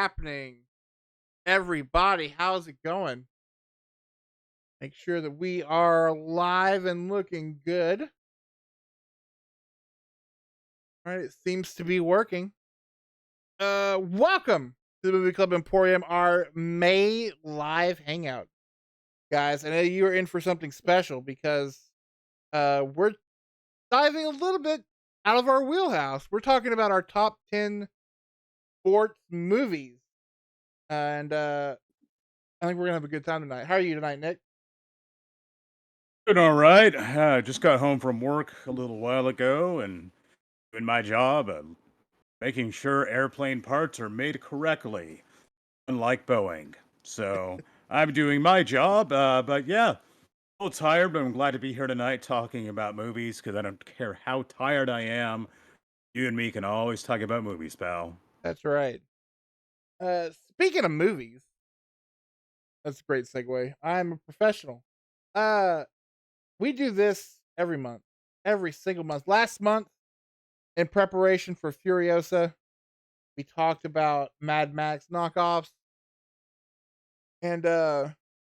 happening, everybody? How's it going? Make sure that we are live and looking good. All right, it seems to be working. Welcome to the Movie Club Emporium, our May live hangout, guys. I know you are in for something special because we're diving a little bit out of our wheelhouse. We're talking about our top 10 sports movies, and I think we're gonna have a good time tonight. How are you tonight, Nick? Doing all right. Just got home from work a little while ago and doing my job, making sure airplane parts are made correctly, unlike Boeing. So I'm doing my job, but yeah, a little tired, but I'm glad to be here tonight talking about movies because I don't care how tired I am. You and me can always talk about movies, pal. That's right. Speaking of movies, that's a great segue. I'm a professional. Uh, we do this every month, every single month. Last month, in preparation for Furiosa, we talked about Mad Max knockoffs, and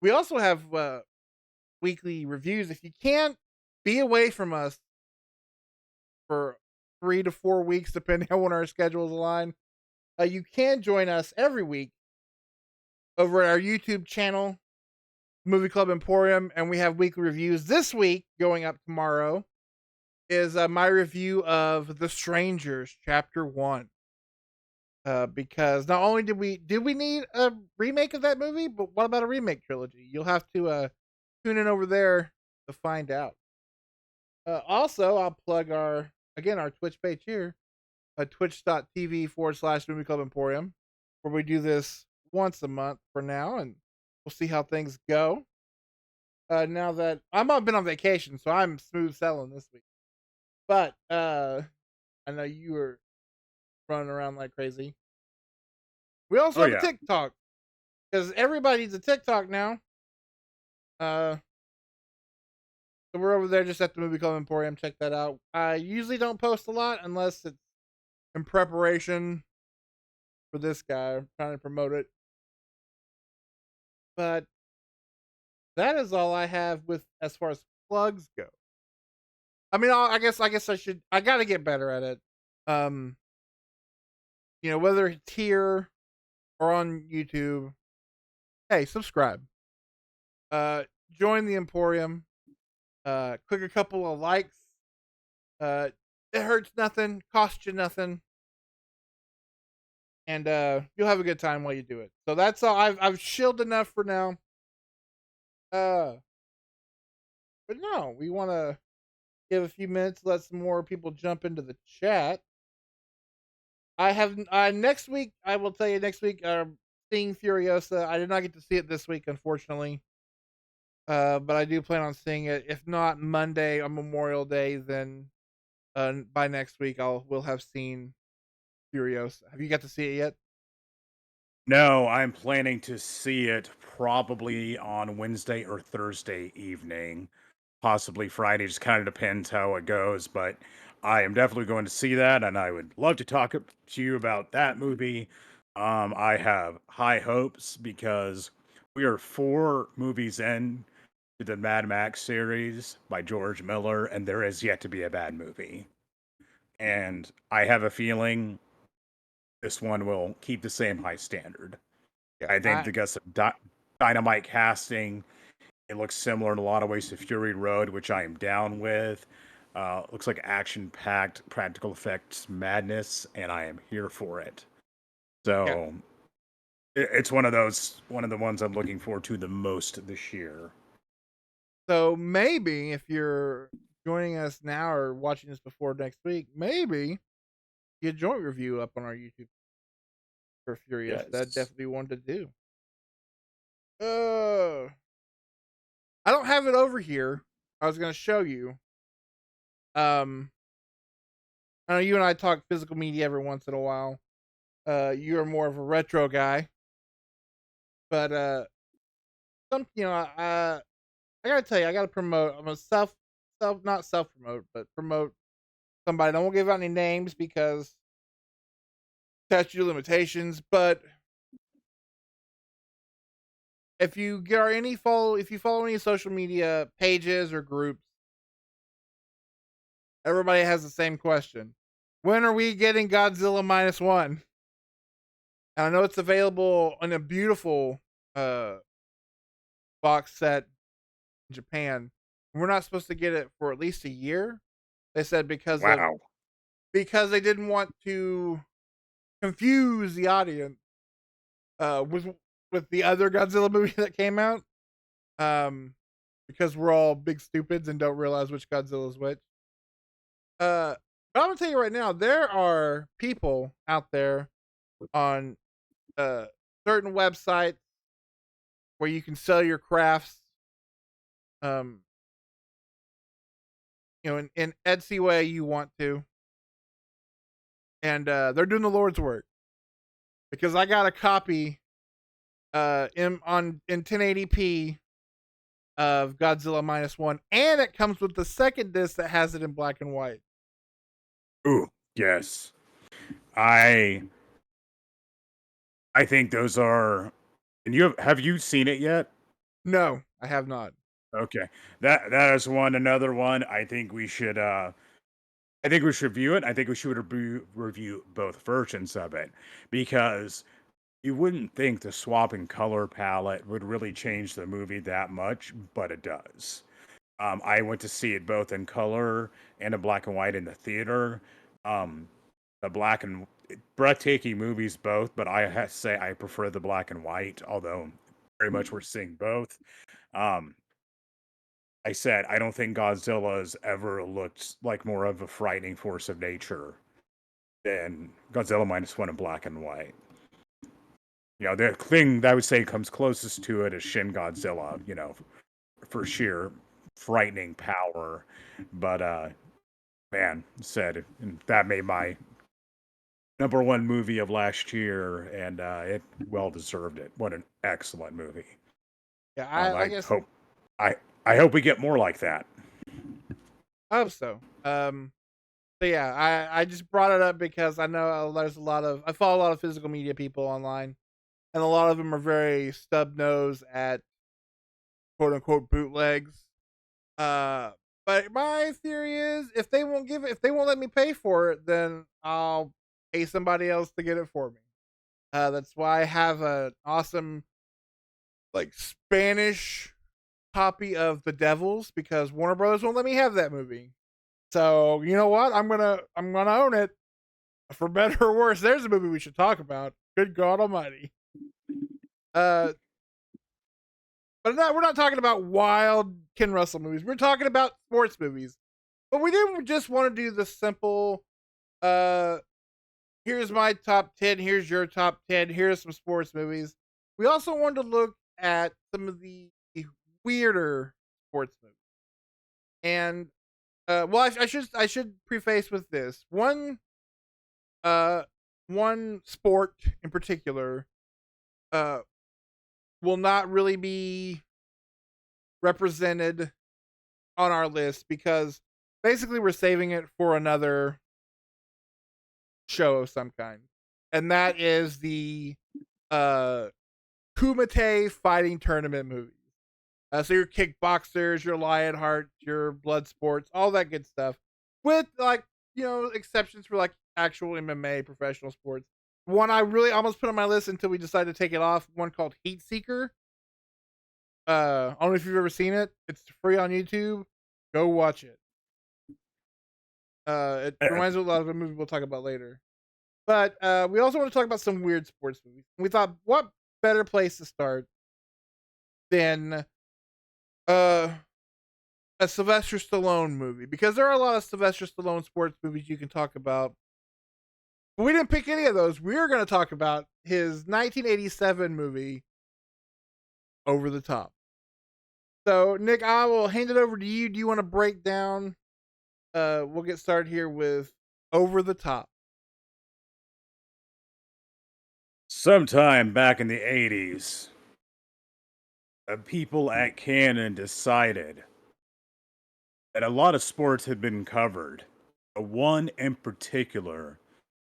we also have weekly reviews. If you can't be away from us for 3 to 4 weeks, depending on when our schedules align, you can join us every week over at our YouTube channel, Movie Club Emporium, and we have weekly reviews. This week, going up tomorrow, is my review of The Strangers Chapter 1. Because not only did we need a remake of that movie, but what about a remake trilogy? You'll have to tune in over there to find out. Also, I'll plug our Twitch page here, twitch.tv/ Movie Club Emporium, where we do this once a month for now, and we'll see how things go. Now that I've been on vacation, so I'm smooth selling this week. But I know you were running around like crazy. We also Oh have a yeah. TikTok because everybody needs a TikTok now. Uh, so we're over there just at the Movie Club Emporium. Check that out. I usually don't post a lot unless it's in preparation for this guy. I'm trying to promote it. But that is all I have with as far as plugs go. I mean, I guess I should. I got to get better at it. Um, whether it's here or on YouTube. Hey, subscribe. Join the Emporium. Click a couple of likes. Uh, it hurts nothing, costs you nothing, and you'll have a good time while you do it. So that's all. I've chilled enough for now. Uh, but no, we want to give a few minutes, let some more people jump into the chat. I have next week. I will tell you next week. Seeing Furiosa. I did not get to see it this week, unfortunately. But I do plan on seeing it. If not Monday on Memorial Day, then by next week we'll have seen Furiosa. Have you got to see it yet? No, I'm planning to see it probably on Wednesday or Thursday evening, possibly Friday. Just kind of depends how it goes, but I am definitely going to see that, and I would love to talk to you about that movie. I have high hopes because we are 4 movies in to the Mad Max series by George Miller, and there is yet to be a bad movie. And I have a feeling this one will keep the same high standard. Yeah, I think they got some dynamite casting. It looks similar in a lot of ways to Fury Road, which I am down with. Looks like action-packed practical effects madness, and I am here for it. yeah. So it's one of the ones I'm looking forward to the most this year. So maybe if you're joining us now or watching this before next week, maybe get a joint review up on our YouTube for Furious. That'd Yes. definitely be one to do. Uh, I don't have it over here. I was gonna show you. Um, I know you and I talk physical media every once in a while. You're more of a retro guy, but I gotta tell you, I gotta promote. I'm a not self promote, but promote somebody. I won't give out any names because statute of limitations. But if you follow any social media pages or groups, everybody has the same question. When are we getting Godzilla minus one? And I know it's available in a beautiful uh box set in Japan. We're not supposed to get it for at least a year. They said Wow. because they didn't want to confuse the audience with the other Godzilla movie that came out. Um, because we're all big stupids and don't realize which Godzilla is which. But I'm gonna tell you right now, there are people out there on uh certain websites where you can sell your crafts. Um, in Etsy way you want to, and they're doing the Lord's work because I got a copy in 1080p of Godzilla minus one, and it comes with the second disc that has it in black and white. Ooh, yes. I I think those are. And have you seen it yet? No, I have not. Okay. That is another one. I think we should review it. I think we should review both versions of it because you wouldn't think the swapping color palette would really change the movie that much, but it does. I went to see it both in color and in black and white in the theater. Um, the black and breathtaking movies both, but I have to say I prefer the black and white, although very much we're seeing both. Um, I said I don't think Godzilla has ever looked like more of a frightening force of nature than Godzilla minus one in black and white. The thing that I would say comes closest to it is Shin Godzilla, for sheer frightening power. But man, said that made my number one movie of last year, and it well deserved it. What an excellent movie! Yeah, I I like I said, hope I I hope we get more like that. I hope so. So yeah, I just brought it up because I know there's I follow a lot of physical media people online, and a lot of them are very stub nosed at quote unquote bootlegs. Uh, but my theory is if they won't let me pay for it, then I'll pay somebody else to get it for me. That's why I have an awesome like Spanish copy of The Devils because Warner Brothers won't let me have that movie. So you know what? I'm gonna own it for better or worse. There's a movie we should talk about. Good God Almighty. Uh, but we're not talking about wild Ken Russell movies. We're talking about sports movies. But we didn't just want to do the simple. Uh, Here's my top 10. Here's your top 10. Here's some sports movies. We also wanted to look at some of the weirder sports movies. And well, I should preface with this uh one sport in particular uh will not really be represented on our list because basically we're saving it for another show of some kind, and that is the uh Kumite fighting tournament movies. So your kickboxers, your Lionheart, your blood sports, all that good stuff, with like exceptions for like actual MMA professional sports. One I really almost put on my list until we decided to take it off. One called Heat Seeker. I don't know if you've ever seen it. It's free on YouTube. Go watch it. It Uh, reminds me a lot of a movie we'll talk about later. But we also want to talk about some weird sports movies. We thought, what better place to start than uh, a Sylvester Stallone movie? Because there are a lot of Sylvester Stallone sports movies you can talk about. But we didn't pick any of those. We were going to talk about his 1987 movie, Over the Top. So, Nick, I will hand it over to you. Do you want to break down? We'll get started here with Over the Top. Sometime back in the 80s, people at Canon decided that a lot of sports had been covered. But one in particular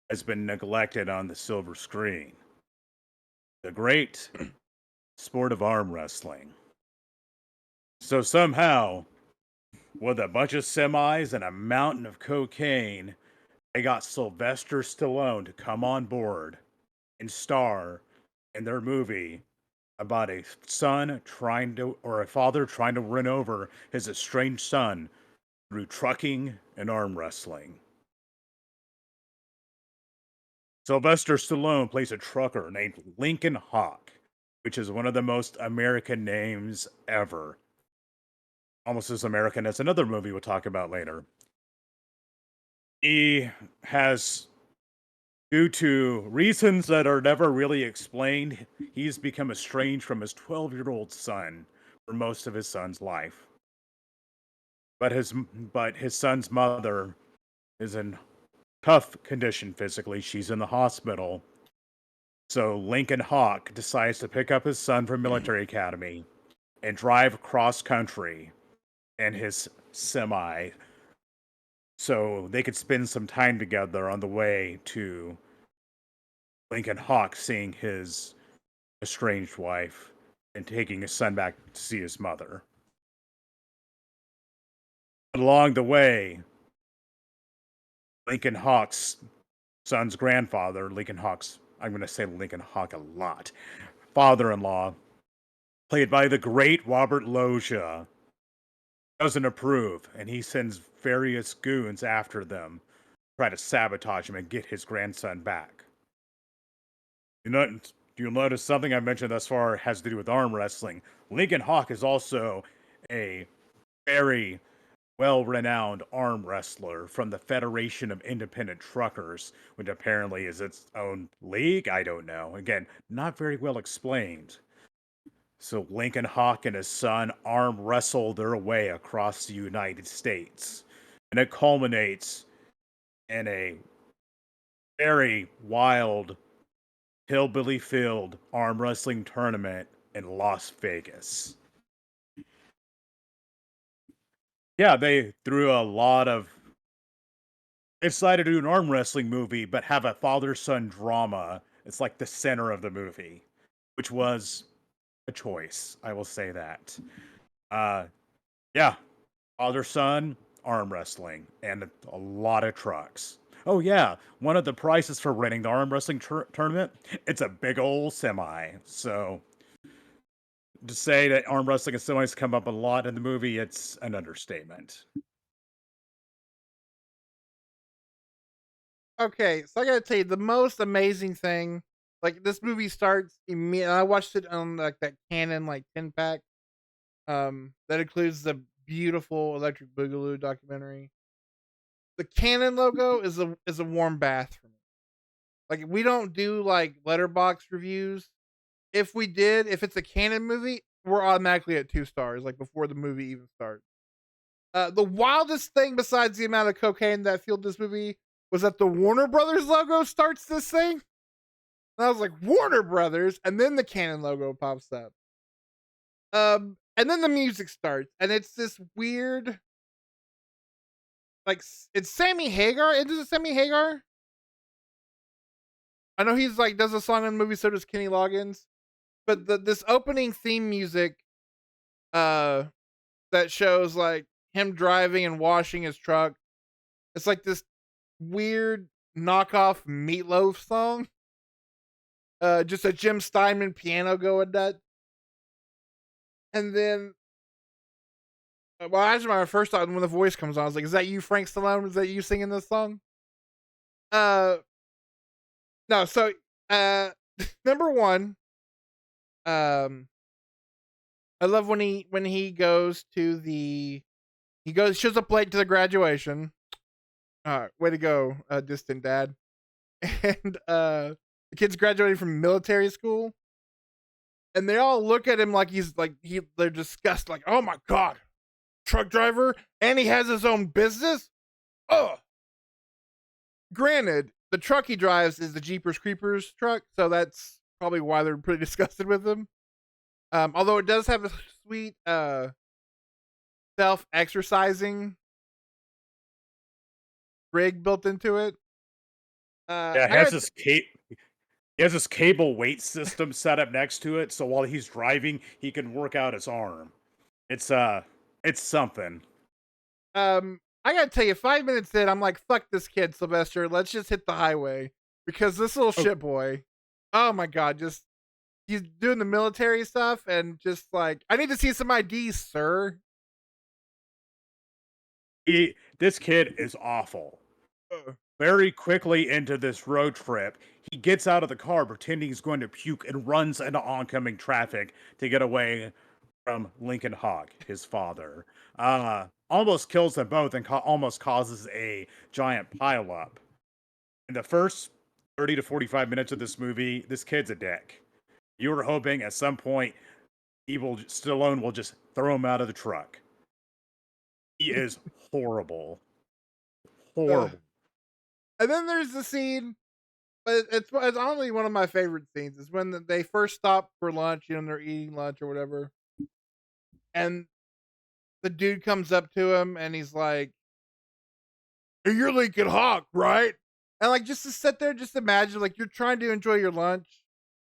has been neglected on the silver screen. The great sport of arm wrestling. So somehow, with a bunch of semis and a mountain of cocaine, they got Sylvester Stallone to come on board and star in their movie about a son trying to, or a father trying to win over his estranged son through trucking and arm wrestling. Sylvester Stallone plays a trucker named Lincoln Hawk, which is one of the most American names ever. Almost as American as another movie we'll talk about later. He has, due to reasons that are never really explained, he's become estranged from his 12-year-old son for most of his son's life. But his son's mother is in tough condition physically. She's in the hospital. So Lincoln Hawk decides to pick up his son from military academy and drive cross country in his semi so they could spend some time together on the way to Lincoln Hawk seeing his estranged wife and taking his son back to see his mother. Along the way, Lincoln Hawk's son's grandfather, I'm going to say Lincoln Hawk a lot, father in law, played by the great Robert Loggia, doesn't approve, and he sends various goons after them, try to sabotage him and get his grandson back. You know, you'll notice something I mentioned thus far has to do with arm wrestling. Lincoln Hawk is also a very well renowned arm wrestler from the Federation of Independent Truckers, which apparently is its own league. I don't know. Again, not very well explained. So Lincoln Hawk and his son arm wrestle their way across the United States. And it culminates in a very wild, hillbilly filled arm wrestling tournament in Las Vegas. Yeah, they threw a lot of. They decided to do an arm wrestling movie, but have a father son drama. It's like the center of the movie, which was a choice. I will say that. Uh, yeah, father son arm wrestling and a lot of trucks. Oh yeah, one of the prices for renting the arm wrestling tournament, it's a big old semi. So to say that arm wrestling and semis come up a lot in the movie, it's an understatement. Okay, so I gotta tell you the most amazing thing. Like this movie starts immediately. I watched it on like that Canon like 10 pack. That includes the beautiful Electric Boogaloo documentary. The Canon logo is a warm bath for me. Like we don't do like letterbox reviews. If we did, if it's a Canon movie, we're automatically at 2 stars. Like before the movie even starts. The wildest thing besides the amount of cocaine that fueled this movie was that the Warner Brothers logo starts this thing. And I was like, Warner Brothers, and then the Canon logo pops up. And then the music starts, and it's this weird, like it's Sammy Hagar. Is it Sammy Hagar? I know he's like does a song in the movie, so does Kenny Loggins. But this opening theme music, uh, that shows like him driving and washing his truck. It's like this weird knockoff Meatloaf song. Just a Jim Steinman piano going that. And then, well, actually, my first thought when the voice comes on, I was like, "Is that you, Frank Stallone? Is that you singing this song?" Uh, no. So, uh, number one, um, I love when he goes to the he goes shows up late to the graduation. Way to go, distant dad. And the kid's graduating from military school, and they all look at him like they're disgusted, like, "Oh my god, truck driver, and he has his own business." Oh, granted, the truck he drives is the Jeepers Creepers truck, so that's probably why they're pretty disgusted with him. Although it does have a sweet self exercising rig built into it. Yeah, it I has got this cape. He has this cable weight system set up next to it, so while he's driving, he can work out his arm. It's it's something. I gotta tell you, 5 minutes in, I'm like, fuck this kid, Sylvester. Let's just hit the highway because this little Oh, shit boy. Oh my god, just he's doing the military stuff and just like, I need to see some IDs, sir. this kid is awful. Uh, Very quickly into this road trip, he gets out of the car pretending he's going to puke and runs into oncoming traffic to get away from Lincoln Hawk, his father. Almost kills them both and almost causes a giant pileup. In the first 30 to 45 minutes of this movie, this kid's a dick. You were hoping at some point Stallone will just throw him out of the truck. He is horrible. uh. Horrible. And then there's the scene, but it's only one of my favorite scenes. Is when they first stop for lunch, and they're eating lunch or whatever, and the dude comes up to him and he's like, "Hey, you're Lincoln Hawk, right?" And like just to sit there, just imagine like you're trying to enjoy your lunch,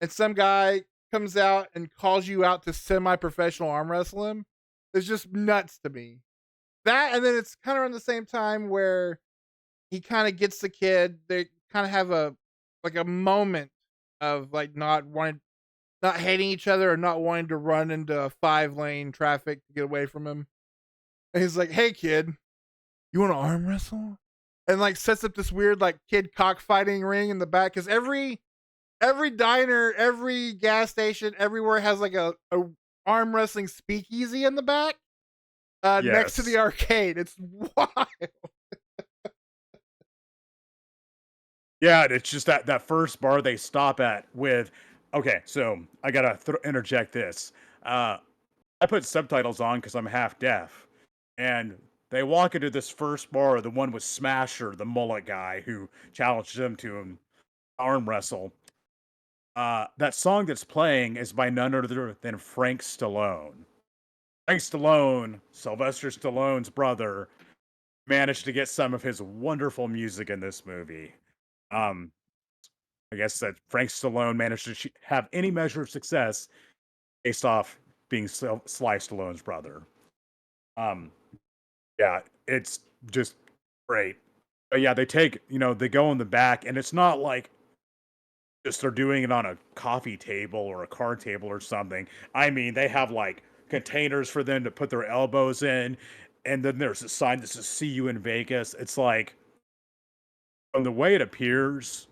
and some guy comes out and calls you out to semi-professional arm wrestle him. It's just nuts to me. That and then it's kind of around the same time where he kind of gets the kid. They kind of have a like a moment of like not hating each other or not wanting to run into a 5-lane traffic to get away from him. And he's like, "Hey, kid, you want to arm wrestle?" And like sets up this weird like kid cockfighting ring in the back because every diner, every gas station, everywhere has like a arm wrestling speakeasy in the back, next to the Yes. arcade. It's wild. Yeah, it's just that first bar they stop at with. Okay, so I gotta interject this. Uh, I put subtitles on because I'm half deaf, and they walk into this first bar, the one with Smasher, the mullet guy who challenged them to an arm wrestle. That song that's playing is by none other than Frank Stallone. Frank Stallone, Sylvester Stallone's brother, managed to get some of his wonderful music in this movie. Um, I guess that Frank Stallone managed to have any measure of success based off being Sly Stallone's brother. Um, yeah, it's just great. But yeah, they go in the back, and it's not like just they're doing it on a coffee table or a card table or something. I mean, they have like containers for them to put their elbows in, and then there's a sign that says "See you in Vegas." It's like from the way it appears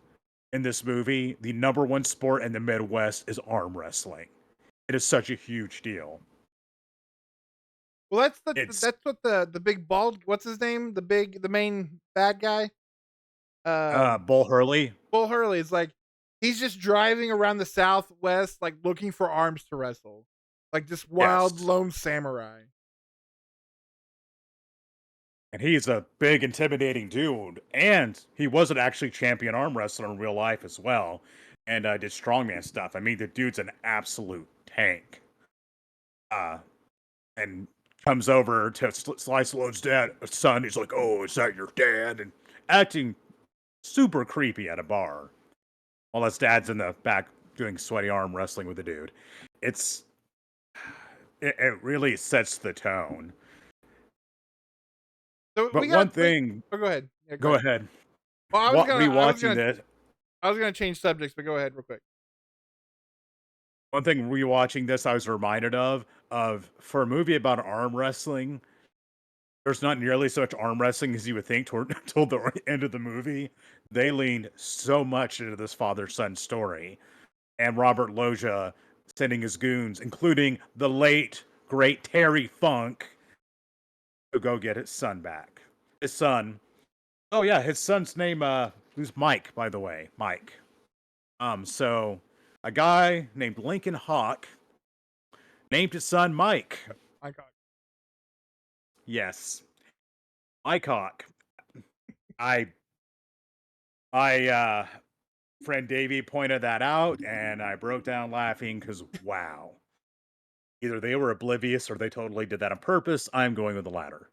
in this movie, the number one sport in the Midwest is arm wrestling. It is such a huge deal. Well, It's that's what the big bald what's his name? The main bad guy? Bull Hurley. Bull Hurley is like he's just driving around the Southwest like looking for arms to wrestle. Like this wild Yes. lone samurai. And he's a big, intimidating dude. And he was an actually champion arm wrestler in real life as well. And did strongman stuff. I mean, the dude's an absolute tank. Uh, and comes over to Sly Stallone's son. He's like, "Oh, is that your dad?" And acting super creepy at a bar while his dad's in the back doing sweaty arm wrestling with the dude. It's it really sets the tone. So But one thing, oh, go ahead. Yeah, go go ahead. ahead. Well, What rewatching this, I was gonna change subjects, but go ahead real quick. one thing rewatching this, I was reminded of for a movie about arm wrestling. There's not nearly so much arm wrestling as you would think toward the end of the movie. They leaned so much into this father son story, and Robert Loggia sending his goons, including the late great Terry Funk, to go get his son back. His son. Oh yeah, his son's name who's Mike, by the way. Mike. So a guy named Lincoln Hawk named his son Mike. My God. Yes. Mike Hawk. I I friend Davey pointed that out and I broke down laughing because wow. Either they were oblivious or they totally did that on purpose. I'm going with the latter.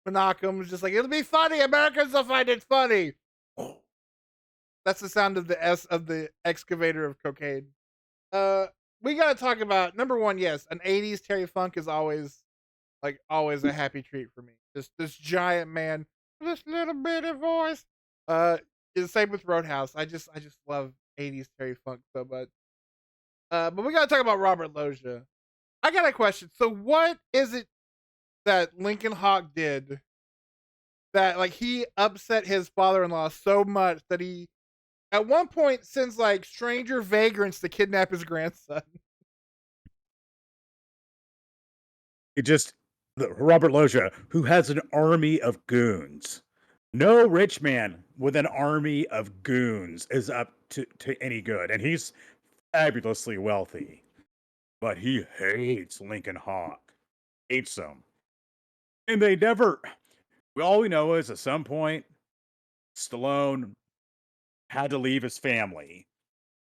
Menachem was just like, it'll be funny. Americans will find it funny. That's the sound of the S of the excavator of cocaine. Uh, we gotta talk about number one. Yes, an '80s Terry Funk is always a happy treat for me. This giant man, this little bitty voice. Is the same with Roadhouse. I just love '80s Terry Funk so much. But we gotta talk about Robert Loggia. I got a question. So, what is it that Lincoln Hawk did that like he upset his father-in-law so much that he at one point sends like stranger vagrants to kidnap his grandson? It just Robert Loggia, who has an army of goons. No rich man with an army of goons is up to any good, and he's fabulously wealthy. But he hates Lincoln Hawk. Hates him. And they never all we know is at some point Stallone had to leave his family.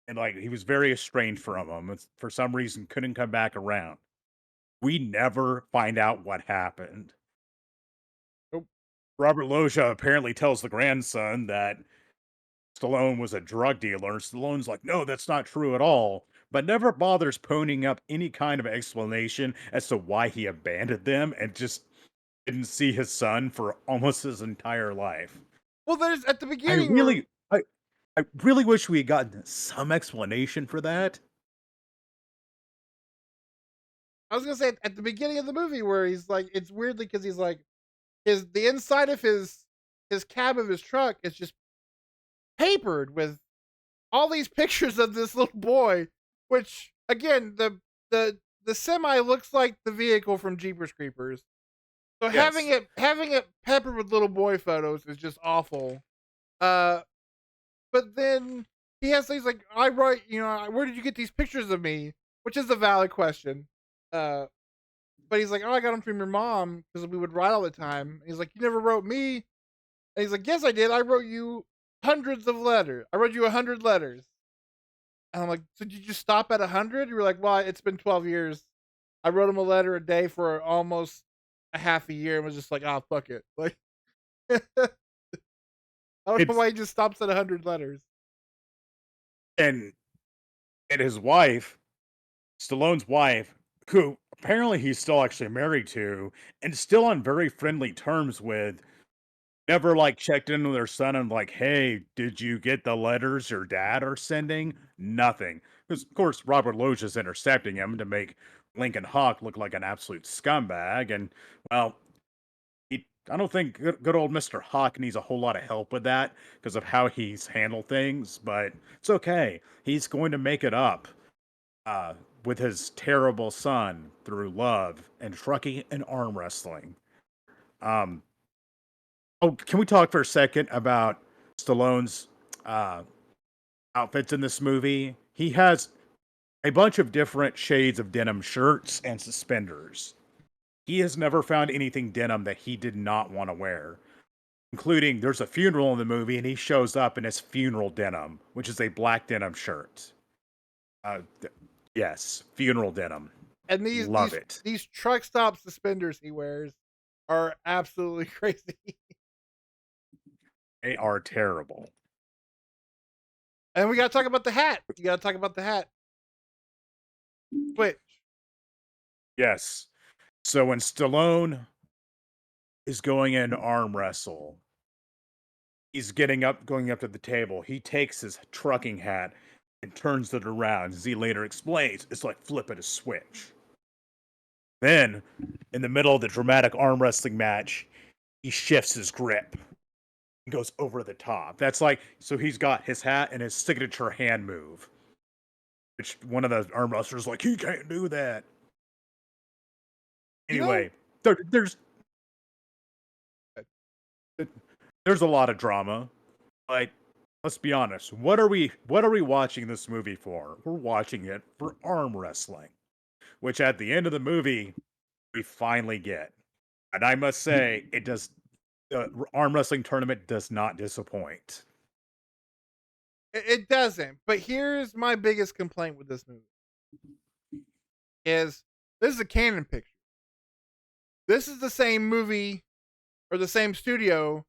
And like he was very estranged from him. And for some reason couldn't come back around. We never find out what happened. Nope. Robert Loggia apparently tells the grandson that Stallone was a drug dealer. Stallone's like, no, that's not true at all, but never bothers ponying up any kind of explanation as to why he abandoned them and just didn't see his son for almost his entire life. Well, there's at the I beginning where really, I, I really wish we had gotten some explanation for that. I was gonna say at the beginning of the movie where he's like, it's weirdly because he's like, his the inside of his cab of his truck is just papered with all these pictures of this little boy, which again the semi looks like the vehicle from Jeepers Creepers. So Yes, having it peppered with little boy photos is just awful. Uh, but then he has things like, I write, where did you get these pictures of me? Which is a valid question. Uh, but he's like, oh, I got them from your mom because we would write all the time. And he's like, you never wrote me. And he's like, yes, I did. I wrote you hundreds of letters. I wrote you 100 letters. And I'm like, so did you just stop at 100? You were like, well, it's been 12 years. I wrote him a letter a day for almost a half a year and was just like, oh, fuck it. Like, I don't know it's why he just stops at 100 letters. and his wife, Stallone's wife, who apparently he's still actually married to, and still on very friendly terms with, never like checked in with their son and like, hey, did you get the letters your dad are sending? Nothing. Because of course Robert Loggia's intercepting him to make Lincoln Hawk look like an absolute scumbag. And well, I don't think good old Mr. Hawk needs a whole lot of help with that because of how he's handled things, but it's okay. He's going to make it up uh, with his terrible son through love and trucking and arm wrestling. Um, oh, can we talk for a second about Stallone's uh, outfits in this movie? He has a bunch of different shades of denim shirts and suspenders. He has never found anything denim that he did not want to wear, including there's a funeral in the movie and he shows up in his funeral denim, which is a black denim shirt. Yes, funeral denim. And Love it. these truck stop suspenders he wears are absolutely crazy. They are terrible. And we gotta talk about the hat. You gotta talk about the hat. Switch. Yes. So when Stallone is going in arm wrestle, he's going up to the table. He takes his trucking hat and turns it around. As he later explains, it's like flipping a switch. Then, in the middle of the dramatic arm wrestling match, he shifts his grip and goes over the top. That's like, so he's got his hat and his signature hand move, which one of the arm wrestlers is like, he can't do that. You know, Anyway, there's there's a lot of drama. Like, let's be honest. What are we watching this movie for? We're watching it for arm wrestling, which at the end of the movie we finally get. And I must say, it does the arm wrestling tournament does not disappoint. it doesn't. But here's my biggest complaint with this movie: is this is a canon picture. This is the same movie or the same studio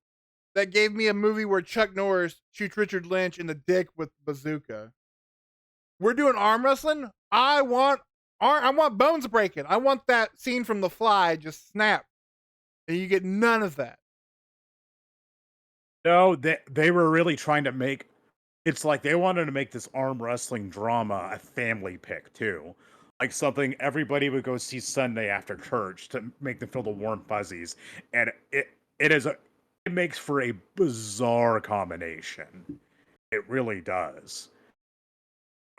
that gave me a movie where Chuck Norris shoots Richard Lynch in the dick with bazooka. We're doing arm wrestling. I want bones breaking. I want that scene from The Fly just snap, and you get none of that. No, they were really trying to make it's like they wanted to make this arm wrestling drama a family pick too. Like something everybody would go see Sunday after church to make them feel the warm fuzzies. And it is a it makes for a bizarre combination. It really does.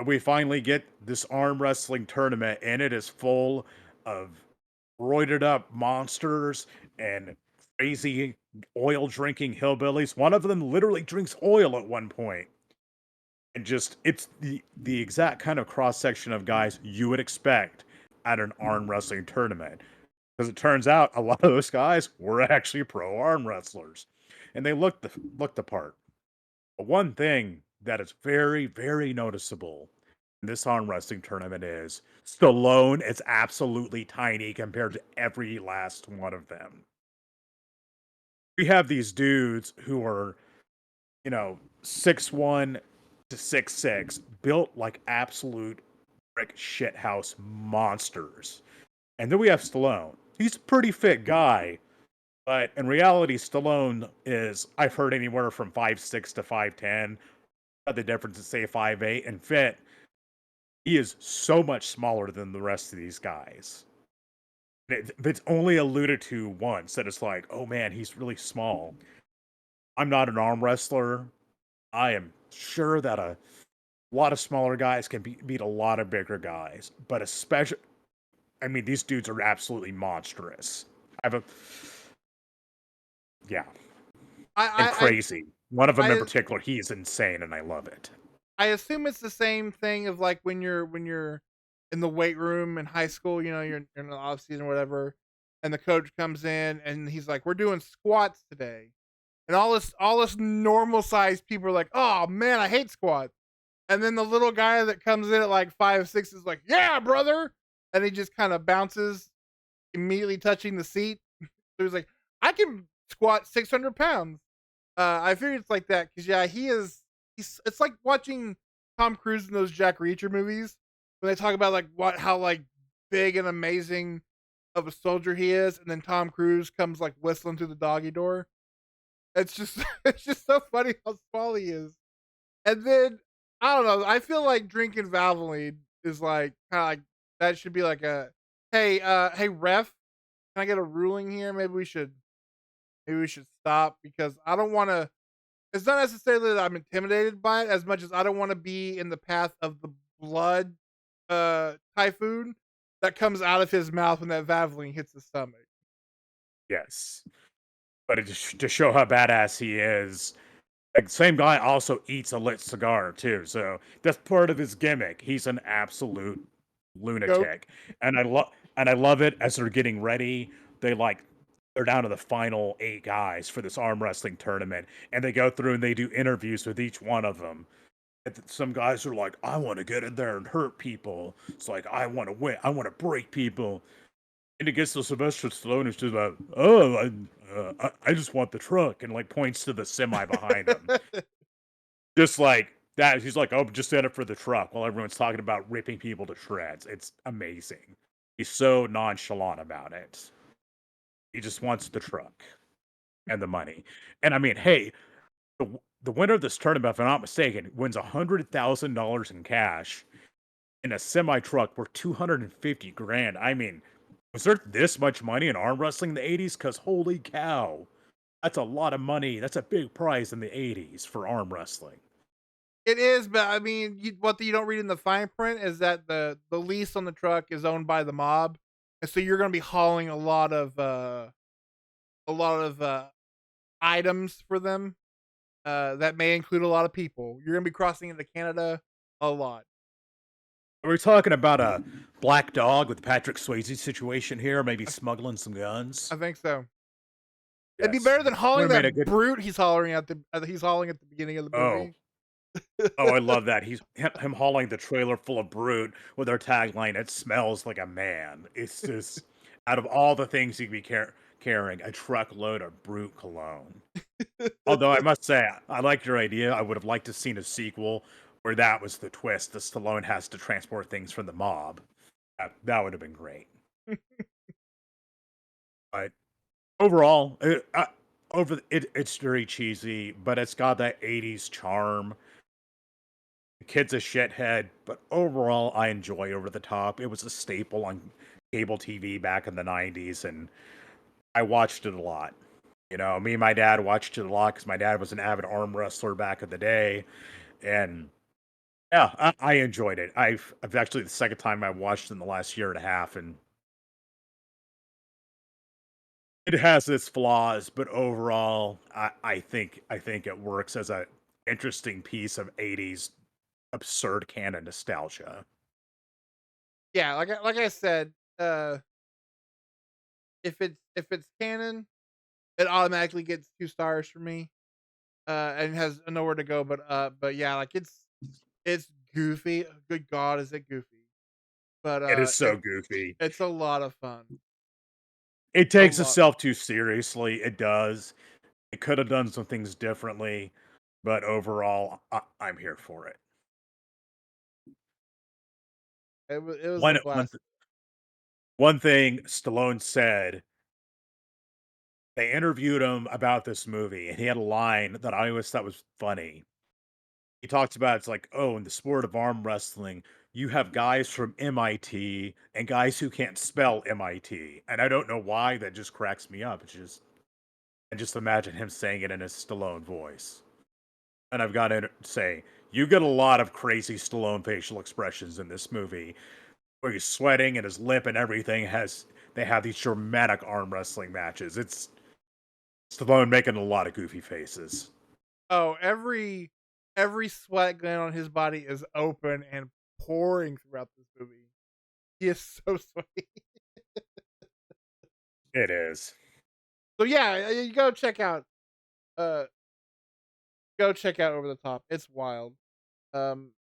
We finally get this arm wrestling tournament and it is full of roided up monsters and crazy oil drinking hillbillies. One of them literally drinks oil at one point. And just it's the exact kind of cross section of guys you would expect at an arm wrestling tournament. Because it turns out a lot of those guys were actually pro arm wrestlers. And they looked the part. But one thing that is very, very noticeable in this arm wrestling tournament is Stallone is absolutely tiny compared to every last one of them. We have these dudes who are, 6'1" to 6'6", built like absolute brick shithouse monsters. And then we have Stallone. He's a pretty fit guy, but in reality, Stallone is, I've heard, anywhere from 5'6" to 5'10". The difference is, say, 5'8", and fit. He is so much smaller than the rest of these guys. It's only alluded to once that it's like, oh man, he's really small. I'm not an arm wrestler. I am sure that a lot of smaller guys can beat a lot of bigger guys, but especially, I mean, these dudes are absolutely monstrous. I have a, yeah, and I crazy. One of them in I particular, he is insane, and I love it. I assume it's the same thing of like when you're in the weight room in high school, you're in the off season or whatever, and the coach comes in and he's like, "We're doing squats today," and all this normal sized people are like, "Oh man, I hate squats," and then the little guy that comes in at like 5'6" is like, "Yeah, brother," and he just kind of bounces, immediately touching the seat. So he's like, "I can squat 600 pounds." I figured it's like that because yeah, he's. It's like watching Tom Cruise in those Jack Reacher movies when they talk about like how like big and amazing of a soldier he is, and then Tom Cruise comes like whistling through the doggy door. It's just it's just so funny how small he is. And then I don't know. I feel like drinking Valvoline is like kind of like that should be like a hey ref, can I get a ruling here? Maybe we should stop because I don't want to. It's not necessarily that I'm intimidated by it as much as I don't want to be in the path of the blood typhoon that comes out of his mouth when that Vaseline hits his stomach. Yes, but to show how badass he is, like, same guy also eats a lit cigar too, so that's part of his gimmick. He's an absolute Goat. lunatic, and I love it as they're getting ready. They like they're down to the final 8 guys for this arm wrestling tournament, and they go through and they do interviews with each one of them. And some guys are like, "I want to get in there and hurt people." It's like, "I want to win. I want to break people." And it gets to Sylvester Stallone, who's just like, "Oh, I just want the truck," and like points to the semi behind him. Just like that, he's like, "Oh, just in it for the truck," while everyone's talking about ripping people to shreds. It's amazing. He's so nonchalant about it. He just wants the truck and the money. And I mean, hey, the winner of this tournament, if I'm not mistaken, wins $100,000 in cash in a semi truck worth 250 grand. I mean, was there this much money in arm wrestling in the 80s? Because holy cow, that's a lot of money. That's a big prize in the 80s for arm wrestling. It is, but I mean, what you don't read in the fine print is that the lease on the truck is owned by the mob, and so you're going to be hauling a lot of items for them. That may include a lot of people. You're going to be crossing into Canada a lot. Are we talking about a black dog with Patrick Swayze situation here? Maybe smuggling some I guns? think so. It'd be Yes. better than Would hauling have made a that good. brute he's hauling at the beginning of the Oh, movie. oh, I love that. He's him hauling the trailer full of brute with our tagline, "It smells like a man." It's just out of all the things you could be carrying a truckload of Brute cologne. Although I must say, I like your idea. I would have liked to seen a sequel where that was the twist. The Stallone has to transport things from the mob. That would have been great. But overall, it's very cheesy, but it's got that '80s charm. The kid's a shithead, but overall, I enjoy Over the Top. It was a staple on cable TV back in the '90s, and I watched it a lot. You know, me and my dad watched it a lot because my dad was an avid arm wrestler back in the day, and yeah, I enjoyed it. I've actually the second time I watched it in the last year and a half, and it has its flaws, but overall, I think it works as a interesting piece of '80s absurd canon nostalgia. Yeah, like I said, if it's canon, it automatically gets 2 stars for me, and has nowhere to go but yeah, like, it's goofy. Good god, is it goofy. But, It is so goofy. it's a lot of fun. It A takes lot. itself too seriously. It does. It could have done some things differently, but overall, I'm here for it. It was a One one blast. th- one thing Stallone said, they interviewed him about this movie, and he had a line that I always thought was funny. He talks about it's like, oh, in the sport of arm wrestling, you have guys from MIT and guys who can't spell MIT, and I don't know why that just cracks me up. It's just I just imagine him saying it in his Stallone voice. And I've got to say, you get a lot of crazy Stallone facial expressions in this movie, where he's sweating and his lip and everything has. They have these dramatic arm wrestling matches. It's Stallone making a lot of goofy faces. Oh, every sweat gland on his body is open and pouring throughout this movie. He is so sweaty. It is. So yeah, you uh go check out Over the Top. It's wild. Um,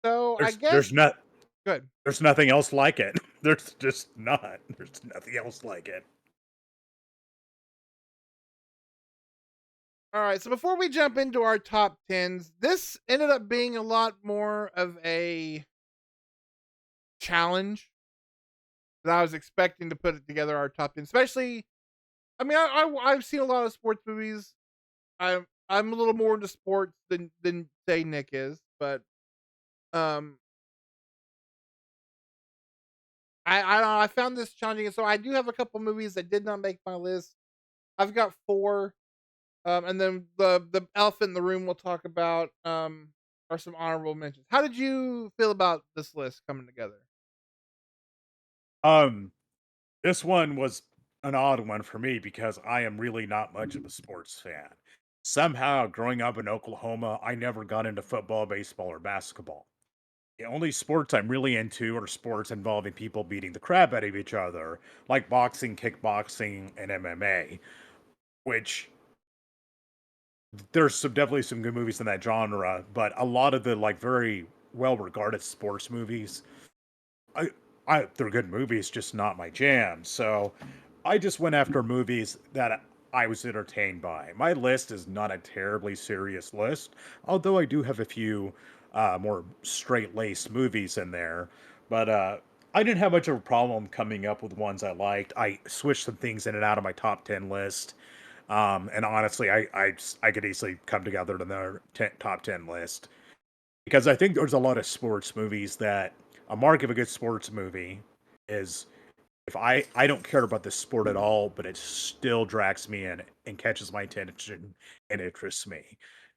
so I There's guess not good. there's nothing else like it. There's just not. There's nothing else like it. All right, so before we jump into our top tens, this ended up being a lot more of a challenge than I was expecting to put it together. Our top ten, especially. I mean, I've seen a lot of sports movies. I'm a little more into sports than say Nick is, but um, I found this challenging. So I do have a couple movies that did not make my list. I've got four. And then the elephant in the room we'll talk about are some honorable mentions. How did you feel about this list coming together? Um, this one was an odd one for me because I am really not much of a sports fan. Somehow, growing up in Oklahoma, I never got into football, baseball, or basketball. The only sports I'm really into are sports involving people beating the crap out of each other, like boxing, kickboxing, and MMA, which there's definitely some good movies in that genre, but a lot of the like very well regarded sports movies, I they're good movies, just not my jam. So I just went after movies that I was entertained by. My list is not a terribly serious list, although I do have a few more straight laced movies in there. But I didn't have much of a problem coming up with ones I liked. I switched some things in and out of my top 10 list. And honestly, I could easily come together to the top 10 list because I think there's a lot of sports movies that a mark of a good sports movie is if I don't care about the sport at all, but it still drags me in and catches my attention and interests me.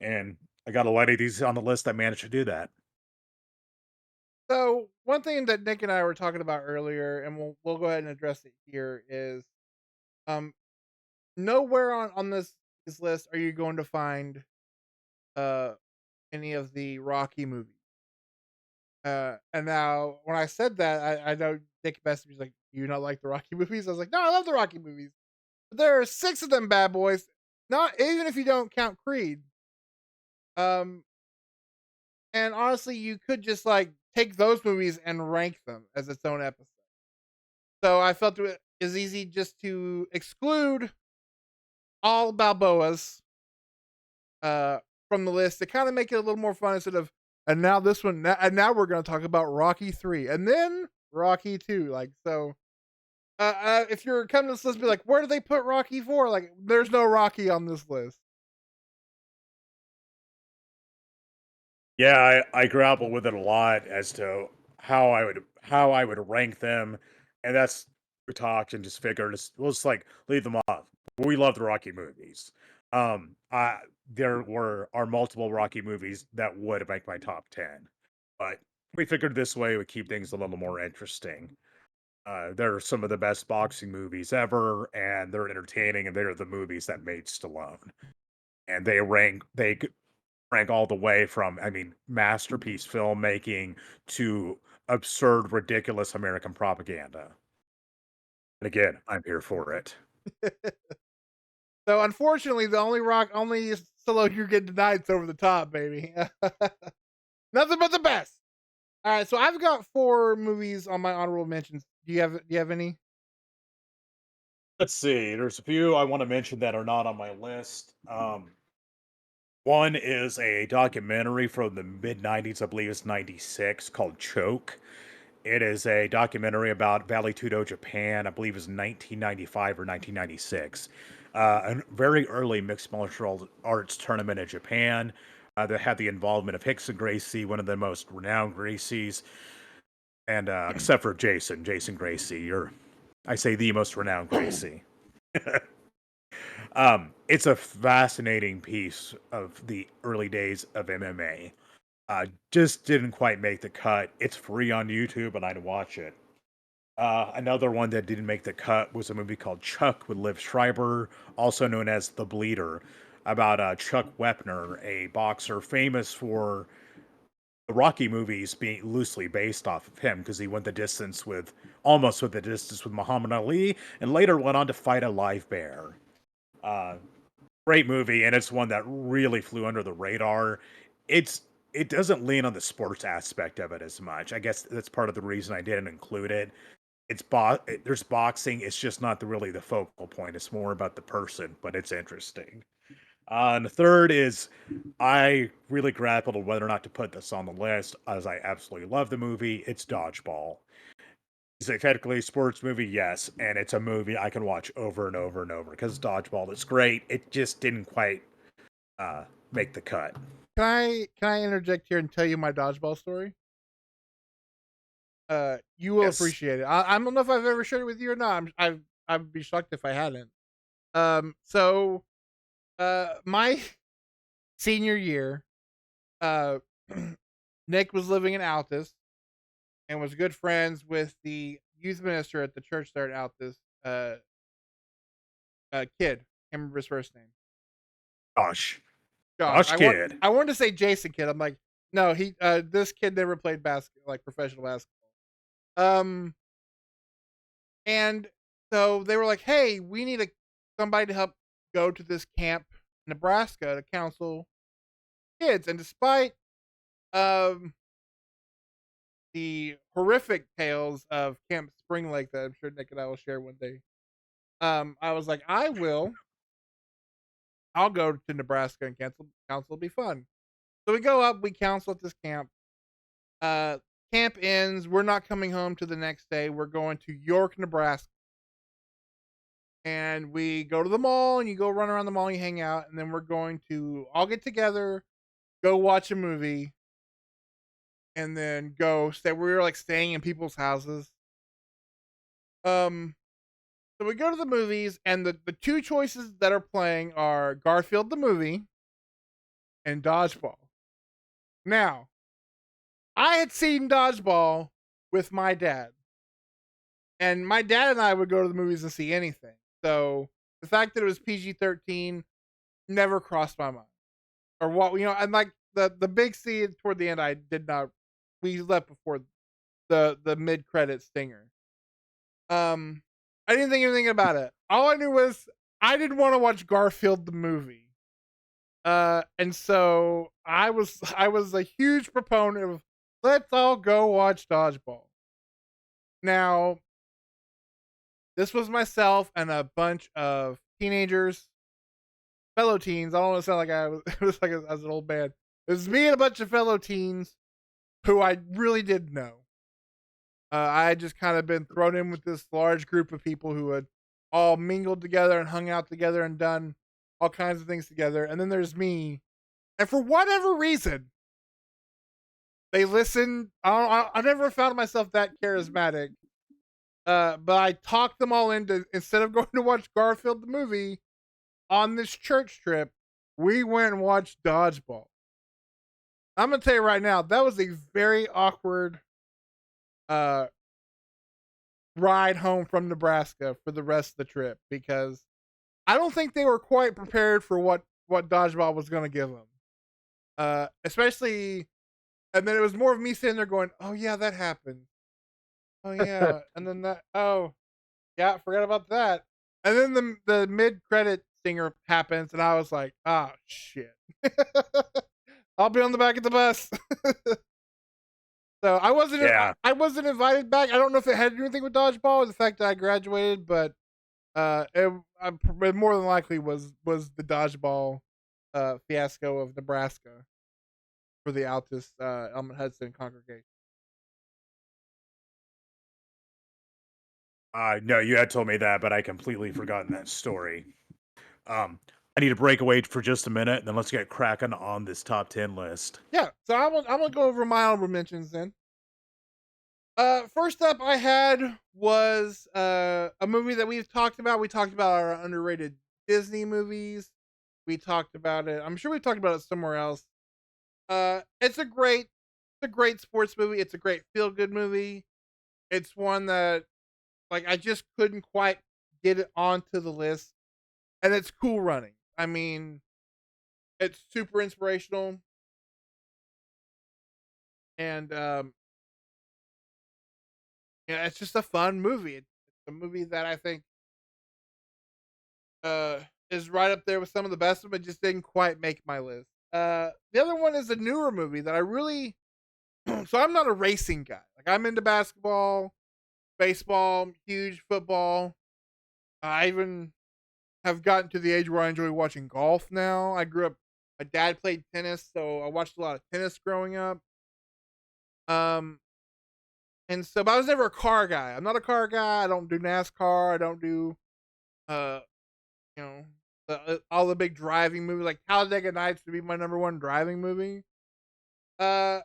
And I got a lot of these on the list that managed to do that. So one thing that Nick and I were talking about earlier, and we'll go ahead and address it here, is um nowhere on this list are you going to find uh any of the Rocky movies. And now when I said that, I know Nick messaged me like, "Do you not like the Rocky movies?" I was like, "No, I love the Rocky movies. But there are six of them bad boys. Not even if you don't count Creed. Um, and honestly, you could just like take those movies and rank them as its own episode. So I felt is easy just to exclude all Balboas uh, from the list to kind of make it a little more fun instead of and now this one and now we're going to talk about Rocky 3 and then Rocky 2 like so if you're coming to this list be like where do they put Rocky 4 like there's no Rocky on this list. Yeah, I grapple with it a lot as to how I would rank them, and that's we talked and just figured we'll just like leave them off. We love the Rocky movies. There are multiple Rocky movies that would make my top 10, but we figured this way would keep things a little more interesting. They're some of the best boxing movies ever, and they're entertaining, and they're the movies that made Stallone. And they rank all the way from, I mean, masterpiece filmmaking to absurd, ridiculous American propaganda. And again, I'm here for it. So unfortunately the only solo you're getting tonight is over the top baby. Nothing but the best. All right, so I've got 4 movies on my honorable mentions. Do you have any? Let's see. There's a few I want to mention that are not on my list. One is a documentary from the mid 90s, I believe it's 96, called Choke. It is a documentary about Valley Tudo, Japan. I believe it was 1995 or 1996. A very early mixed martial arts tournament in Japan that had the involvement of Hickson Gracie, one of the most renowned Gracies, and except for Jason Gracie, I say the most renowned Gracie. It's a fascinating piece of the early days of MMA. Just didn't quite make the cut. It's free on YouTube, and I'd watch it. Another one that didn't make the cut was a movie called Chuck with Liv Schreiber, also known as The Bleeder, about Chuck Wepner, a boxer famous for the Rocky movies being loosely based off of him because he went the distance with almost with the distance with Muhammad Ali, and later went on to fight a live bear. Uh, Great movie, and it's one that really flew under the radar. It's it doesn't lean on the sports aspect of it as much. I guess that's part of the reason I didn't include it. There's boxing. It's just not really the focal point. It's more about the person, but it's interesting. And the third is I really grappled with whether or not to put this on the list, as I absolutely love the movie. It's Dodgeball. Is it technically a sports movie? Yes, and it's a movie I can watch over and over and over because Dodgeball is great. It just didn't quite uh, make the cut. Can I interject here and tell you my dodgeball story? You will Yes. appreciate it. I don't know if I've ever shared it with you or not. I'd be shocked if I hadn't. So my senior year, uh, Nick was living in Altus and was good friends with the youth minister at the church there at Altus. Kid, can't remember his first name. Gosh. Josh. Gosh, kid. I wanted to say Jason Kidd. I'm like, no, he this kid never played like professional basketball. Um and so they were like, "Hey, we need somebody to help go to this camp in Nebraska to counsel kids." And despite um the horrific tales of Camp Spring Lake that I'm sure Nick and I will share one day, I was like, I'll go to Nebraska and counsel. It'll be fun. So we go up, we counsel at this camp. Uh, Camp ends. We're not coming home to the next day. We're going to York, Nebraska. And we go to the mall and you go run around the mall and you hang out. And then we're going to all get together, go watch a movie, and then go stay. We were like staying in people's houses. Um, so we go to the movies, and the two choices that are playing are Garfield the movie and Dodgeball. Now, I had seen Dodgeball with my dad. And my dad and I would go to the movies and see anything. So the fact that it was PG-13 never crossed my mind. Or what and like the big scene toward the end, I did not. We left before the mid credit stinger. Um, I didn't think anything about it. All I knew was I didn't want to watch Garfield the movie. And so I was a huge proponent of let's all go watch Dodgeball. Now This was myself and a bunch of teenagers, fellow teens. I don't want to sound like I was, it was like I was an old man. It was me and a bunch of fellow teens who I really didn't know. I had just kind of been thrown in with this large group of people who had all mingled together and hung out together and done all kinds of things together. And then there's me. And for whatever reason, they listened. I never found myself that charismatic. But I talked them all into, instead of going to watch Garfield the movie on this church trip, we went and watched Dodgeball. I'm gonna tell you right now, that was a very awkward uh ride home from Nebraska for the rest of the trip because I don't think they were quite prepared for what Dodgeball was going to give them. Especially, and then it was more of me sitting there going, "Oh yeah, that happened. Oh yeah," and then that. Oh yeah, forgot about that. And then the mid credit stinger happens, and I was like, "Ah shit." I'll be on the back of the bus. So Yeah. I wasn't invited back. I don't know if it had to do anything with dodgeball or the fact that I graduated, but it more than likely was the dodgeball fiasco of Nebraska for the Altus Elmont Hudson congregation. No, you had told me that, but I completely forgotten that story. I need to break away for just a minute, and then let's get cracking on this top 10 list. Yeah, so I'm gonna go over my honorable mentions then. First up I had was a movie that we've talked about. We talked about our underrated Disney movies. We talked about it. I'm sure we talked about it somewhere else. It's a great sports movie. It's a great feel good movie. It's one that like I just couldn't quite get it onto the list, and it's Cool Running. I mean, it's super inspirational, and yeah, it's just a fun movie. It's a movie that I think uh is right up there with some of the best of them. It just didn't quite make my list. The other one is a newer movie that I really so I'm not a racing guy. Like I'm into basketball, baseball, huge football. I even have gotten to the age where I enjoy watching golf now. I grew up my dad played tennis, so I watched a lot of tennis growing up. Um and so but I was never a car guy. I'm not a car guy. I don't do NASCAR. I don't do uh you know all the big driving movies like Talladega Nights to be my number one driving movie. Uh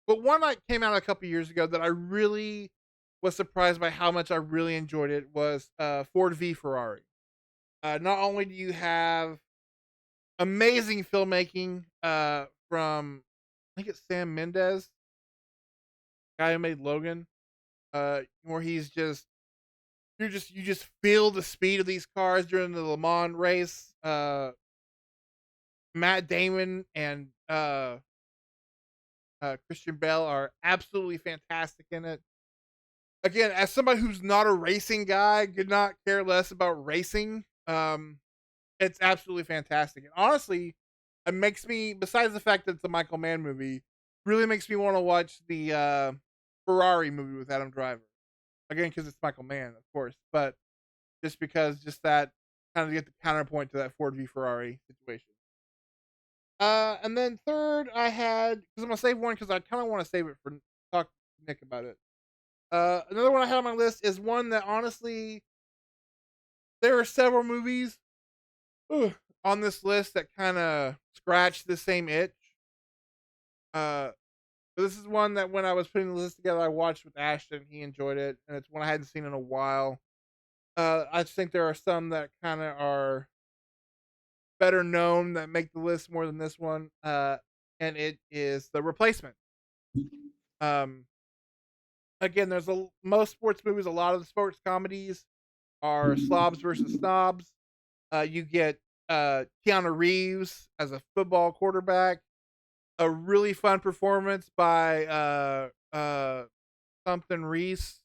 but one that came out a couple years ago that I really was surprised by how much I really enjoyed it was Ford v Ferrari. Not only do you have amazing filmmaking from I think it's Sam Mendes, guy who made Logan, where he's just you just feel the speed of these cars during the Le Mans race. Matt Damon and Christian Bale are absolutely fantastic in it. Again, as somebody who's not a racing guy, could not care less about racing. It's absolutely fantastic. And honestly, it makes me, besides the fact that it's a Michael Mann movie, really makes me want to watch the Ferrari movie with Adam Driver. Again, because it's Michael Mann, of course, but just because just that kind of get the counterpoint to that Ford v Ferrari situation. And then third, I had because I'm gonna save one because I kind of want to save it for talk to Nick about it. Another one I had on my list is one that honestly, there are several movies ugh, on this list that kind of scratch the same itch. Uh, but this is one that when I was putting the list together, I watched with Ashton. He enjoyed it, and it's one I hadn't seen in a while. I just think there are some that kind of are better known that make the list more than this one. And it is The Replacement. Um, again, most sports movies. A lot of the sports comedies are slobs versus snobs. You get Keanu Reeves as a football quarterback. A really fun performance by something Reese.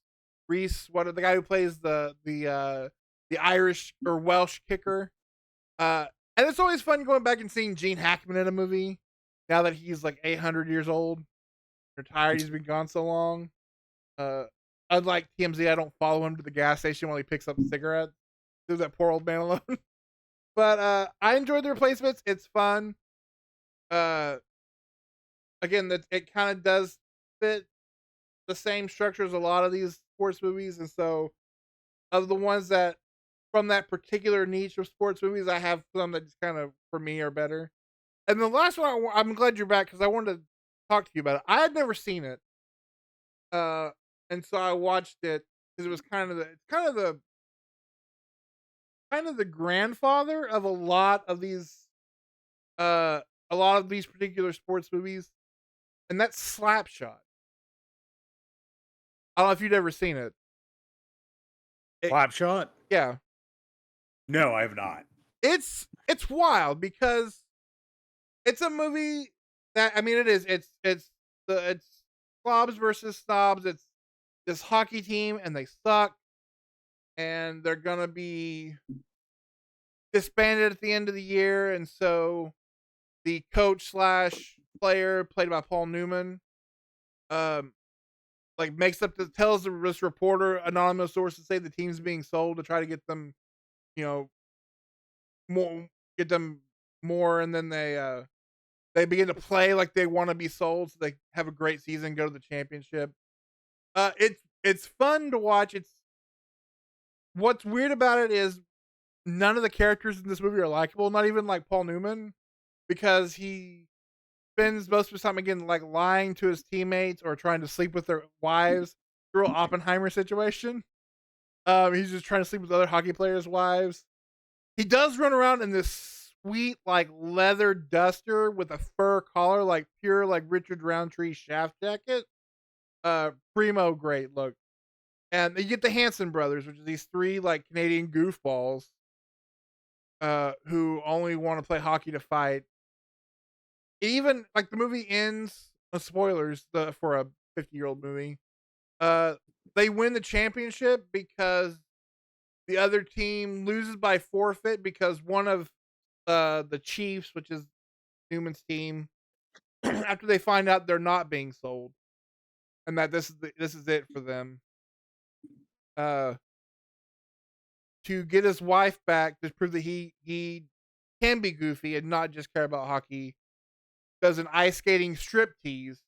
Reese, what the guy who plays the Irish or Welsh kicker. Uh, and it's always fun going back and seeing Gene Hackman in a movie. Now that he's like 800 years old, retired, he's been gone so long. Uh, unlike TMZ, I don't follow him to the gas station while he picks up cigarettes. Leave that poor old man alone. But I enjoyed the replacements. It's fun. Uh, again, that it kind of does fit the same structure as a lot of these sports movies, and so of the ones that from that particular niche of sports movies, I have some that just kind of for me are better. And the last one, I'm glad you're back because I wanted to talk to you about it. I had never seen it, uh, and so I watched it because it was kind of the grandfather of uh, a lot of these particular sports movies, and that's Slapshot. I don't know if you'd ever seen it. It Slapshot? yeah, No, I have not. it's wild because it's a movie that I mean it is it's slobs versus snobs. It's this hockey team and they suck and they're gonna be disbanded at the end of the year, and so the coach slash player played by Paul Newman um like makes up the tells this reporter anonymous source to say the team's being sold to try to get them, you know, more get them more, and then they begin to play like they want to be sold so they have a great season, go to the championship. It's fun to watch. It's what's weird about it is none of the characters in this movie are likable, not even like Paul Newman, because he spends most of his time again like lying to his teammates or trying to sleep with their wives. Real Oppenheimer situation. He's just trying to sleep with other hockey players' wives. He does run around in this sweet like leather duster with a fur collar, like pure like Richard Roundtree Shaft jacket. Primo great look. And you get the Hanson brothers, which are these three like Canadian goofballs who only want to play hockey to fight. Even like the movie ends, spoilers for a 50-year-old movie. Uh, they win the championship because the other team loses by forfeit because one of the Chiefs, which is Newman's team, after they find out they're not being sold and that this is it for them. Uh, to get his wife back to prove that he can be goofy and not just care about hockey, does an ice skating strip tease,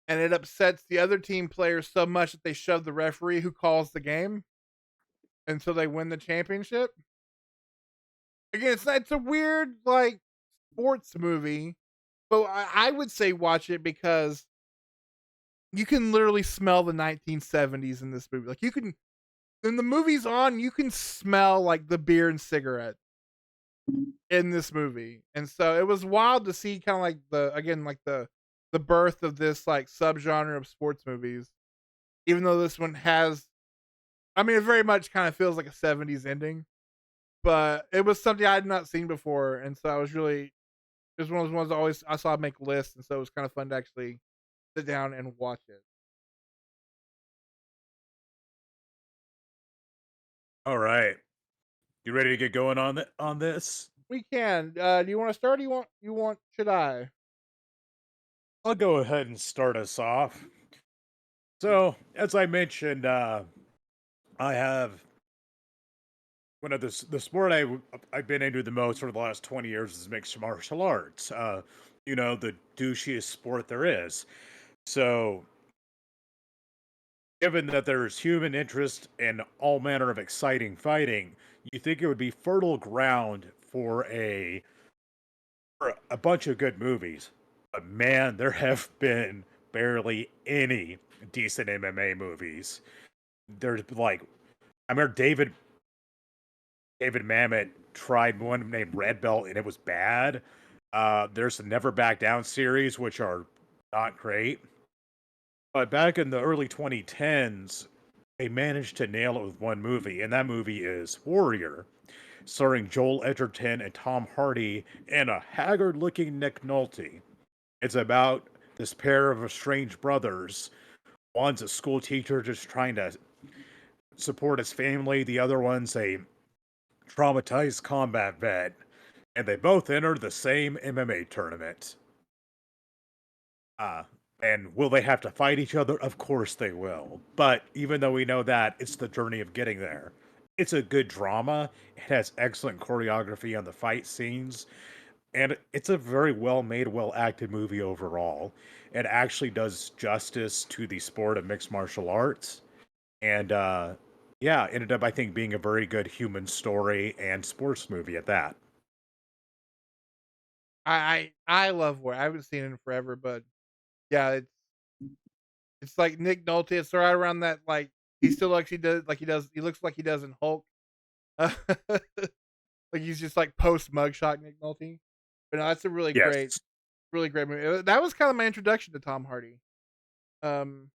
and it upsets the other team players so much that they shove the referee who calls the game, and so they win the championship. Again, it's a weird like sports movie, but I would say watch it because you can literally smell the 1970s in this movie. Like you can when the movie's on, you can smell like the beer and cigarette in this movie. And so it was wild to see kind of like the birth of this like subgenre of sports movies. Even though this one has I mean it very much kind of feels like a 70s ending, but it was something I had not seen before, and so I was really it was one of those ones I saw make lists, and so it was kind of fun to actually sit down and watch it. All right. You ready to get going on this? We can. Do you want to start? Or you want? Should I? I'll go ahead and start us off. So, as I mentioned, I have one of the sport I've been into the most for the last 20 years is mixed martial arts. The douchiest sport there is. So, given that there's human interest in all manner of exciting fighting, you think it would be fertile ground for a bunch of good movies. But man, there have been barely any decent MMA movies. There's like I remember David Mamet tried one named Red Belt and it was bad. There's the Never Back Down series, which are not great. But back in the early 2010s, they managed to nail it with one movie, and that movie is Warrior, starring Joel Edgerton and Tom Hardy and a haggard-looking Nick Nolte. It's about this pair of estranged brothers. One's a school teacher just trying to support his family. The other one's a traumatized combat vet. And they both enter the same MMA tournament. Uh, And will they have to fight each other? Of course they will. But even though we know that, it's the journey of getting there. It's a good drama. It has excellent choreography on the fight scenes. And it's a very well made, well acted movie overall. It actually does justice to the sport of mixed martial arts. And yeah, ended up, I think, being a very good human story and sports movie at that. I love War. I haven't seen it in forever, but yeah, it's like Nick Nolte. It's right around that like he still looks he does he looks like he does in Hulk. Like he's just like post mugshot Nick Nolte. But no, that's a Yes. really great movie. That was kind of my introduction to Tom Hardy. Um,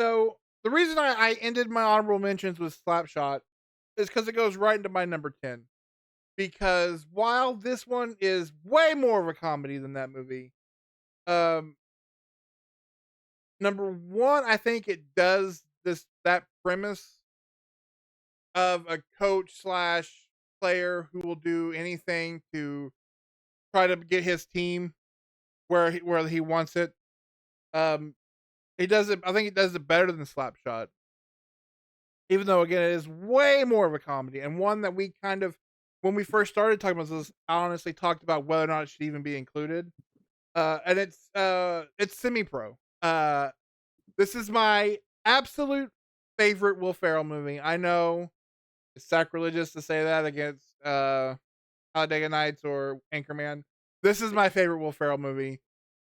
so the reason I ended my honorable mentions with Slapshot is because it goes right into my number 10. Because while this one is way more of a comedy than that movie, um, number one, I think it does that premise of a coach slash player who will do anything to try to get his team where he wants it. Um, he does it. I think he does it better than Slapshot, even though again it is way more of a comedy and one that we kind of when we first started talking about this, I honestly talked about whether or not it should even be included. And it's semi pro. This is my absolute favorite Will Ferrell movie. I know it's sacrilegious to say that against Talladega Nights or Anchorman. This is my favorite Will Ferrell movie.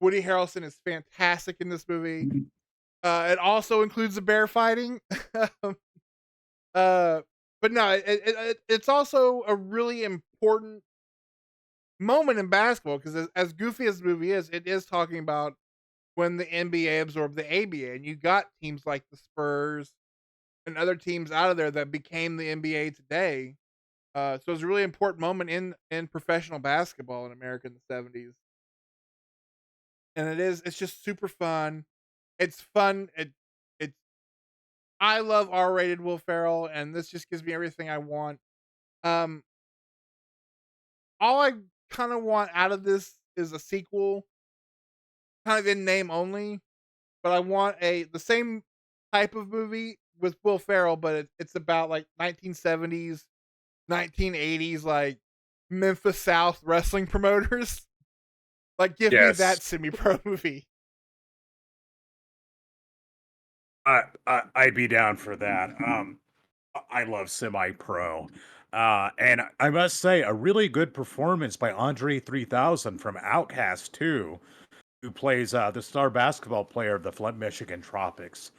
Woody Harrelson is fantastic in this movie. It also includes the bear fighting. uh, but no, it's also a really important moment in basketball because as goofy as the movie is, it is talking about when the NBA absorbed the ABA, and you got teams like the Spurs and other teams out of there that became the NBA today. So it's a really important moment in professional basketball in America in the '70s, and it's just super fun. It's fun. It's I love R-rated Will Ferrell, and this just gives me everything I want. Um, all I kind of want out of this is a sequel, kind of in name only, but I want the same type of movie with Will Ferrell, but it's about like 1970s, 1980s, like Memphis South wrestling promoters. Like, give me Yes. that semi-pro movie. I'd be down for that. I love Semi Pro. And I must say, a really good performance by Andre 3000 from Outcast, too, who plays the star basketball player of the Flint, Michigan Tropics.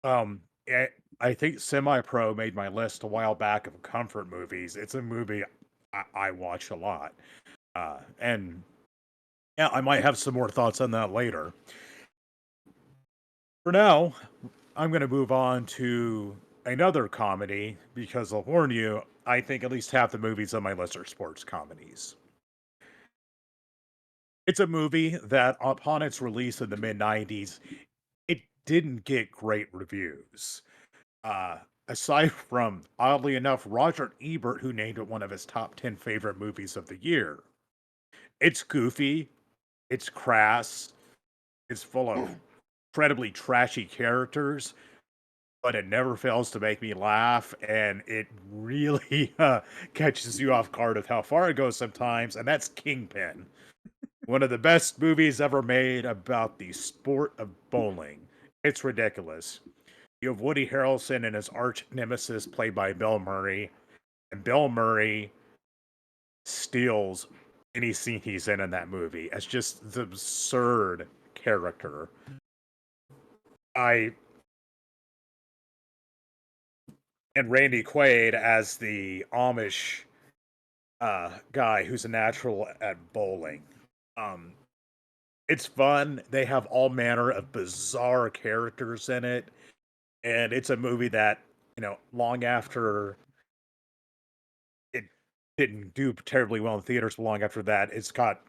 Um, eh, I think Semi Pro made my list a while back of comfort movies. It's a movie I watch a lot. And yeah, I might have some more thoughts on that later. For now, I'm going to move on to another comedy because I'll warn you, I think at least half the movies on my list are sports comedies. It's a movie that, upon its release in the mid 90s, it didn't get great reviews. Uh, Aside from, oddly enough, Roger Ebert, who named it one of his top 10 favorite movies of the year. It's goofy, it's crass, it's full of incredibly trashy characters, but it never fails to make me laugh, and it really catches you off guard of how far it goes sometimes, and that's Kingpin. One of the best movies ever made about the sport of bowling. It's ridiculous. You have Woody Harrelson and his arch nemesis played by Bill Murray, and Bill Murray steals any scene he's in that movie. It's just the absurd character. I and Randy Quaid as the Amish guy who's a natural at bowling. Um, it's fun. They have all manner of bizarre characters in it, and it's a movie that long after it didn't do terribly well in theaters, but long after that, it's got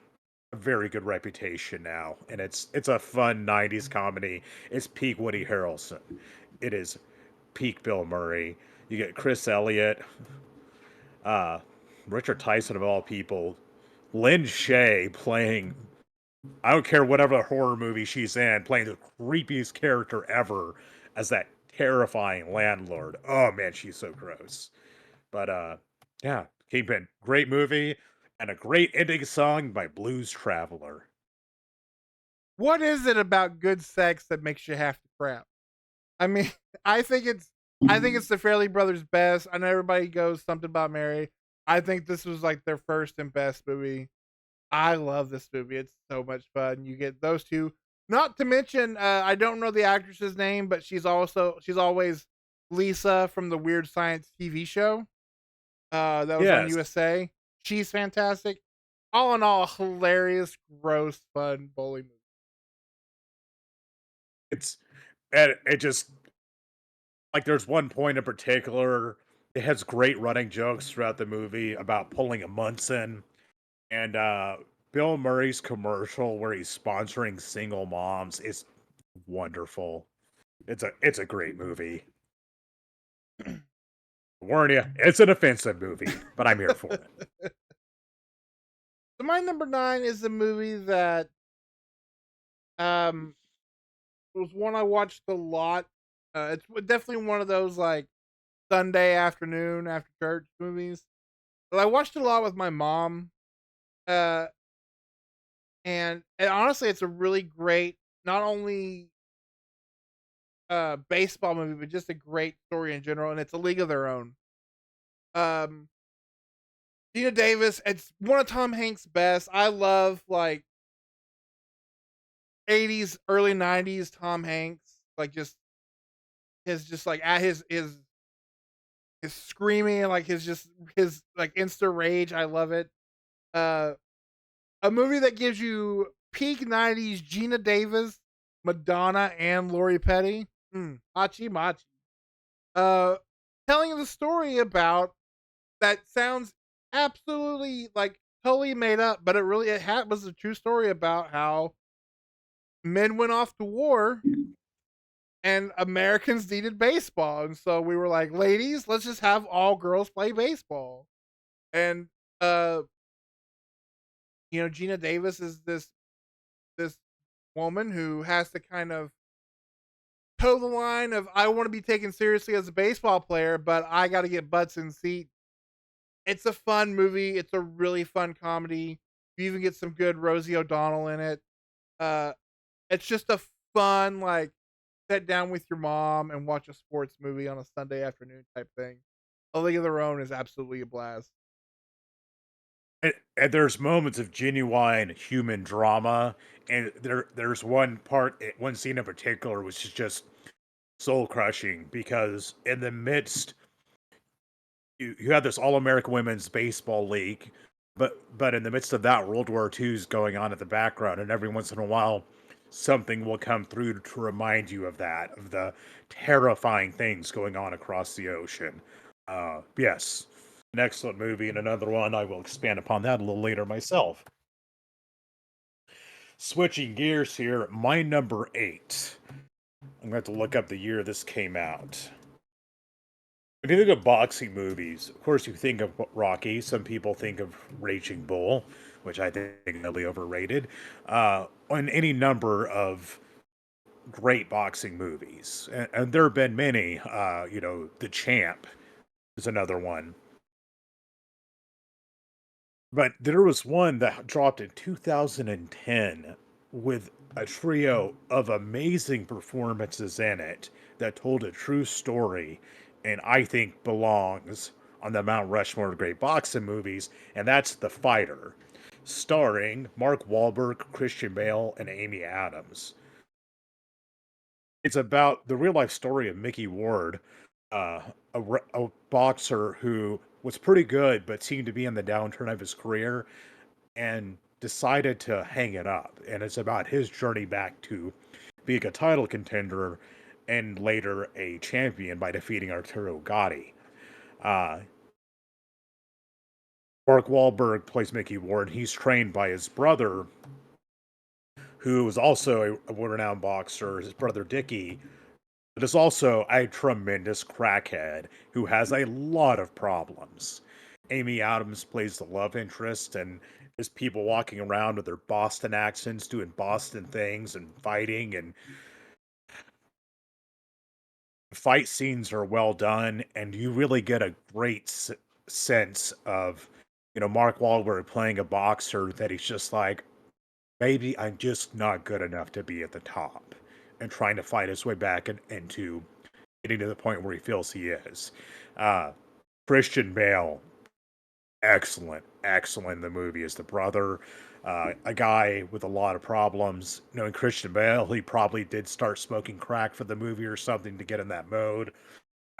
a very good reputation now, and it's a fun '90s comedy. It's peak Woody Harrelson. It is peak Bill Murray. You get Chris Elliott, uh, Richard Tyson of all people, Lynn Shay playing I don't care whatever horror movie she's in, playing the creepiest character ever as that terrifying landlord. Oh man, she's so gross. But yeah, Kingpin, great movie and a great ending song by Blues Traveler. What is it about good sex that makes you have to crap? I mean, I think it's I think it's the Fairley Brothers' best. I know everybody goes something about Mary. I think this was like their first and best movie. I love this movie. It's so much fun. You get those two. Not to mention, I don't know the actress's name, but she's always Lisa from the Weird Science TV show that was on Yes, USA. She's fantastic. All in all, hilarious, gross, fun bowling movie. it's and it just like there's one point in particular. It has great running jokes throughout the movie about pulling a Munson and Bill Murray's commercial where he's sponsoring single moms is wonderful. It's a great movie. Warn you, it's an offensive movie, but I'm here for it. So my number 9 is a movie that um was one I watched a lot. It's definitely one of those like Sunday afternoon after church movies. But I watched it a lot with my mom. Uh, and honestly, it's a really great, not only baseball movie, but just a great story in general. And it's A League of Their Own. Um, Gina Davis. It's one of Tom Hanks' best. I love like 80s, early 90s Tom Hanks. Like just like at his screaming and like his like insta rage. I love it. Uh, a movie that gives you peak 90s Gina Davis, Madonna, and Lori Petty. Hachi Machi. Uh, telling the story about that sounds absolutely like totally made up, but was a true story about how men went off to war and Americans needed baseball. And so we were like, ladies, let's just have all girls play baseball. And uh, Gina Davis is this woman who has to kind of toe the line of I want to be taken seriously as a baseball player, but I got to get butts in seats. It's a fun movie. It's a really fun comedy. You even get some good Rosie O'Donnell in it. Uh, it's just a fun like sit down with your mom and watch a sports movie on a Sunday afternoon type thing. A League of Their Own is absolutely a blast. And there's moments of genuine human drama, and there's one scene in particular which is just soul crushing because in the midst you have this all American women's baseball league, but in the midst of that, World War II is going on in the background, and every once in a while, something will come through to remind you of the terrifying things going on across the ocean. Yes, an excellent movie, and another one I will expand upon that a little later myself. Switching gears here, my number 8. I'm going to have to look up the year this came out. When you think of boxing movies, of course you think of Rocky. Some people think of Raging Bull, which I think is really overrated. On any number of great boxing movies, and there have been many. The Champ is another one, but there was one that dropped in 2010 with a trio of amazing performances in it that told a true story and I think belongs on the Mount Rushmore of great boxing movies, and that's The Fighter, starring Mark Wahlberg, Christian Bale, and Amy Adams. It's about the real life story of Mickey Ward, a boxer who was pretty good but seemed to be in the downturn of his career and decided to hang it up. And it's about his journey back to being a title contender and later a champion by defeating Arturo Gatti. Uh, Mark Wahlberg plays Mickey Ward. He's trained by his brother, who is also a world-renowned boxer. His brother Dickie, but is also a tremendous crackhead who has a lot of problems. Amy Adams plays the love interest, and Is people walking around with their Boston accents, doing Boston things and fighting, and fight scenes are well done, and you really get a great sense of, Mark Wahlberg playing a boxer that he's just like, maybe I'm just not good enough to be at the top, and trying to fight his way back into getting to the point where he feels he is. Uh, Christian Bale, excellent, excellent in the movie as the brother. A guy with a lot of problems. Knowing Christian Bale, he probably did start smoking crack for the movie or something to get in that mode.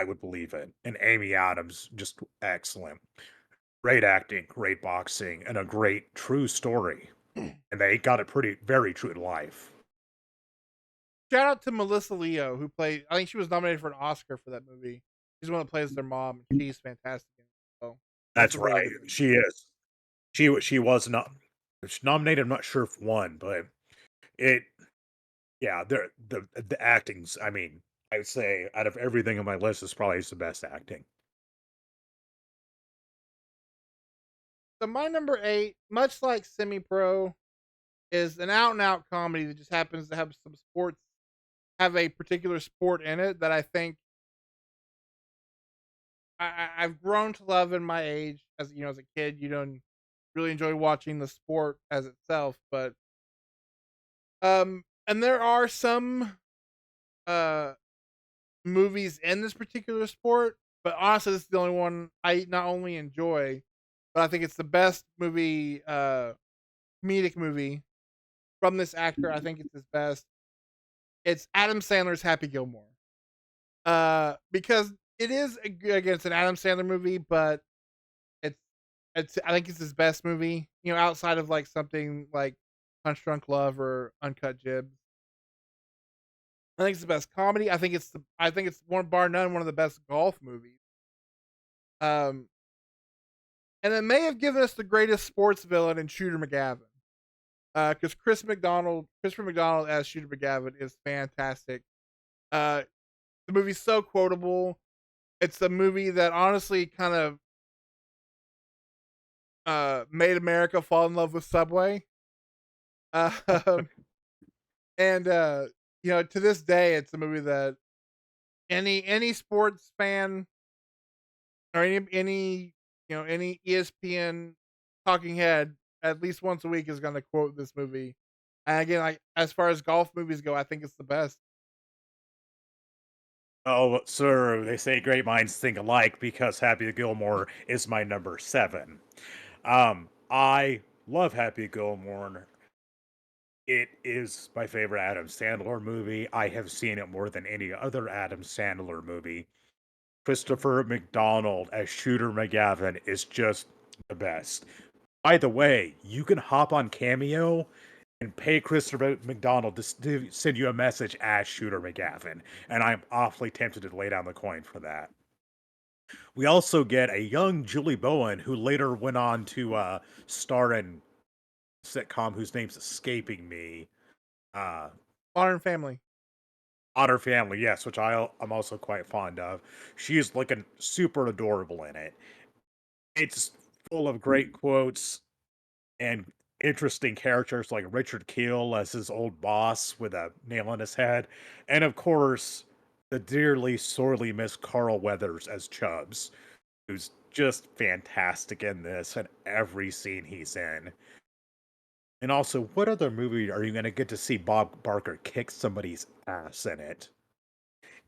I would believe it. And Amy Adams, just excellent. Great acting, great boxing, and a great true story. And they got it very true to life. Shout out to Melissa Leo, who played. I think she was nominated for an Oscar for that movie. She's the one that plays their mom, and she's fantastic. So that's That's a really right. good movie. She is. She was not nominated. I'm not sure if won, but it. Yeah, the acting's. I mean, I would say out of everything on my list, is probably the best acting. So my number 8, much like Semi Pro, is an out and out comedy that just happens to have some sports, have a particular sport in it that I think I've grown to love in my age. As you know, as a kid, you don't really enjoy watching the sport as itself, but and there are some uh movies in this particular sport, but honestly, this is the only one I not only enjoy, but I think it's the best movie, comedic movie from this actor. I think it's his best. It's Adam Sandler's Happy Gilmore. Because it is again, it's an Adam Sandler movie, but it's I think it's his best movie. You know, outside of like something like Punch Drunk Love or Uncut Gems. I think it's the best comedy. I think it's one bar none one of the best golf movies. Um, and it may have given us the greatest sports villain in Shooter McGavin. Because Christopher McDonald as Shooter McGavin is fantastic. Uh, the movie's so quotable. It's a movie that honestly kind of made America fall in love with Subway. Um, and you know, to this day, it's a movie that any sports fan or any any ESPN talking head at least once a week is going to quote this movie. And again, like as far as golf movies go, I think it's the best. Oh, sir, they say great minds think alike because Happy Gilmore is my number 7. I love Happy Gilmore. It is my favorite Adam Sandler movie. I have seen it more than any other Adam Sandler movie. Christopher McDonald as Shooter McGavin is just the best. By the way, you can hop on Cameo and pay Christopher McDonald to send you a message as Shooter McGavin, and I'm awfully tempted to lay down the coin for that. We also get a young Julie Bowen who later went on to star in a sitcom whose name's escaping me. Uh, Modern Family. Otter Family, yes, which I'm also quite fond of. She is looking super adorable in it. It's full of great quotes and interesting characters like Richard Keel as his old boss with a nail in his head, and of course, the dearly, sorely missed Carl Weathers as Chubbs, who's just fantastic in this and every scene he's in. And also, what other movie are you going to get to see Bob Barker kick somebody's ass in it?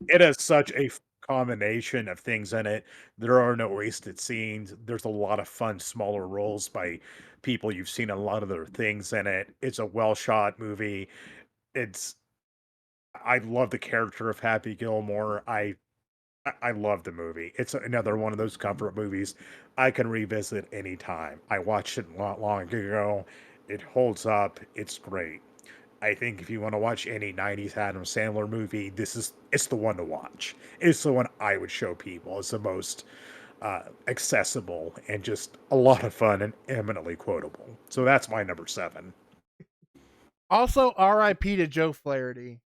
It has such a combination of things in it. There are no wasted scenes. There's a lot of fun, smaller roles by people you've seen a lot of their things in it. It's a well shot movie. It's I love the character of Happy Gilmore. I love the movie. It's another one of those comfort movies I can revisit anytime. I watched it not long ago. It holds up. It's great. I think if you want to watch any 90s Adam Sandler movie, it's the one to watch. It's the one I would show people. It's the most accessible and just a lot of fun and eminently quotable. So that's my number 7. Also, R.I.P. to Joe Flaherty.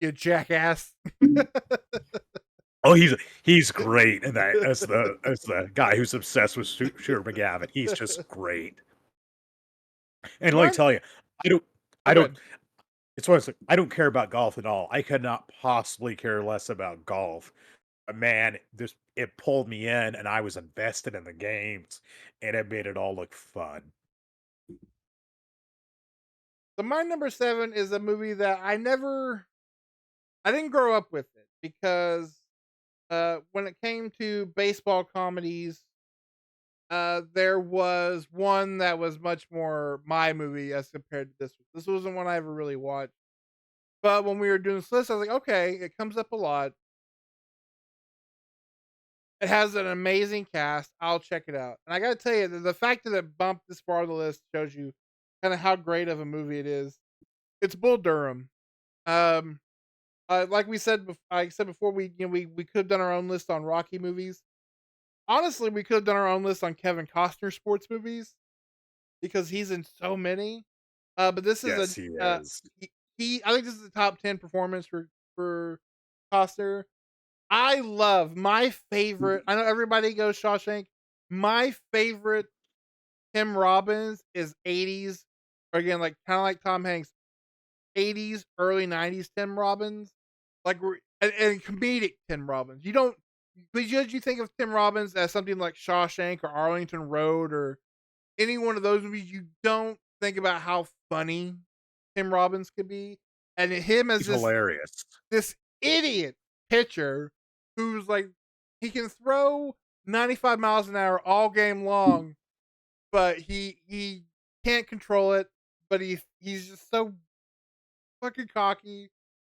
You jackass. Oh, he's great, and that as the guy who's obsessed with Shooter McGavin. He's just great. And let me Mine tell you, I don't oh, I don't good. it's one of those I don't care about golf at all. I could not possibly care less about golf. But man, this it pulled me in and I was invested in the games and it made it all look fun. So my number 7 is a movie that I didn't grow up with it because, when it came to baseball comedies, there was one that was much more my movie as compared to this one. This wasn't one I ever really watched. But when we were doing this list, I was like, "Okay, it comes up a lot. It has an amazing cast. I'll check it out." And I gotta tell you, the fact that it bumped this far on the list shows you kinda how great of a movie it is. It's Bull Durham. Um, like I said before, we could have done our own list on Rocky movies. Honestly, we could have done our own list on Kevin Costner sports movies because he's in so many. But this is Yes, he uh, is. I think this is the top 10 performance for Costner. I love my favorite. I know everybody goes Shawshank. My favorite Tim Robbins is 80s, or again, like kind of like Tom Hanks, 80s, early 90s Tim Robbins, like and comedic Tim Robbins. You don't because you think of Tim Robbins as something like Shawshank or Arlington Road or any one of those movies, you don't think about how funny Tim Robbins could be, and him as He's hilarious. this idiot pitcher who's like he can throw 95 miles an hour all game long, but he can't control it. But he's just so fucking cocky,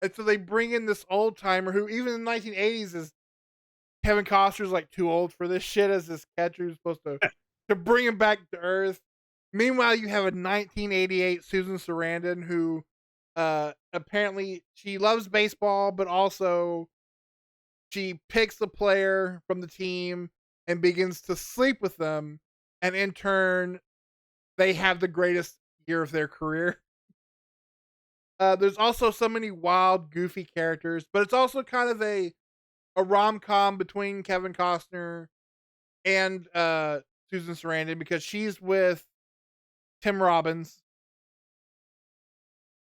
and so they bring in this old timer who even in the 1980s is Kevin Costner's like too old for this shit as this catcher who's supposed to bring him back to earth. Meanwhile, you have a 1988 Susan Sarandon who apparently she loves baseball, but also she picks a player from the team and begins to sleep with them, and in turn, they have the greatest year of their career. There's also so many wild, goofy characters, but it's also kind of a rom com between Kevin Costner and Susan Sarandon because she's with Tim Robbins,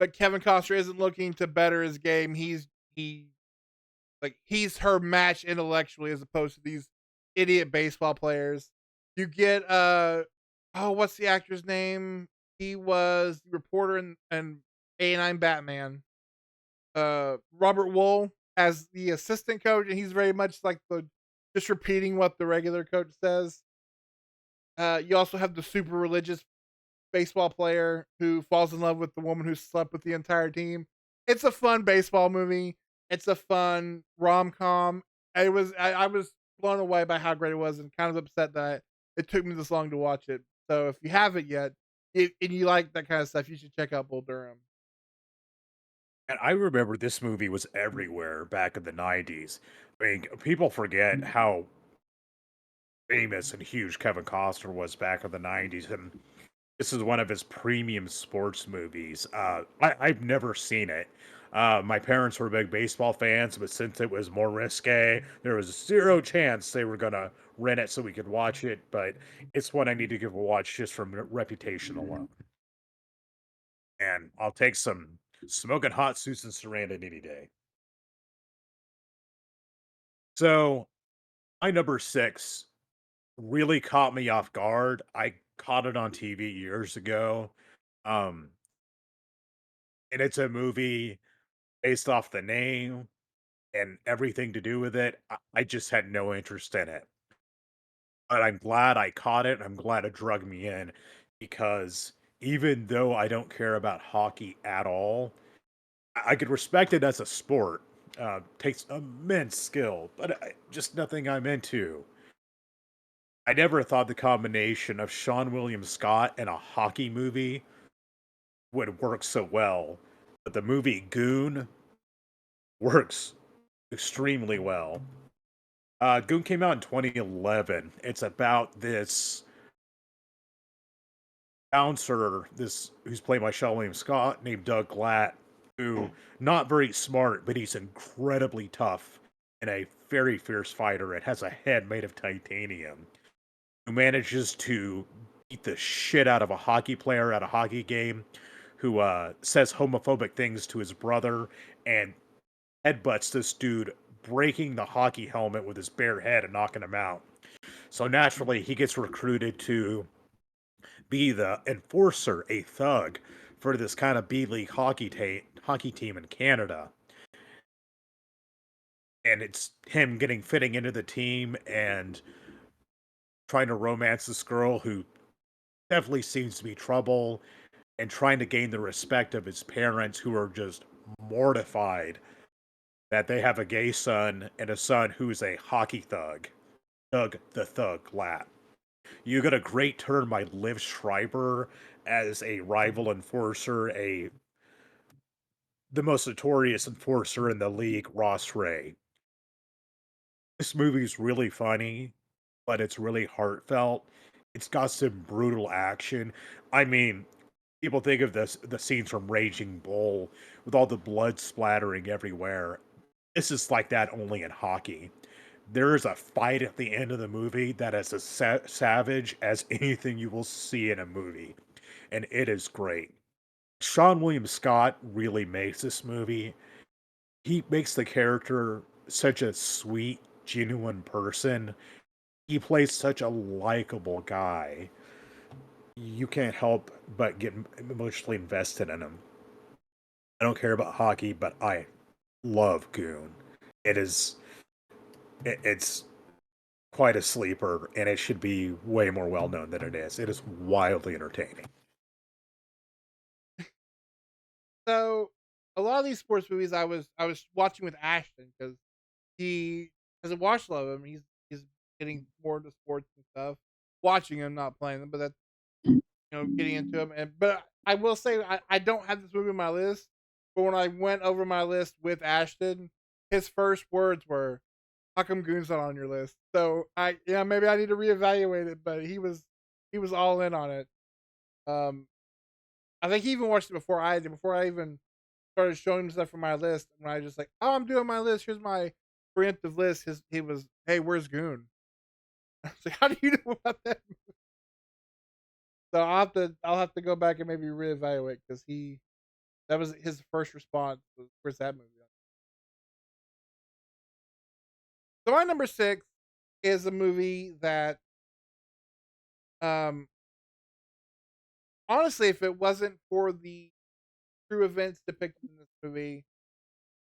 but Kevin Costner isn't looking to better his game. He's her match intellectually as opposed to these idiot baseball players. You get oh, what's the actor's name? He was the reporter in A&I'm Batman. Robert Wool as the assistant coach, and he's very much like the just repeating what the regular coach says. You also have the super religious baseball player who falls in love with the woman who slept with the entire team. It's a fun baseball movie. It's a fun rom com. I was blown away by how great it was, and kind of upset that it took me this long to watch it. So if you haven't yet, and you like that kind of stuff, you should check out Bull Durham. And I remember this movie was everywhere back in the 90s. I mean, people forget how famous and huge Kevin Costner was back in the 90s, and this is one of his premium sports movies. I've never seen it. My parents were big baseball fans, but since it was more risque, there was zero chance they were gonna rent it so we could watch it. But it's one I need to give a watch just from reputation alone. And I'll take some smoking hot Susan Sarandon any day. So my number six really caught me off guard. I caught it on TV years ago. Um, and it's a movie based off the name and everything to do with it. I just had no interest in it. But I'm glad I caught it. I'm glad it drug me in because even though I don't care about hockey at all, I could respect it as a sport. Takes immense skill, but just nothing I'm into. I never thought the combination of Sean William Scott and a hockey movie would work so well. But the movie Goon works extremely well. Goon came out in 2011. It's about this bouncer, this who's played by Sean William Scott, named Doug Glatt, who not very smart, but he's incredibly tough and a very fierce fighter. It has a head made of titanium. Who manages to beat the shit out of a hockey player at a hockey game who says homophobic things to his brother and headbutts this dude, breaking the hockey helmet with his bare head and knocking him out. So naturally, he gets recruited to be the enforcer, a thug, for this kind of B League hockey team in Canada. And it's him getting fitting into the team and trying to romance this girl who definitely seems to be trouble and trying to gain the respect of his parents who are just mortified that they have a gay son and a son who's a hockey thug. Doug the Thug Lat. You got a great turn by Liv Schreiber as a rival enforcer, a the most notorious enforcer in the league, Ross Ray. This movie's really funny, but it's really heartfelt. It's got some brutal action. I mean, people think of the scenes from Raging Bull with all the blood splattering everywhere. This is like that only in hockey. There is a fight at the end of the movie that is as savage as anything you will see in a movie, and it is great. Sean William Scott really makes this movie. He makes the character such a sweet, genuine person. He plays such a likable guy. You can't help but get emotionally invested in him. I don't care about hockey, but I love Goon. It is it's quite a sleeper, and it should be way more well known than it is. It is wildly entertaining. So a lot of these sports movies I was watching with Ashton because he hasn't watched a lot of them. He's getting more into sports and stuff. Watching them, not playing them, but that's getting into them. And but I will say I don't have this movie on my list. But when I went over my list with Ashton, his first words were, "How come Goon's not on your list?" So maybe I need to reevaluate it. But he was all in on it. Um, I think he even watched it before I did. Before I even started showing him stuff from my list, and I just like, "Oh, I'm doing my list. Here's my preemptive list." He was, "Hey, where's Goon?" I was like, "How do you know about that?" So I'll have to go back and maybe reevaluate because he that was his first response was, "Where's that movie?" So my number 6 is a movie that, um, honestly, if it wasn't for the true events depicted in this movie,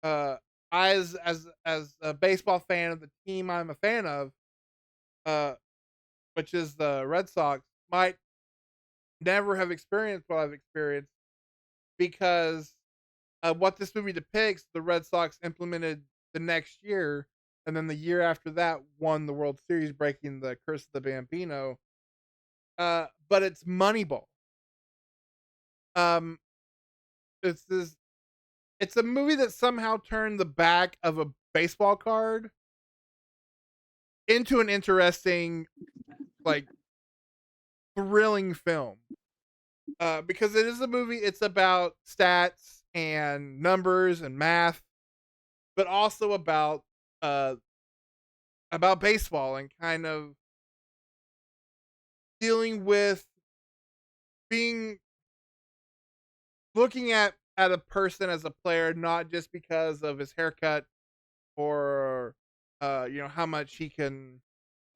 uh, I as a baseball fan of the team I'm a fan of, uh, which is the Red Sox, might never have experienced what I've experienced because what this movie depicts, the Red Sox implemented the next year, and then the year after that won the World Series, breaking the curse of the Bambino. But it's Moneyball. Um, it's this. It's a movie that somehow turned the back of a baseball card into an interesting, like, thrilling film. Because it is a movie. It's about stats and numbers and math, but also about baseball and kind of dealing with being looking at a person as a player not just because of his haircut or how much he can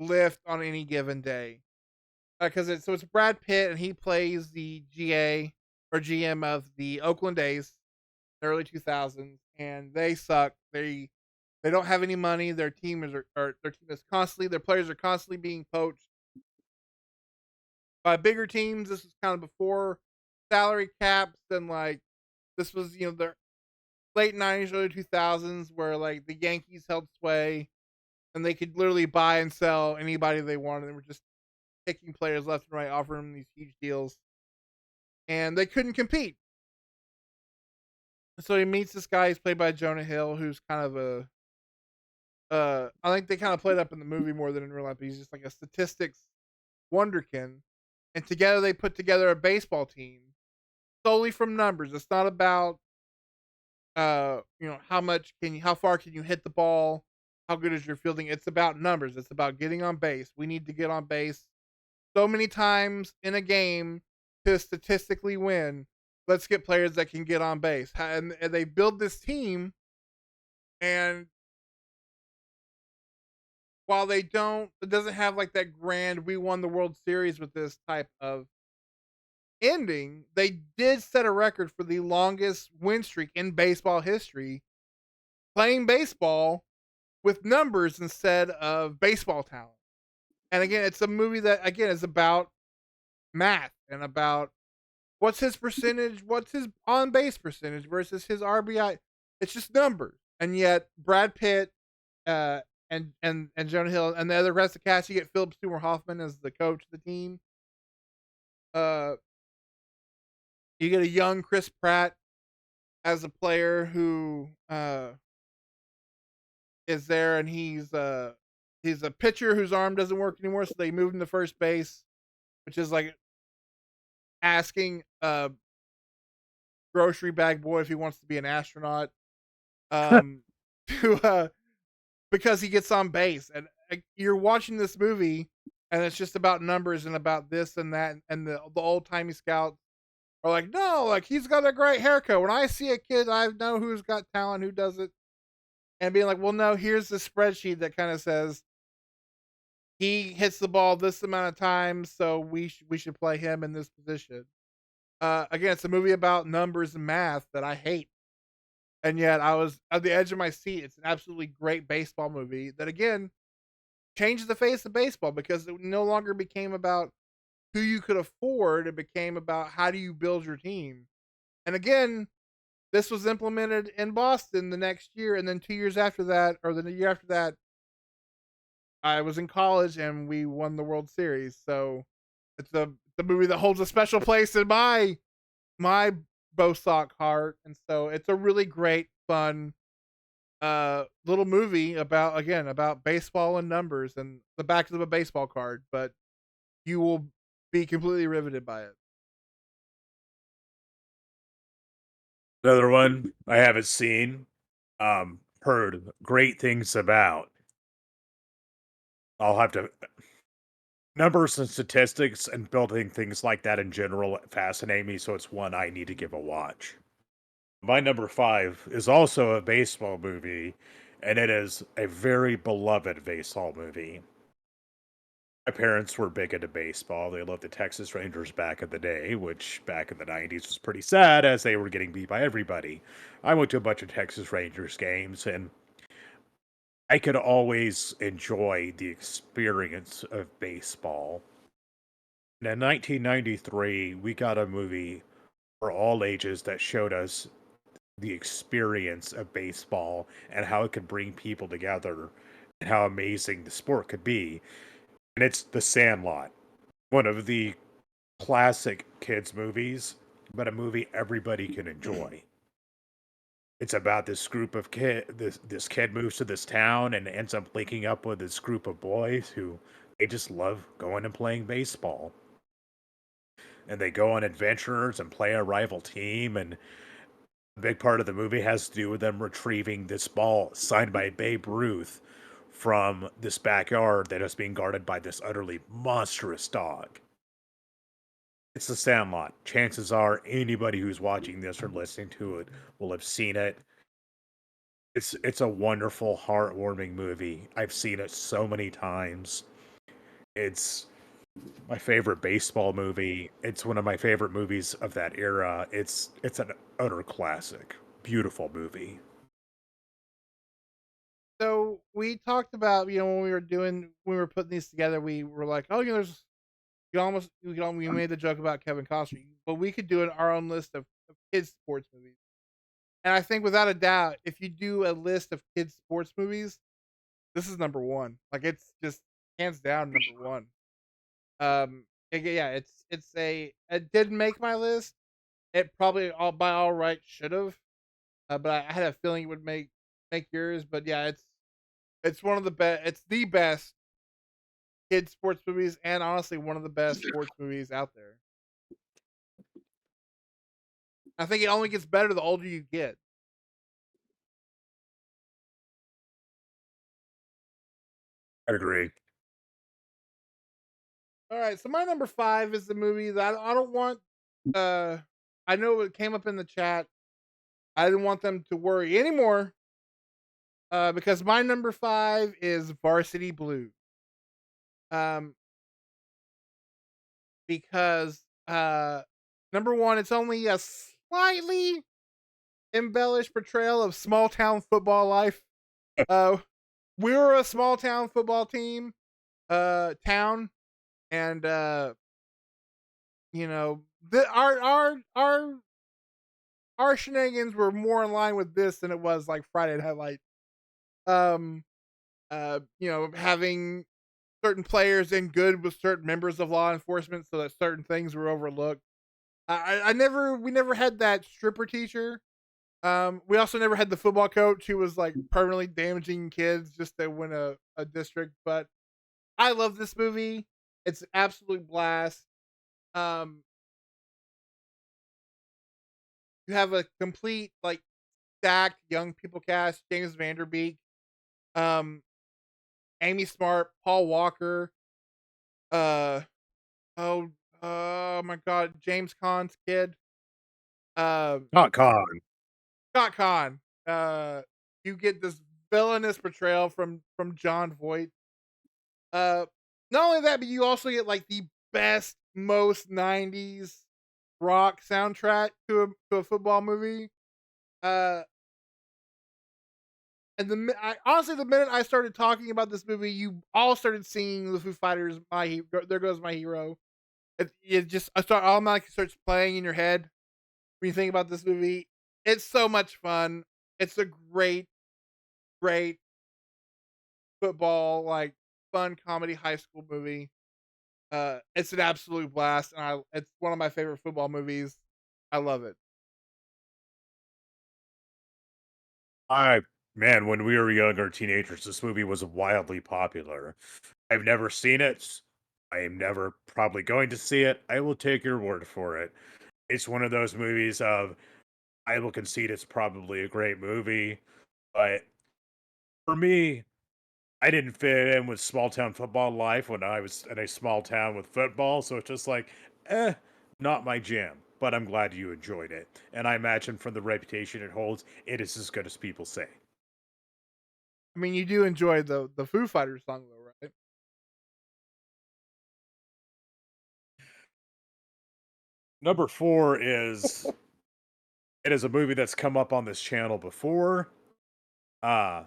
lift on any given day. Because it's Brad Pitt and he plays the GA or GM of the Oakland A's, early 2000s, and they suck. They don't have any money. Their team is or their team is constantly their players are constantly being poached by bigger teams. This was kind of before salary caps and like this was the late '90s, early 2000s, where like the Yankees held sway and they could literally buy and sell anybody they wanted. They were just picking players left and right, offering them these huge deals, and they couldn't compete. So he meets this guy. He's played by Jonah Hill, who's kind of a I think they kind of played up in the movie more than in real life. He's just like a statistics wonderkin, and together they put together a baseball team solely from numbers. It's not about how far can you hit the ball, how good is your fielding. It's about numbers. It's about getting on base. We need to get on base so many times in a game to statistically win. Let's get players that can get on base. And they build this team, and while it doesn't have like that grand we won the World Series with this type of ending, they did set a record for the longest win streak in baseball history, playing baseball with numbers instead of baseball talent. And again, it's a movie that again is about math and about what's his on base percentage versus his RBI. It's just numbers. And yet Brad Pitt, uh, and Jonah Hill and the other rest of the cast, you get Philip Seymour Hoffman as the coach of the team. Uh, you get a young Chris Pratt as a player who is there, and he's a pitcher whose arm doesn't work anymore, so they moved him to first base, which is like asking a grocery bag boy if he wants to be an astronaut. Um, to because he gets on base, and you're watching this movie, and it's just about numbers and about this and that, and the old timey scouts are like, no, like he's got a great haircut. When I see a kid, I know who's got talent, who does it, and being like, well, no, here's the spreadsheet that kind of says he hits the ball this amount of times, so we should play him in this position. Again, it's a movie about numbers and math that I hate, and yet I was at the edge of my seat. It's an absolutely great baseball movie that again changed the face of baseball because it no longer became about who you could afford. It became about how do you build your team. And again, this was implemented in Boston the next year, and then 2 years after that, or the year after that, I was in college and we won the World Series. So it's a movie that holds a special place in my Bo Sock heart, and so it's a really great, fun little movie about again about baseball and numbers and the backs of a baseball card, but you will be completely riveted by it. Another one I haven't seen, heard great things about. I'll have to numbers and statistics and building things like that in general fascinate me, so it's one I need to give a watch. My number 5 is also a baseball movie, and it is a very beloved baseball movie. My parents were big into baseball. They loved the Texas Rangers back in the day, which back in the 90s was pretty sad as they were getting beat by everybody. I went to a bunch of Texas Rangers games, and I could always enjoy the experience of baseball. And in 1993, we got a movie for all ages that showed us the experience of baseball and how it could bring people together and how amazing the sport could be. And it's The Sandlot, one of the classic kids movies, but a movie everybody can enjoy. It's about this group of this kid moves to this town and ends up linking up with this group of boys who they just love going and playing baseball. And they go on adventures and play a rival team, and a big part of the movie has to do with them retrieving this ball signed by Babe Ruth from this backyard that is being guarded by this utterly monstrous dog. It's The Sandlot. Chances are anybody who's watching this or listening to it will have seen it. It's a wonderful, heartwarming movie. I've seen it so many times. It's my favorite baseball movie. It's one of my favorite movies of that era. It's an utter classic. Beautiful movie. So we talked about, when we were putting these together, we were like, oh, there's we made the joke about Kevin Costner, but we could do our own list of kids sports movies. And I think without a doubt, if you do a list of kids sports movies, this is number one. Like it's just hands down number one. Yeah, it didn't make my list. It probably all by all right should have, but I had a feeling it would make yours. But yeah, it's one of the best. It's the best kids sports movies, and honestly, one of the best sports movies out there. I think it only gets better the older you get. I agree. All right, so my number 5 is the movie that I don't want. Uh, I know it came up in the chat. I didn't want them to worry anymore. Because my number 5 is Varsity Blues. Um, because number one, it's only a slightly embellished portrayal of small town football life. Uh, we were a small town football team, town, and you know, our shenanigans were more in line with this than it was like Friday Night Lights. Um, having certain players in good with certain members of law enforcement, so that certain things were overlooked. We never had that stripper teacher. We also never had the football coach who was like permanently damaging kids just to win a district. But I love this movie. It's an absolute blast. Um, you have a complete like stacked young people cast: James Vanderbeek, um, Amy Smart, Paul Walker. Uh, oh, oh my God, James Caan's kid. Uh, Not con. Scott Conn. You get this villainous portrayal from John Voight. Uh, Not only that, but you also get like the best, most '90s rock soundtrack to a football movie. Uh, honestly, the minute I started talking about this movie, you all started singing the Foo Fighters. There goes my hero. It just I start automatically starts playing in your head when you think about this movie. It's so much fun. It's a great football, like fun comedy high school movie. It's an absolute blast, and it's one of my favorite football movies. I love it. I Man, when we were younger teenagers, this movie was wildly popular. I've never seen it. I am never probably going to see it. I will take your word for it. It's one of those movies of I will concede it's probably a great movie, but for me, I didn't fit in with small town football life when I was in a small town with football, so it's just like, eh, not my jam. But I'm glad you enjoyed it. And I imagine from the reputation it holds, it is as good as people say. I mean, you do enjoy the Foo Fighters song though, right? Number four is it is a movie that's come up on this channel before. Uh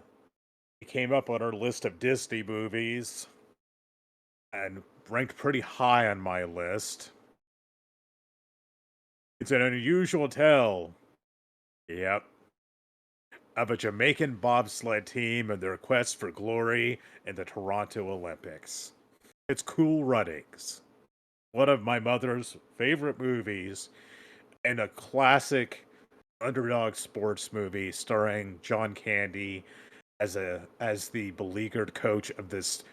it came up on our list of Disney movies and ranked pretty high on my list. It's an unusual tale. Yep. Of a Jamaican bobsled team and their quest for glory in the Toronto Olympics. It's Cool Runnings, one of my mother's favorite movies, and a classic underdog sports movie starring John Candy as the beleaguered coach of this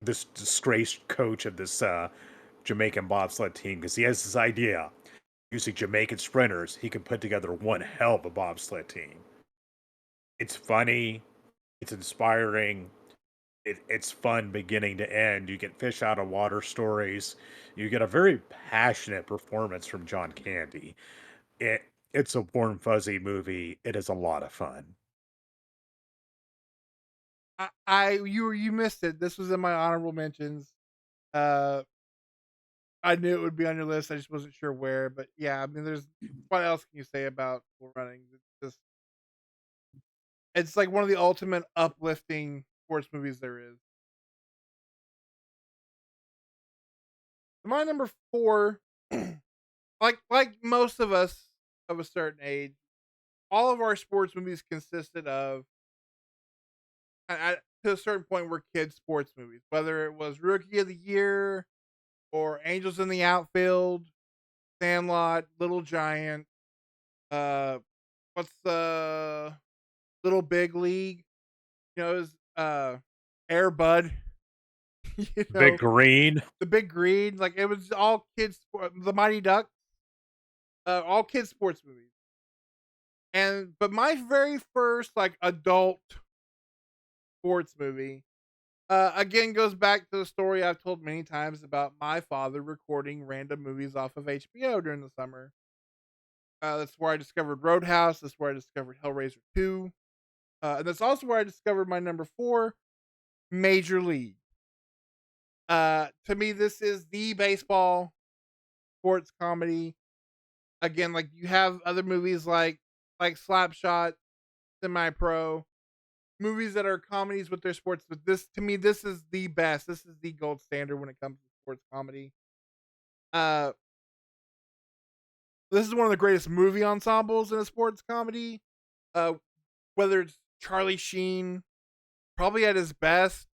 disgraced coach of this Jamaican bobsled team because he has this idea using Jamaican sprinters he can put together one hell of a bobsled team. It's funny, it's inspiring, it's fun beginning to end. You get fish out of water stories. You get a very passionate performance from John Candy. It it's a warm fuzzy movie. It is a lot of fun. You missed it. This was in my honorable mentions. Uh, I knew it would be on your list. I just wasn't sure where. But yeah, I mean, there's what else can you say about Cool Runnings? It's like one of the ultimate uplifting sports movies there is. My number four, like most of us of a certain age, all of our sports movies consisted of, to a certain point, were kids sports movies. Whether it was Rookie of the Year or Angels in the Outfield, Sandlot, Little Giant, uh, what's the Little Big League? You know, is Air Bud. you Big know, Green. the Big Green. Like it was all kids. The Mighty Ducks. All kids sports movies. But my very first like adult sports movie Again, goes back to the story I've told many times about my father recording random movies off of HBO during the summer. That's where I discovered Roadhouse. That's where I discovered Hellraiser 2. And that's also where I discovered my number 4, Major League. To me, this is the baseball sports comedy. Again, like you have other movies like Slapshot, Semi Pro, movies that are comedies with their sports, but this to me, this is the best. This is the gold standard when it comes to sports comedy. Uh this is one of the greatest movie ensembles in a sports comedy. Uh whether it's Charlie Sheen, probably at his best.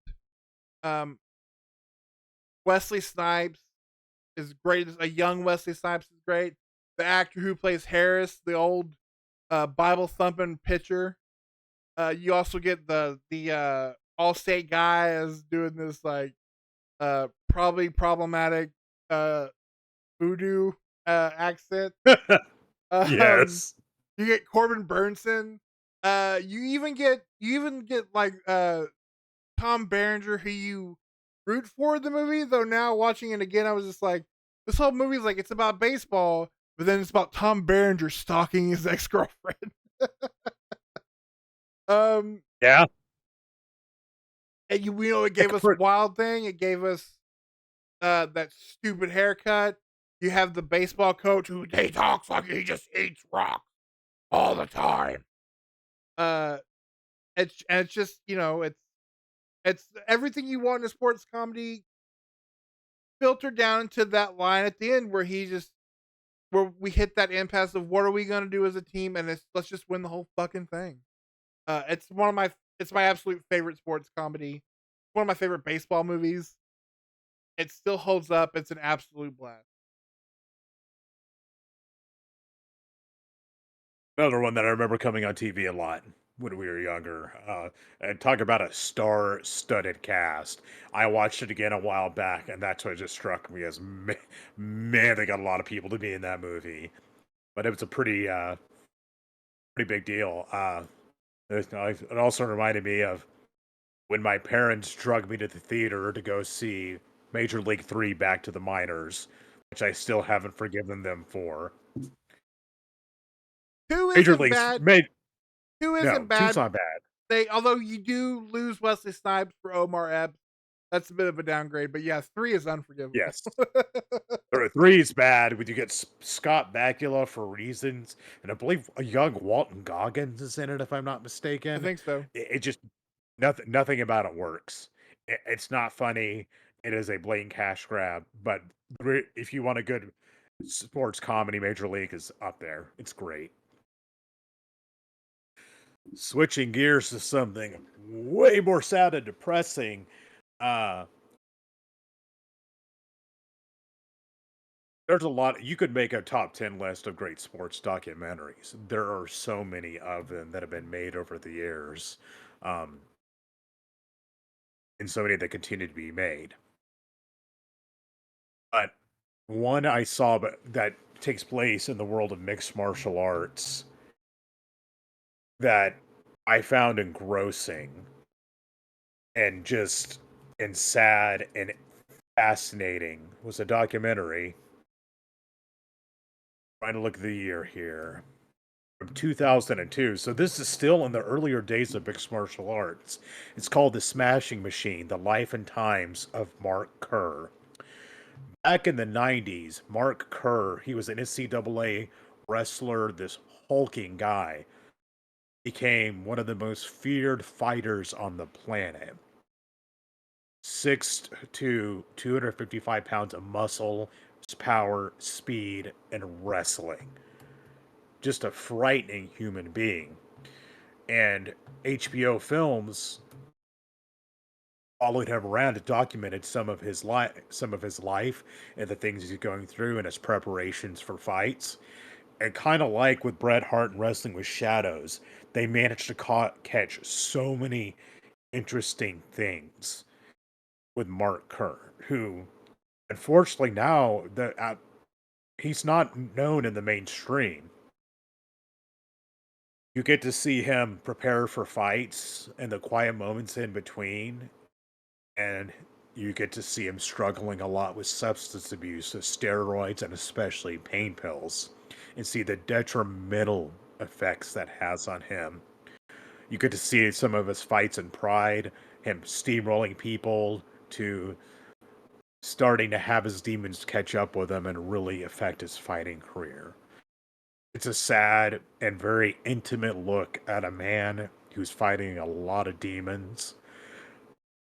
Um Wesley Snipes is great. A young Wesley Snipes is great. The actor who plays Harris, the old Bible thumping pitcher. You also get the Allstate guy as doing this like probably problematic uh voodoo accent. Um, Yes. you get Corbin Burnson. You even get like Tom Berenger, who you root for in the movie. Though now watching it again, I was just like, this whole movie's like it's about baseball, but then it's about Tom Berenger stalking his ex girlfriend. um, Yeah. and it Like gave us for Wild Thing. It gave us that stupid haircut. You have the baseball coach who he talks like he just eats rocks all the time. Uh, it's just it's everything you want in a sports comedy filtered down into that line at the end where we hit that impasse of what are we gonna do as a team, and let's just win the whole fucking thing. It's my absolute favorite sports comedy. One of my favorite baseball movies. It still holds up. It's an absolute blast. another one that I remember coming on TV a lot when we were younger. And talk about a star-studded cast. I watched it again a while back, and that's what just struck me as man, they got a lot of people to be in that movie. But it was a pretty big deal. It also reminded me of when my parents drug me to the theater to go see Major League 3 Back to the Minors, which I still haven't forgiven them for. Two Major isn't League's bad. made Two isn't no, two's bad. not bad. They although you do lose Wesley Snipes for Omar Epps, that's a bit of a downgrade. But yes, 3 is unforgivable. Yes. 3 is bad when you get Scott Bakula for reasons, and I believe a young Walton Goggins is in it, if I'm not I mistaken. think so. It just nothing about it works. It's not funny. It is a blatant cash grab. But if you want a good sports comedy, Major League is up there. It's great. Switching gears to something way more sad and depressing. Uh, there's a lot. You could make a top 10 list of great sports documentaries. There are so many of them that have been made over the years, um, and so many that continue to be made. But one I saw that takes place in the world of mixed martial arts that I found engrossing and just and sad and fascinating was a documentary. Trying to look at the year here. From 2002. So this is still in the earlier days of mixed martial arts. It's called The Smashing Machine: The Life and Times of Mark Kerr. Back in the 90s, Mark Kerr, he was an NCAA wrestler, this hulking guy, became one of the most feared fighters on the planet. 6'2", 255 pounds of muscle, power, speed, and wrestling. Just a frightening human being. And HBO Films followed him around and documented some of his life and the things he's going through and his preparations for fights. And kind of like with Bret Hart and Wrestling with Shadows, they managed to catch so many interesting things with Mark Kerr, who unfortunately now he's not known in the mainstream. You get to see him prepare for fights and the quiet moments in between, and you get to see him struggling a lot with substance abuse, steroids, and especially pain pills, and see the detrimental effects that has on him. You get to see some of his fights in Pride, him steamrolling people to starting to have his demons catch up with him and really affect his fighting career. It's a sad and very intimate look at a man who's fighting a lot of demons.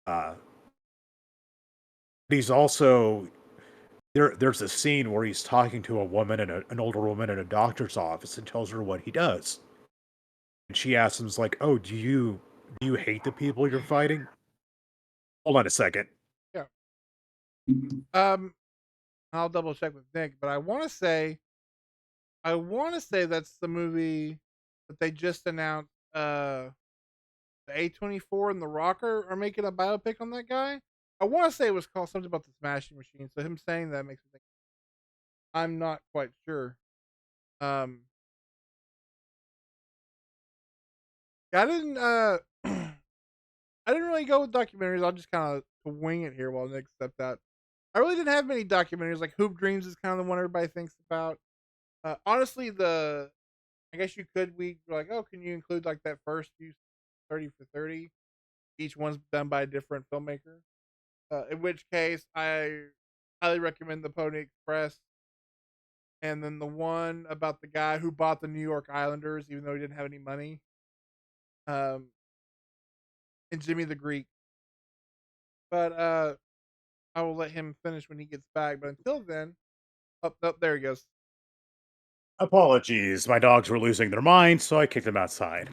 Uh, he's also there's a scene where he's talking to a woman and an older woman in a doctor's office and tells her what he does. And she asks him, like, "Oh, do you hate the people you're fighting?" Hold on a second. Yeah. Um, I'll double check with Nick, but I want to say that's the movie that they just announced. The A24 and The Rocker are making a biopic on that guy. I want to say it was called something about the Smashing Machine. So him saying that makes me think. I'm not quite sure. Um, I didn't. I didn't really go with documentaries. I'll just kind of wing it here while Nick stepped out. I really didn't have many documentaries. Like Hoop Dreams is kind of the one everybody thinks about. Honestly, I guess you could. We were like, oh, can you include like that first few 30 for 30? Each one's done by a different filmmaker. In which case, I highly recommend the Pony Express, and then the one about the guy who bought the New York Islanders, even though he didn't have any money. Um, and Jimmy the Greek. But I will let him finish when he gets back. But until then, oh, there he goes. Apologies, my dogs were losing their minds, so I kicked them outside.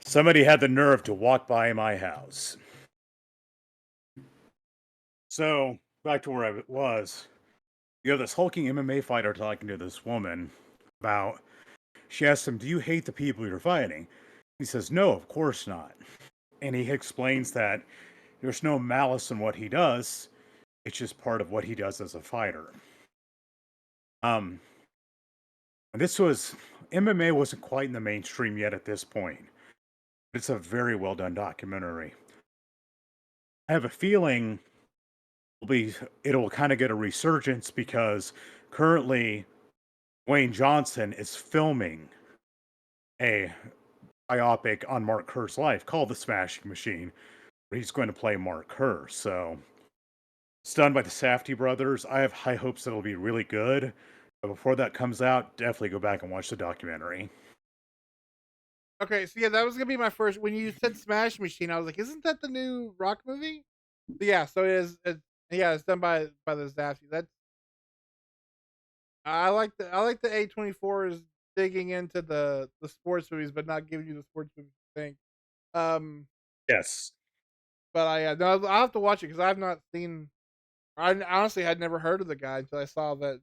Somebody had the nerve to walk by my house. So, back to where I was. You have this hulking MMA fighter talking to this woman about. She asks him, "Do you hate the people you're fighting?" He says, "No, of course not." And he explains that there's no malice in what he does, it's just part of what he does as a fighter. Um, this was MMA wasn't quite in the mainstream yet at this point. It's a very well done documentary. I have a feeling it'll kind of get a resurgence because currently Wayne Johnson is filming a biopic on Mark Kerr's life called The Smashing Machine, where he's going to play Mark Kerr. So it's done by the Safdie brothers. I have high hopes that it'll be really good. But before that comes out, definitely go back and watch the documentary. Okay, so yeah, that was gonna be my first. When you said Smash Machine, I was like, isn't that the new rock movie? But yeah, so it is. Yeah, it's done by the Zafty. That's I like the A24 is digging into the sports movies, but not giving you the sports movies you think. Um, Yes. but no, I'll have to watch it because I've not seen. I honestly had never heard of the guy until I saw that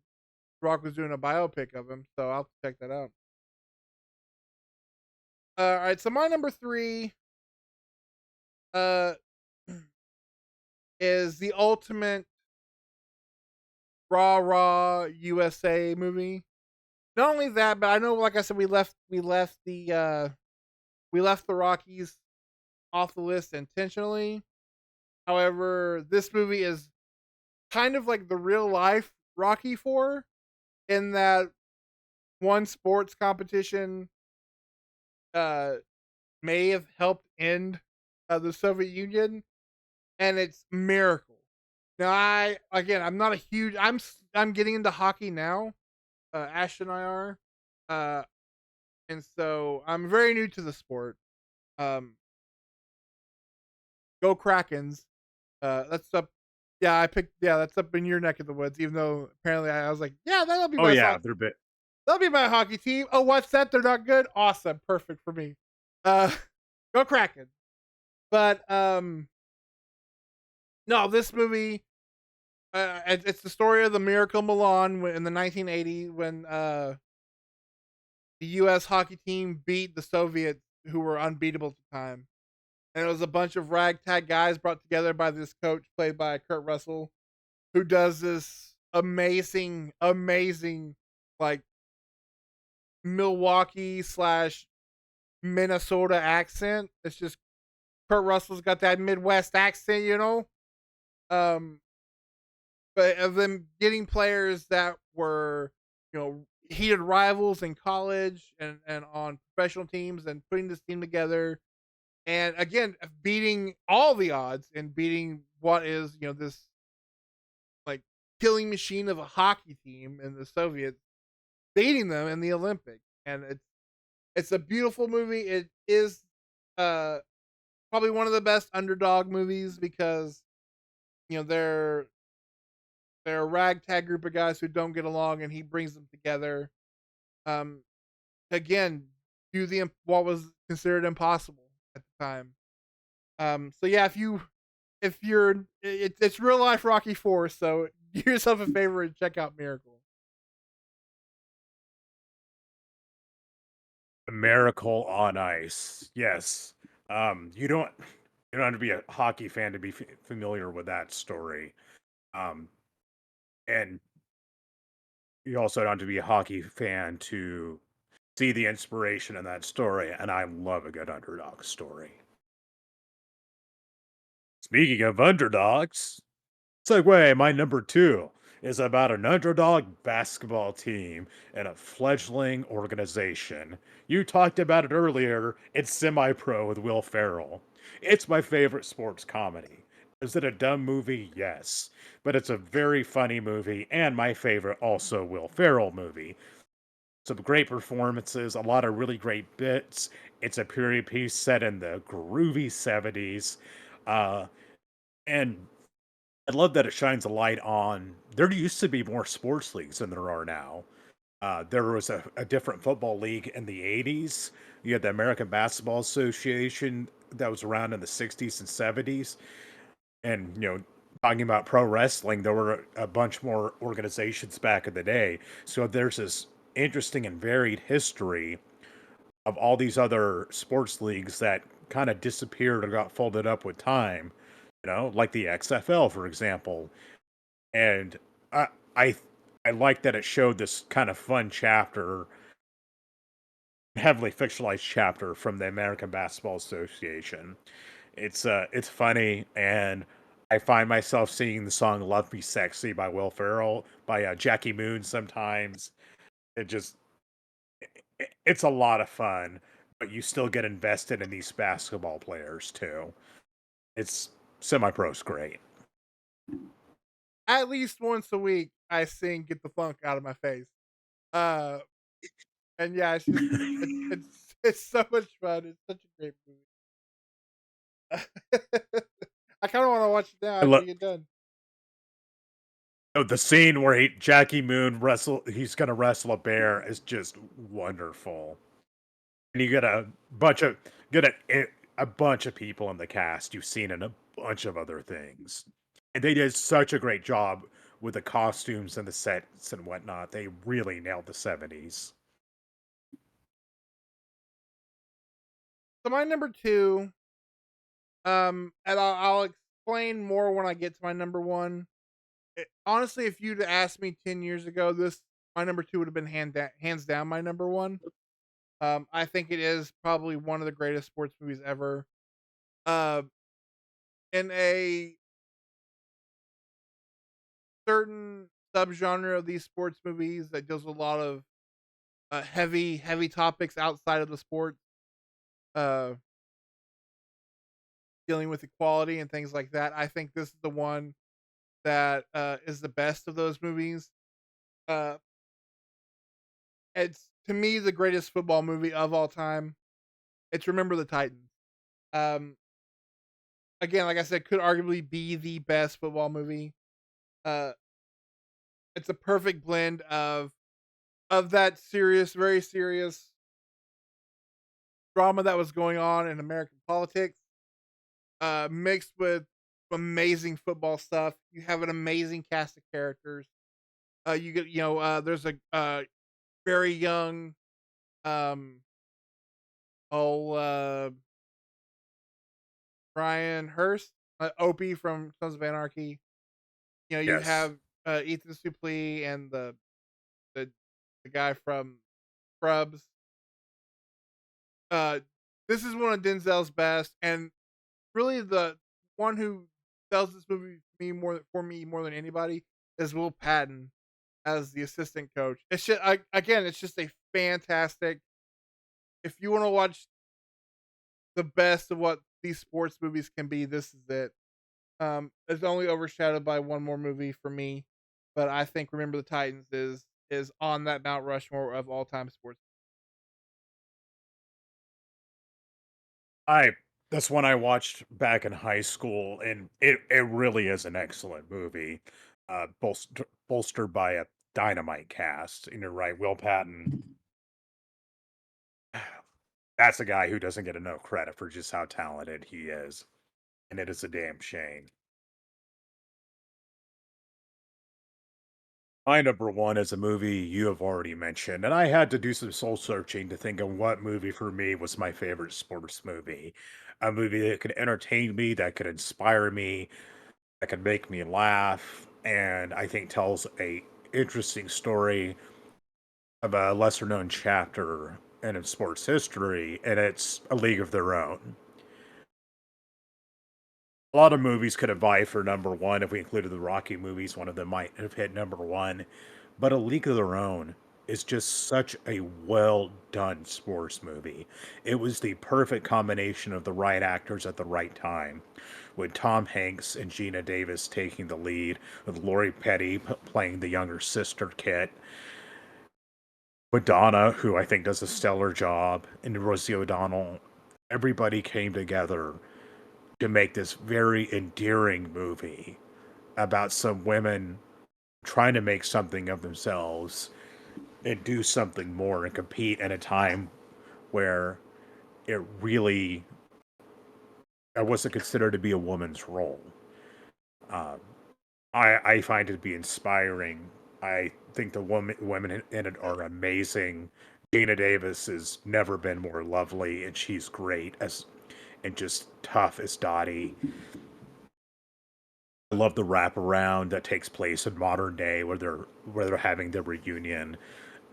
Rock was doing a biopic of him. So I'll have to check that out. All right, so my number three uh is the ultimate raw USA movie. Not only that, but I know, like I said, we left the Rockies off the list intentionally. However, this movie is kind of like the real life Rocky Four in that one sports competition uh, may have helped end the Soviet Union, and it's miracle. Now, I'm not a huge. I'm getting into hockey now. Ash and I are, uh, and so I'm very new to the sport. Um, Go Krakens! That's up. Yeah, I picked. Yeah, that's up in your neck of the woods. Even though apparently I was like, yeah, Oh yeah, they're bit. that'll be my hockey team. Oh, what's that? They're not good. Awesome, perfect for me. Uh, Go Kraken! But no, this movie. It's the story of the Miracle Milan in the 1980s when the U.S. hockey team beat the Soviets, who were unbeatable at the time. And it was a bunch of ragtag guys brought together by this coach played by Kurt Russell, who does this amazing, like Milwaukee slash Minnesota accent. It's just Kurt Russell's got that Midwest accent, you know. Um, but of them getting players that were, heated rivals in college and on professional teams and putting this team together and again beating all the odds and beating what is this like killing machine of a hockey team in the Soviets, beating them in the Olympics. And it's a beautiful movie. It is uh probably one of the best underdog movies because they're a ragtag group of guys who don't get along and he brings them together. Um again, do the what was considered impossible at the time. So yeah, if you're it's real life Rocky 4, so do yourself a favor and check out Miracle. The Miracle on Ice. Yes. You don't have to be a hockey fan to be familiar with that story. Um, and you also don't have to be a hockey fan to see the inspiration in that story. And I love a good underdog story. Speaking of underdogs, segue, my number two is about an underdog basketball team and a fledgling organization. You talked about it earlier. It's Semi Pro with Will Ferrell. It's my favorite sports comedy. Is it a dumb movie? Yes. But it's a very funny movie, and my favorite also Will Ferrell movie. Some great performances, a lot of really great bits. It's a period piece set in the groovy 70s. Uh, and I love that it shines a light on. There used to be more sports leagues than there are now. There was a different football league in the 80s. You had the American Basketball Association that was around in the 60s and 70s. And, talking about pro wrestling, there were a bunch more organizations back in the day. So there's this interesting and varied history of all these other sports leagues that kind of disappeared or got folded up with time, like the XFL, for example. And I I I like that it showed this kind of fun chapter, heavily fictionalized chapter from the American Basketball Association. It's funny, and I find myself singing the song "Love Me Sexy" by Will Ferrell by Jackie Moon sometimes. It just it's a lot of fun, but you still get invested in these basketball players too. It's semi-pro's great. At least once a week, I sing "Get the Funk Out of My Face." Uh, and yeah, it's just it's so much fun. It's such a great movie. I kind of want to watch it now I after love you get done. the scene where Jackie Moon he's gonna wrestle a bear is just wonderful. And you get bunch of get a bunch of people in the cast you've seen in a bunch of other things. And they did such a great job with the costumes and the sets and whatnot. They really nailed the 70s. So my number two, and I'll explain more when I get to my number one. Honestly, if you'd asked me 10 years ago, this my number two would have been hands down my number one. I think it is probably one of the greatest sports movies ever. Uh, in a certain subgenre of these sports movies that deals with a lot of heavy topics outside of the sport, uh, dealing with equality and things like that. I think this is the one that is the best of those movies. Uh, it's to me the greatest football movie of all time. It's Remember the Titans. Um, again, like I said, could arguably be the best football movie. Uh, it's a perfect blend of that serious, very serious drama that was going on in American politics, mixed with amazing football stuff. You have an amazing cast of characters. You get, there's a very young, um, oh, Brian Hurst, Opie from Sons of Anarchy. You Yes. have Ethan Suplee and the the guy from Scrubs. Uh, this is one of Denzel's best, and really the one who sells this movie for me more than anybody is Will Patton as the assistant coach. It's just again, it's just a fantastic. If you want to watch the best of what these sports movies can be, this is it. It's only overshadowed by one more movie for me, but I think Remember the Titans is on that Mount Rushmore of all time sports. I That's one I watched back in high school, and it really is an excellent movie, bolstered by a dynamite cast. And you're right, Will Patton. That's a guy who doesn't get enough credit for just how talented he is, and it is a damn shame. My number one is a movie you have already mentioned, and I had to do some soul searching to think of what movie for me was my favorite sports movie. A movie that could entertain me, that could inspire me, that could make me laugh, and I think tells a interesting story of a lesser known chapter in sports history, and it's A League of Their Own. A lot of movies could have vied for number one if we included the Rocky movies. One of them might have hit number one, but A League of Their Own is just such a well done sports movie. It was the perfect combination of the right actors at the right time, with Tom Hanks and Gina Davis taking the lead, with Lori Petty playing the younger sister Kit, Madonna, who I think does a stellar job, and Rosie O'Donnell. Everybody came together to make this very endearing movie about some women trying to make something of themselves and do something more and compete at a time where it really wasn't considered to be a woman's role. Um, I find it to be inspiring. I think the women in it are amazing. Gina Davis has never been more lovely, and she's great as and just tough as Dottie. I love the wraparound that takes place in modern day where they're having their reunion.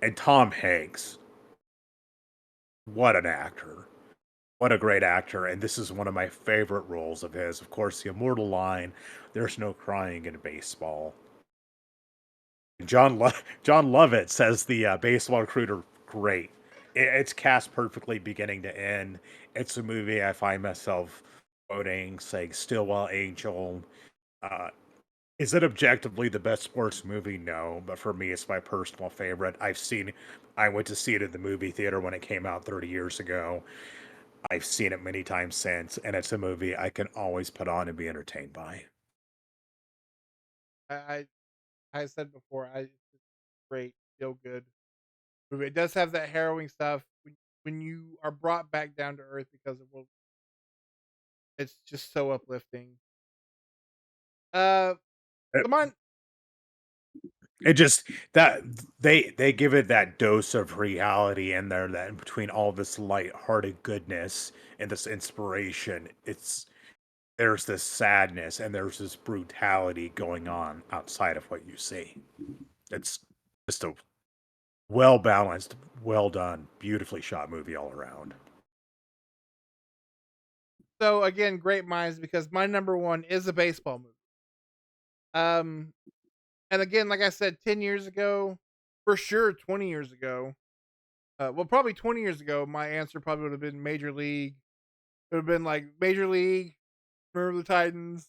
And Tom Hanks, what an actor. What a great actor. And this is one of my favorite roles of his. Of course, the immortal line, there's no crying in baseball. John Lovett says the baseball recruiter great. It's cast perfectly beginning to end. It's a movie I find myself quoting, saying Stillwell Angel. Uh, Is it objectively the best sports movie? No, but for me, it's my personal favorite. I went to see it in the movie theater when it came out 30 years ago. I've seen it many times since, and it's a movie I can always put on and be entertained by. I I said before, it's just great, feel good movie. It does have that harrowing stuff when you are brought back down to earth because of what it's just so uplifting. Uh, It, so mine, it just that they give it that dose of reality in there that in between all this light-hearted goodness and this inspiration, there's this sadness and there's this brutality going on outside of what you see. It's just a well balanced, well done, beautifully shot movie all around. so again, great minds because my number one is a baseball movie. Um, and again, like I said, 10 years ago, for sure, 20 years ago. Well, probably 20 years ago, my answer probably would have been Major League. It would have been like Major League, Remember the Titans,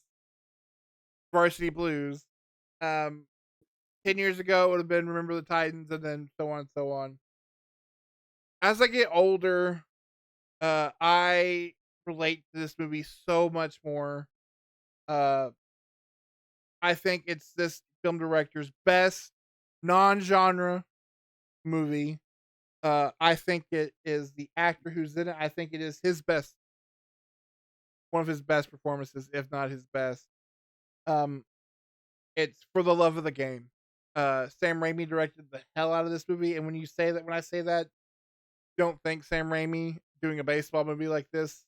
Varsity Blues. Um, 10 years ago, it would have been Remember the Titans, and then so on and so on. As I get older, I relate to this movie so much more. Uh, I think it's this film director's best non-genre movie. I think it is the actor who's in it. I think it is his best, one of his best performances, if not his best. Um, it's For the Love of the Game. Sam Raimi directed the hell out of this movie, and when I say that, don't think Sam Raimi doing a baseball movie like this.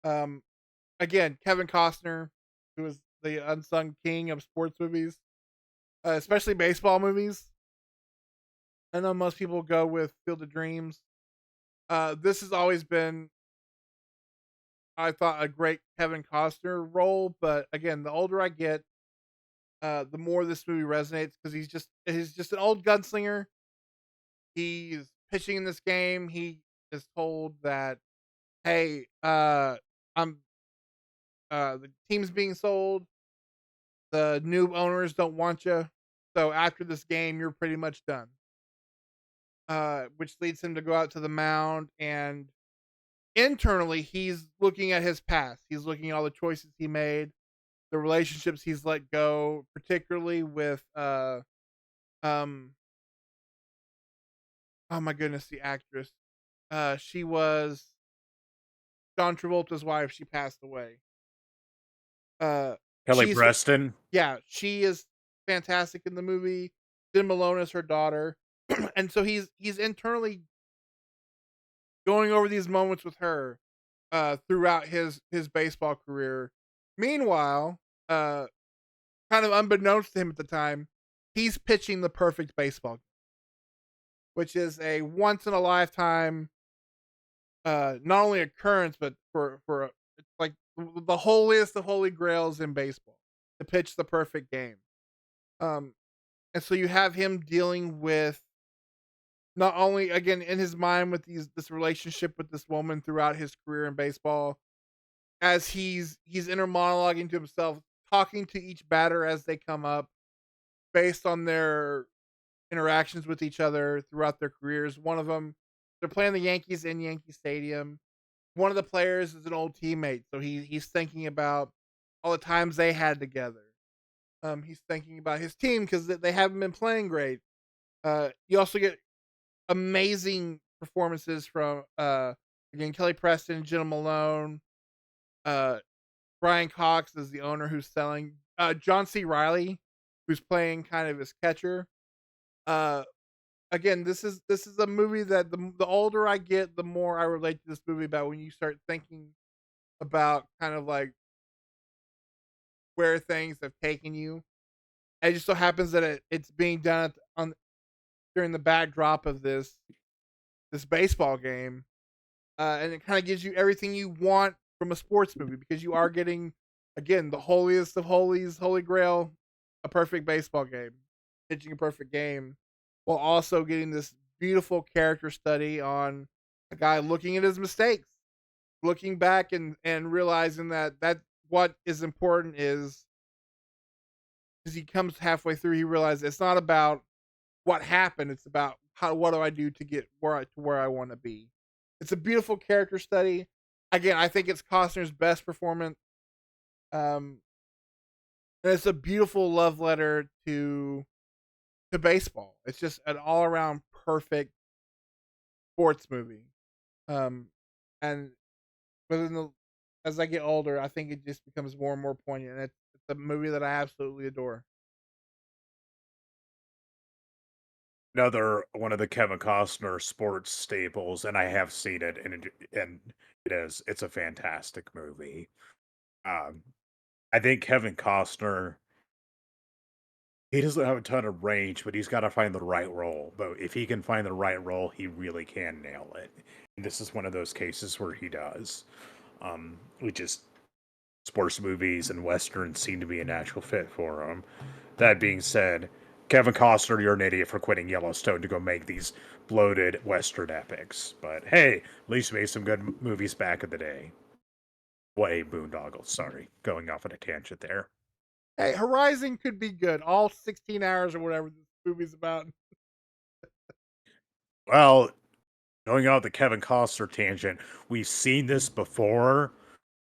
Um, Again, Kevin Costner, who is the unsung king of sports movies, especially baseball movies. I know most people go with Field of Dreams. This has always been I thought a great Kevin Costner role, but again, the older I get, the more this movie resonates because he's just an old gunslinger. He's pitching in this game. He is told that, "Hey, I'm the team's being sold. The new owners don't want you. So after this game, you're pretty much done." Which leads him to go out to the mound, and internally, he's looking at his past. He's looking at all the choices he made, the relationships he's let go, particularly with um oh my goodness, the actress. She was John Travolta's wife. She passed away. Uh, Kelly she's Preston. Yeah, she is fantastic in the movie. Jim Malone is her daughter, and so he's internally going over these moments with her throughout his baseball career. Meanwhile, uh, kind of unbeknownst to him at the time, he's pitching the perfect baseball, which is a once in a lifetime, not only occurrence, but it's like the holiest of holy grails in baseball to pitch the perfect game. Um, and so you have him dealing with not only again in his mind with this relationship with this woman throughout his career in baseball, as he's inner monologuing to himself, talking to each batter as they come up based on their interactions with each other throughout their careers. One of them, they're playing the Yankees in Yankee Stadium. One of the players is an old teammate, so he's thinking about all the times they had together. He's thinking about his team because they haven't been playing great. You also get amazing performances from again Kelly Preston, Jenna Malone, uh, Brian Cox is the owner who's selling. John C. Riley, who's playing kind of his catcher. Uh, Again, this is a movie that the older I get, the more I relate to this movie. About when you start thinking about kind of like where things have taken you. And it just so happens that it's being done on during the backdrop of this baseball game, and it kind of gives you everything you want from a sports movie because you are getting again the holiest of holies, holy grail, a perfect baseball game, pitching a perfect game, while also getting this beautiful character study on a guy looking at his mistakes, looking back and realizing that what is important is as he comes halfway through, he realizes it's not about what happened, it's about how what do I do to get where I want to be. It's a beautiful character study. Again, I think it's Costner's best performance. Um, and it's a beautiful love letter to baseball. It's just an all around perfect sports movie. Um, and within the as I get older, I think it just becomes more and more poignant. And it's a movie that I absolutely adore. Another one of the Kevin Costner sports staples, and I have seen it, and it's a fantastic movie. Um, I think Kevin Costner, he doesn't have a ton of range, but he's got to find the right role. But if he can find the right role, he really can nail it. And this is one of those cases where he does. We just sports movies and westerns seem to be a natural fit for him. That being said, Kevin Costner, you're an idiot for quitting Yellowstone to go make these bloated western epics. But hey, at least you made some good movies back in the day. Way boondoggles. Sorry, going off on a tangent there. Hey, Horizon could be good. All 16 hours or whatever this movie's about. Well, going off the Kevin Costner tangent, we've seen this before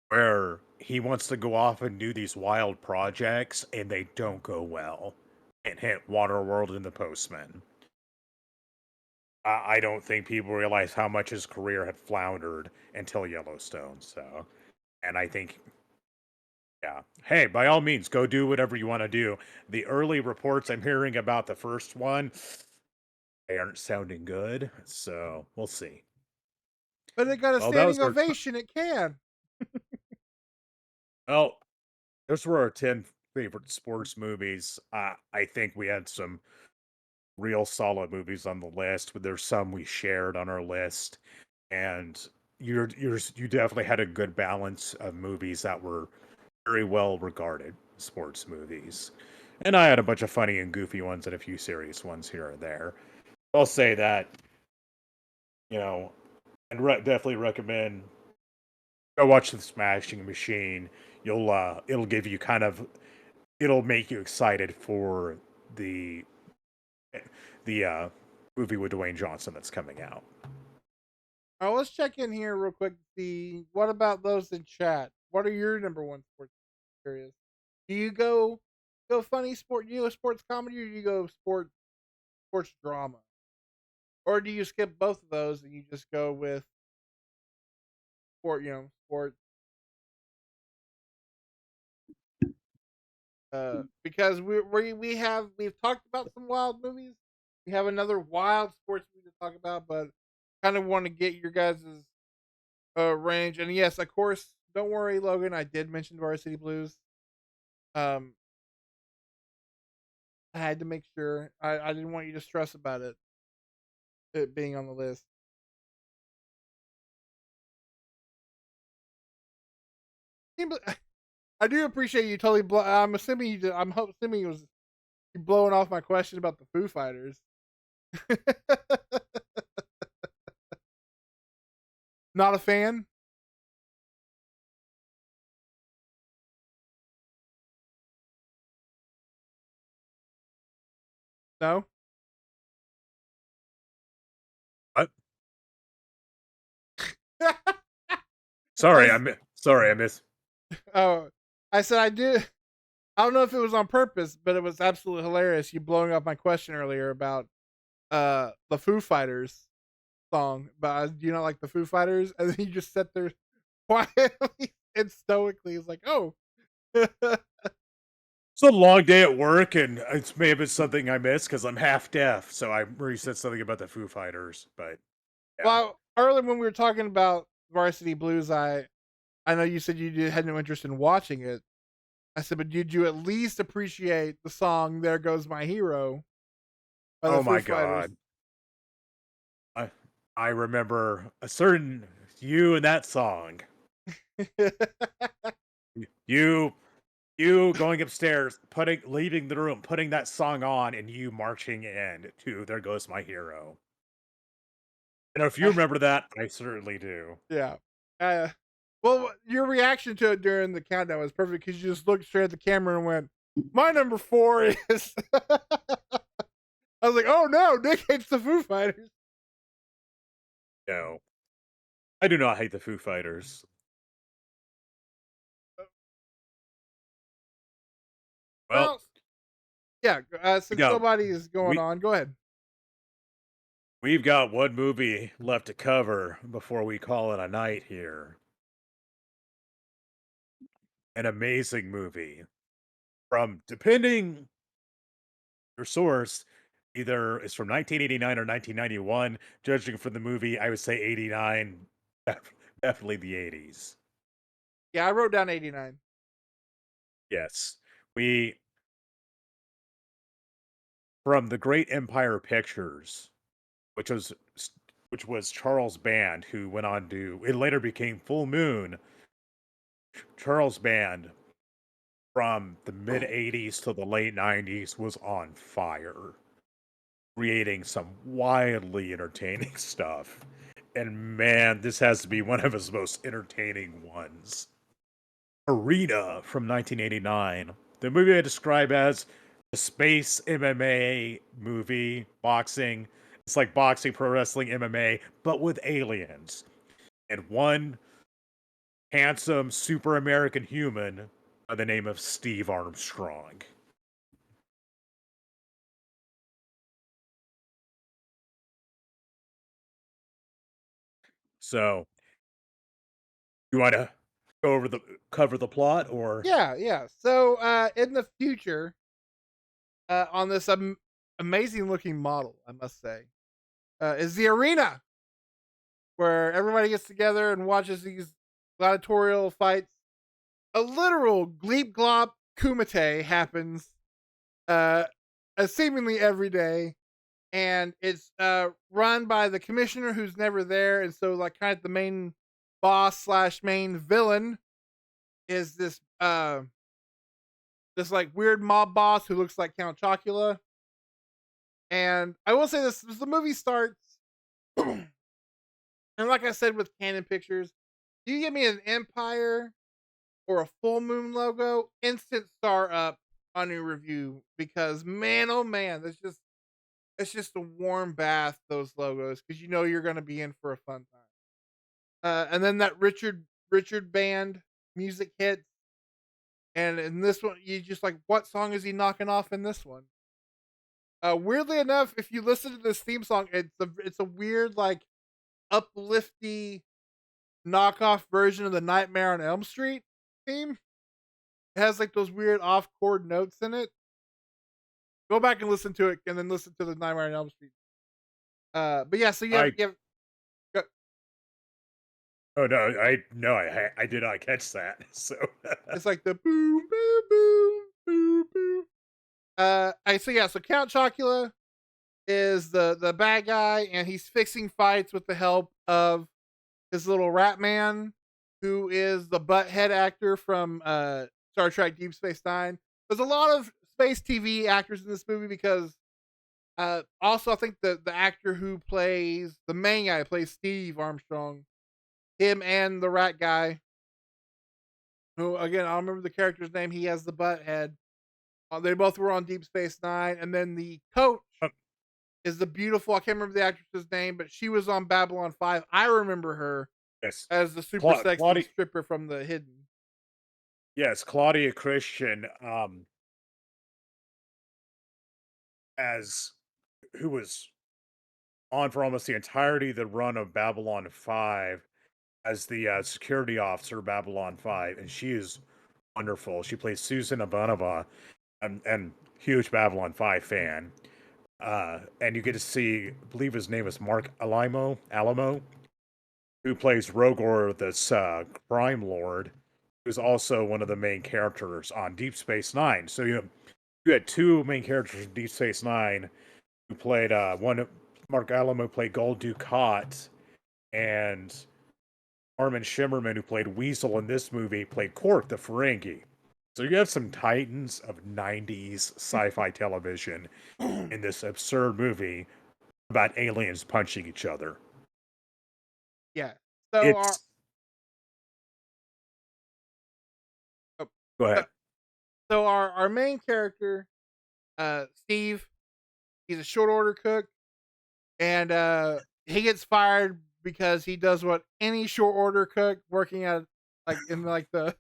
where he wants to go off and do these wild projects and they don't go well and hit Waterworld and The Postman. I don't think people realize how much his career had floundered until Yellowstone. So, and I think, yeah, hey, by all means, go do whatever you want to do. The early reports I'm hearing about the first one, they aren't sounding good. So we'll see. But it got a Well, that was standing our. ovation. It can. Well, those were our 10 favorite sports movies. I think we had some real solid movies on the list, but there's some we shared on our list. And you definitely had a good balance of movies that were very well regarded sports movies. And I had a bunch of funny and goofy ones and a few serious ones here and there. I'll say that, you know, and definitely recommend go watch the Smashing Machine. It'll give you it'll make you excited for the the movie with Dwayne Johnson that's coming out. All right, let's check in here real quick to see what about those in chat. What are your number one sports areas? Do you go funny sport? Do you go sports comedy, or do you go sports drama, or do you skip both of those and you just go with sport? Sport. Because we've talked about some wild movies. We have another wild sports movie to talk about, but kind of want to get your guys' range. And yes, of course, don't worry, Logan. I did mention Varsity Blues. Um, I had to make sure. I didn't want you to stress about it being on the list. I do appreciate you totally. I'm assuming you. I'm assuming it was you blowing off my question about the Foo Fighters. Not a fan. No. What? I Sorry, I miss. oh, I said I did. I don't know if it was on purpose, but it was absolutely hilarious. You blowing up my question earlier about the Foo Fighters song, but do you not like the Foo Fighters? And then you just sat there quietly and stoically. It's like, oh, It's a long day at work, and it's may have been something I missed because I'm half deaf. So I already said something about the Foo Fighters, but yeah. well, earlier when we were talking about Varsity Blues, I know you said had no interest in watching it. I said, but did you at least appreciate the song "There Goes My Hero" by the Oh Foo my Fighters? god, I I remember a certain you and that song. You you going upstairs, leaving the room, putting that song on, and you marching in to "There Goes My Hero." And if you remember that, I certainly do. Yeah. Uh, well, your reaction to it during the countdown was perfect because you just looked straight at the camera and went, "My number four is." I was like, "Oh no, Nick hates the Foo Fighters." No, I do not hate the Foo Fighters. Well, Well, yeah. we Since got nobody is going we on, go ahead. we've got one movie left to cover before we call it a night here. An amazing movie from depending your source, either it's from 1989 or 1991. Judging from the movie, I would say 89, definitely the 80s. Yeah, I wrote down 89. Yes. We from the Great Empire Pictures, which was which was Charles Band, who went on to it later became Full Moon. Charles Band from the mid 80s to the late 90s was on fire, creating some wildly entertaining stuff. And man, this has to be one of his most entertaining ones. Arena from 1989. The movie I describe as a space MMA movie, boxing. It's like boxing, pro wrestling, MMA, but with aliens. And one handsome, super American human by the name of Steve Armstrong. So, you want to go over the cover the plot or Yeah, yeah. So, in the future, on this amazing looking model, I must say, is the arena where everybody gets together and watches these gladiatorial fights. A literal gleep glop kumite happens uh, seemingly every day, and it's run by the commissioner who's never there, and so like kind of the main boss slash main villain is this like weird mob boss who looks like Count Chocula. And I will say this: as the movie starts, and like I said with Canon Pictures, you give me an Empire or a full moon logo, instant star up on your review because man, oh man, it's just a warm bath those logos because you know you're gonna be in for a fun time. And then that Richard band music hits, and in this one, you just like, what song is he knocking off in this one? Weirdly enough, if you listen to this theme song, it's a weird like uplifty knockoff version of the Nightmare on Elm Street theme. It has like those weird off chord notes in it. Go back and listen to it, and then listen to the Nightmare on Elm Street. But yeah, so I go- oh no, I no, I did not catch that. So it's like the boom boom boom boom boom. I so yeah, so Count Chocula is the bad guy, and he's fixing fights with the help of his little rat man, who is the butthead actor from Star Trek Deep Space Nine. There's a lot of space TV actors in this movie because also I think the actor who plays the main guy plays Steve Armstrong, him and the rat guy, who again I don't remember the character's name. He has the butthead. They both were on Deep Space Nine, and then the coach uh, is the beautiful. I can't remember the actress's name, but she was on Babylon 5. I remember her yes, as the super sexy Claudia, stripper from The Hidden. yes, Claudia Christian, as who was on for almost the entirety of the run of Babylon 5 as the security officer of Babylon 5, and she is wonderful. She plays Susan Ivanova, and huge Babylon 5 fan. And you get to see, I believe his name is Mark Alamo, who plays Rogor, this crime lord, who's also one of the main characters on Deep Space Nine. So you had two main characters in Deep Space Nine who played one. Mark Alamo played Gold Dukat, and Armin Shimmerman, who played Weasel in this movie, played Quark the Ferengi. So you have some titans of 90s sci-fi television in this absurd movie about aliens punching each other. Yeah. So our It's oh, Go so, ahead. so our main character, Steve, he's a short order cook, and he gets fired because he does what any short order cook working at like in like the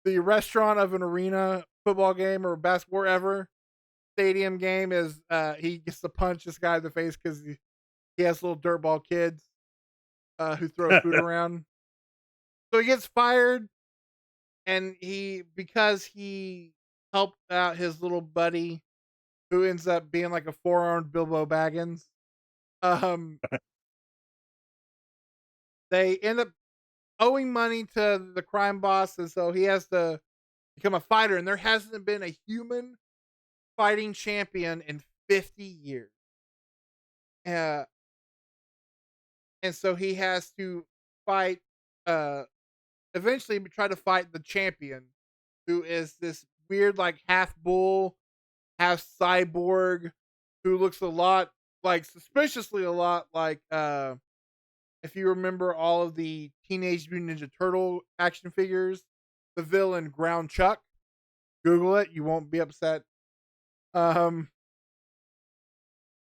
restaurant of an arena football game or basketball wherever stadium game is. He gets to punch this guy in the face because he has little dirtball kids who throw food around. So he gets fired, and he because he helped out his little buddy who ends up being like a four-armed Bilbo Baggins. Um, they end up owing money to the crime boss, and so he has to become a fighter. And there hasn't been a human fighting champion in 50 years. Uh, and so he has to fight. Uh, eventually, try to fight the champion, who is this weird, like half bull, half cyborg, who looks a lot like suspiciously a lot like if you remember all of the Teenage Mutant Ninja Turtle action figures, the villain Ground Chuck. Google it, you won't be upset. Um,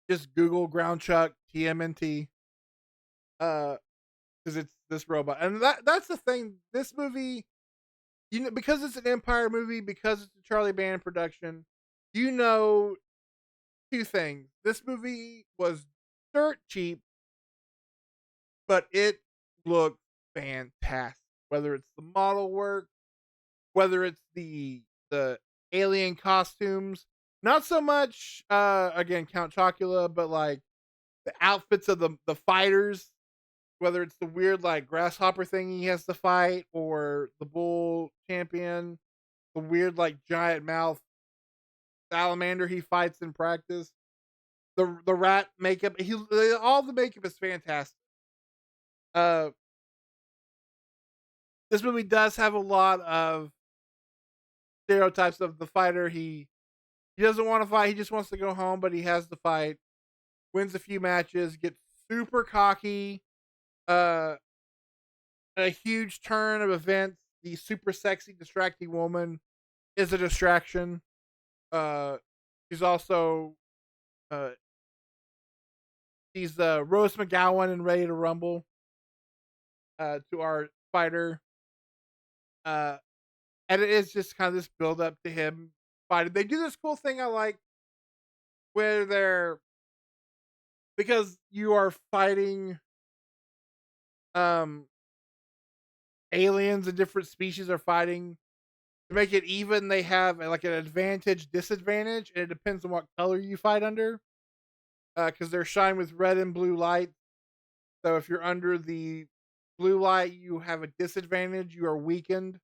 just Google Ground Chuck TMNT. Because it's this robot, and that's the thing. This movie, you know, because it's an Empire movie, because it's a Charlie Band production, you know, two things. This movie was dirt cheap, but it looked fantastic. Whether it's the model work, whether it's the alien costumes, not so much again Count Chocula, but like the outfits of the fighters, whether it's the weird like grasshopper thing he has to fight or the bull champion, the weird like giant mouth salamander he fights in practice. The rat makeup, all the makeup is fantastic. Uh this movie does have a lot of stereotypes of the fighter. He doesn't want to fight. He just wants to go home, but he has to fight. Wins a few matches. Gets super cocky. Uh, a huge turn of events. The super sexy, distracting woman is a distraction. Uh, she's also uh, she's Rose McGowan and Ready to Rumble. To our fighter. Uh, and it is just kind of this build up to him fighting. They do this cool thing I like where they're because you are fighting um aliens and different species are fighting to make it even. They have like an advantage disadvantage, and it depends on what color you fight under. Because they're shined with red and blue light. So if you're under the blue light, you have a disadvantage. You are weakened,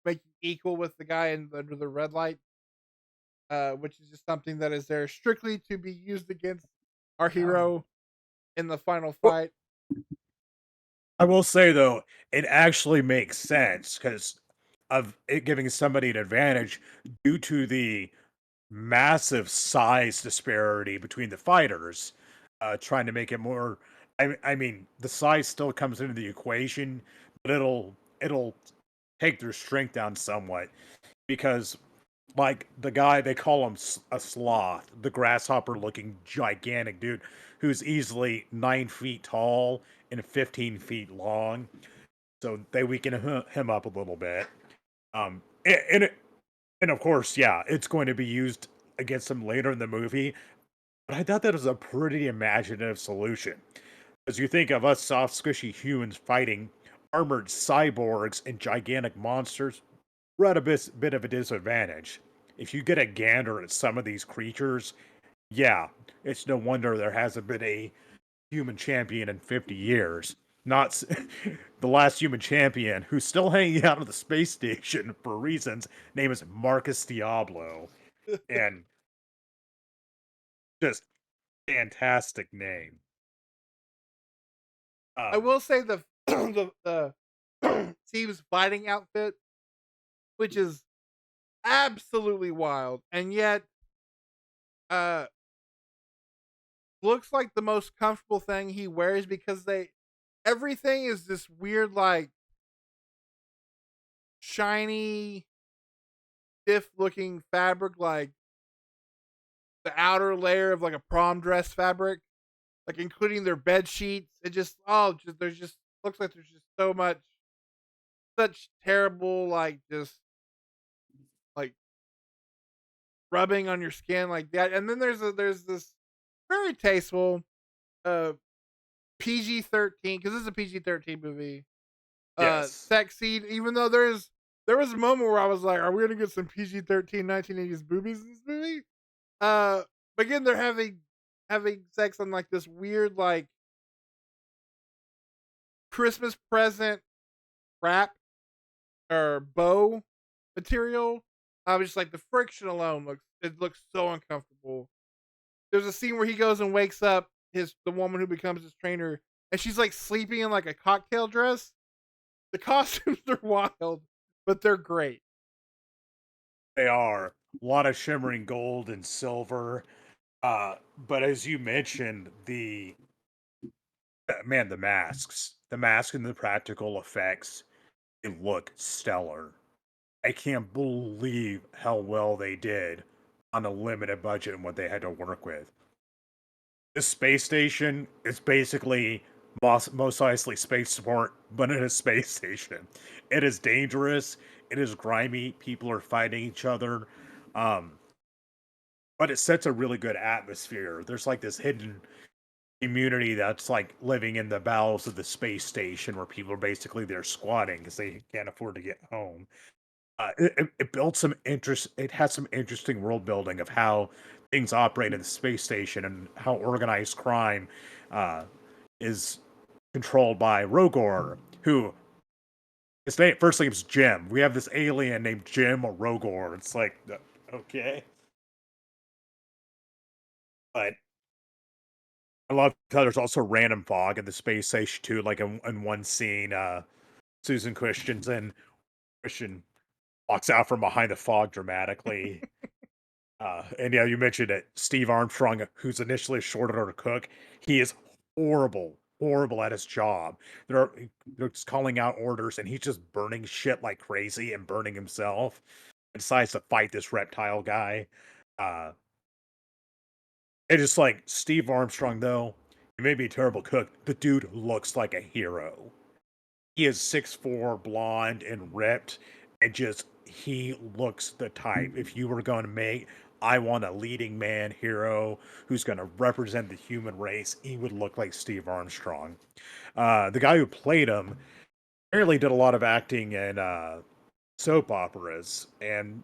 make you equal with the guy under the red light. Which is just something that is there strictly to be used against our Oh. hero in the final Well, fight. I will say though, it actually makes sense because of it giving somebody an advantage due to the massive size disparity between the fighters, trying to make it more. I mean, the size still comes into the equation, but it'll take their strength down somewhat because, like the guy they call him a sloth, the grasshopper-looking gigantic dude who's easily 9 feet tall and 15 feet long. So they weaken him up a little bit. And and of course, yeah, it's going to be used against him later in the movie. But I thought that was a pretty imaginative solution. As you think of us soft, squishy humans fighting armored cyborgs and gigantic monsters, we're at a bit of a disadvantage. If you get a gander at some of these creatures, yeah, it's no wonder there hasn't been a human champion in 50 years. Not the last human champion who's still hanging out at the space station for reasons. Name is Marcus Diablo, and just fantastic name. I Um, will say the Steve's fighting outfit, which is absolutely wild, and yet uh looks like the most comfortable thing he wears because they everything is this weird like shiny stiff looking fabric like the outer layer of like a prom dress fabric, like including their bed sheets. It just just there's just looks like there's just so much such terrible like just like rubbing on your skin like that. And then there's this very tasteful uh PG-13 because this is a PG-13 movie. yes, Sex scene, even though there was a moment where I was like, are we gonna get some PG-13 1980s boobies in this movie? Uh but again they're having sex on like this weird like Christmas present wrap or bow material. I was just like the friction alone looks so uncomfortable. There's a scene where he goes and wakes up the woman who becomes his trainer, and she's like sleeping in like a cocktail dress. The costumes are wild, but they're great. they are a lot of shimmering gold and silver. But as you mentioned, the man, the mask and the practical effects, they look stellar. I can't believe how well they did on a limited budget and what they had to work with. This space station is basically most Eisley spaceport, but in a space station. It is dangerous. It is grimy. People are fighting each other. Um, but it sets a really good atmosphere. There's like this hidden community that's like living in the bowels of the space station where people are basically there squatting because they can't afford to get home. It built some interest. It has some interesting world building of how things operate in the space station and how organized crime uh, is controlled by Rogor, who his name first name's Jim. We have this alien named Jim or Rogor. It's like okay, but I love how there's also random fog in the space station too. Like in one scene, Susan Christian walks out from behind the fog dramatically. And yeah, you mentioned it. Steve Armstrong, who's initially a short order cook, he is horrible at his job. They're they're just calling out orders, and he's just burning shit like crazy and burning himself. And decides to fight this reptile guy. Uh, it's just like Steve Armstrong, though. He may be a terrible cook. The dude looks like a hero. He is 6'4", blonde, and ripped, and just he looks the type. If you were going to make, I want a leading man hero who's going to represent the human race, he would look like Steve Armstrong. The guy who played him apparently did a lot of acting in soap operas, and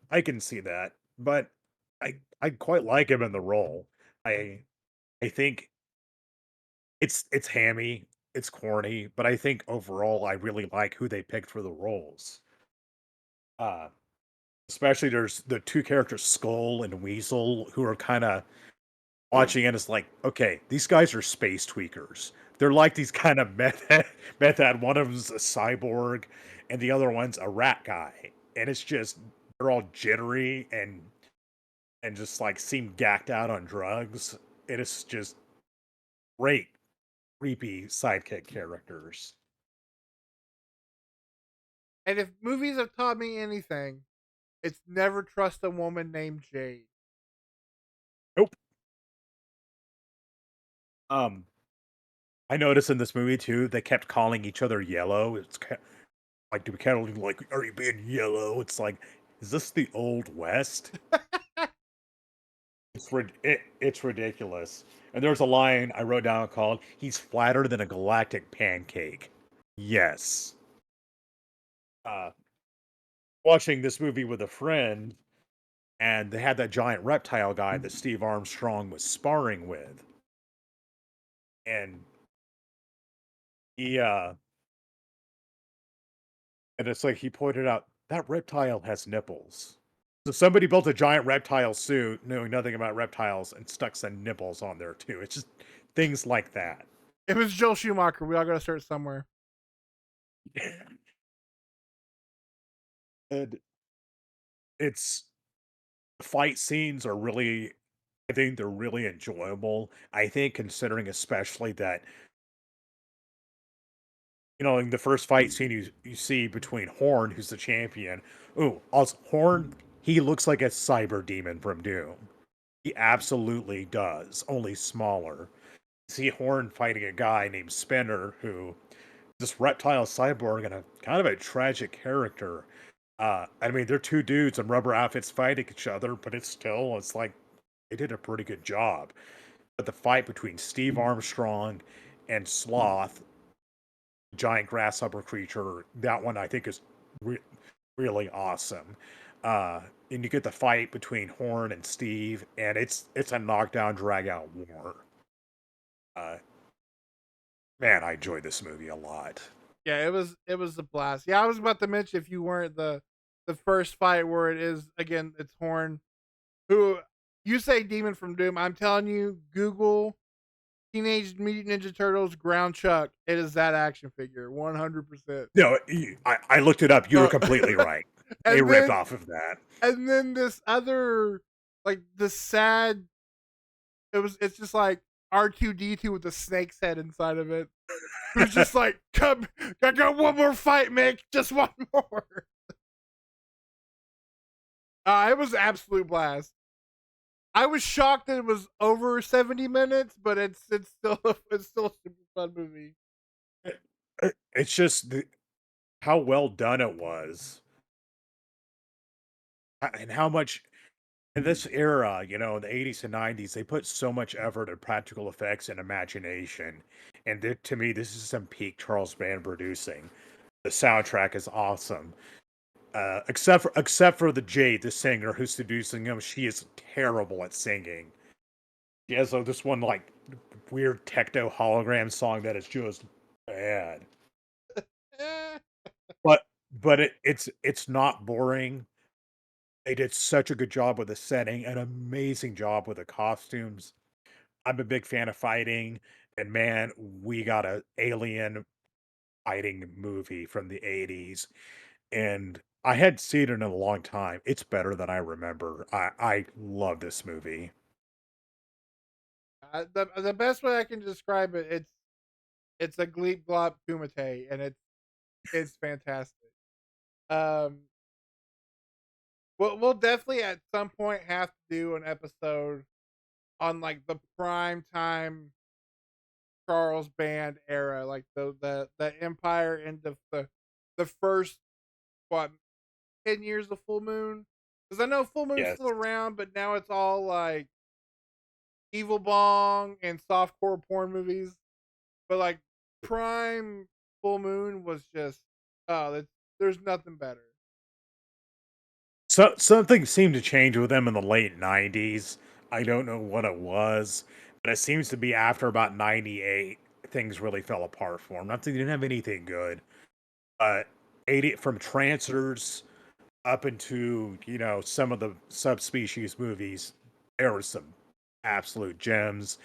I can see that, but I quite like him in the role. I I think it's hammy, it's corny, but I think overall I really like who they picked for the roles. Uh, Especially there's the two characters, Skull and Weasel, who are kind of watching it as like, okay, these guys are space tweakers. They're like these kind of method. One of them's a cyborg, and the other one's a rat guy, and it's just they're all jittery and just like seem gacked out on drugs. It is just great, creepy sidekick characters. And if movies have taught me anything, it's never trust a woman named Jade. Nope. Um, I noticed in this movie too, they kept calling each other yellow. Like, do we kind of like, are you being yellow? It's like, is this the old west? It's ridiculous. And there's a line I wrote down called, "He's flatter than a galactic pancake." Yes. Uh, Watching this movie with a friend, and they had that giant reptile guy that Steve Armstrong was sparring with, and he and it's like he pointed out that reptile has nipples. So somebody built a giant reptile suit, knowing nothing about reptiles, and stuck some nipples on there too. It's just things like that. It was Joel Schumacher. We all got to start somewhere. And it's fight scenes are really, I think they're really enjoyable. I think considering especially that, in the first fight scene you see between Horn, who's the champion. Ooh, also Horn, he looks like a cyber demon from Doom. He absolutely does, only smaller. See Horn fighting a guy named Spinner, who this reptile cyborg and a kind of a tragic character. I mean, they're two dudes in rubber outfits fighting each other, but it's like they did a pretty good job. But the fight between Steve Armstrong and Sloth, giant grasshopper creature, that one I think is re- really awesome. And you get the fight between Horn and Steve, and it's a knockdown, drag out war. Uh, Man, I enjoyed this movie a lot. Yeah, it was a blast. Yeah, I was about to mention if you weren't the first fight where it is again, it's Horn who you say Demon from Doom. I'm telling you, Google Teenage Mutant Ninja Turtles Ground Chuck. It is that action figure, 100%. No, I looked it up. You were Uh, completely right. They and ripped then off of that. this other like the sad. It's just like R2D2 with a snake's head inside of it. Who's just like, come, I got one more fight, Mick, just one more. It was an absolute blast. I was shocked that it was over 70 minutes, but it's still it's still a super fun movie. It's just how well done it was, and how much in this era, in the 80s and 90s, they put so much effort in practical effects and imagination. And to me, this is some peak Charles Band producing. The soundtrack is awesome. Except for the Jade, the singer who's seducing him, she is terrible at singing. She has this one like weird techno hologram song that is just bad. Eh. But it's not boring. They did such a good job with the setting, an amazing job with the costumes. I'm a big fan of fighting, and man, we got a alien fighting movie from the '80s, and I hadn't seen it in a long time. It's better than I remember. I love this movie. The best way I can describe it, it's a Gleep Glop Kumite, and it's fantastic. Um, we'll definitely at some point have to do an episode on like the prime time Charles Band era, like the Empire and the first what 10 years of Full Moon. Because I know Full Moon's Yes. still around, but now it's all like Evil Bong and softcore porn movies. But like prime Full Moon was just there's nothing better. So something seemed to change with them in the late '90s. I don't know what it was, but it seems to be after about '98, things really fell apart for them. Not that they didn't have anything good, but 80 from Trancers up into, some of the subspecies movies, there were some absolute gems,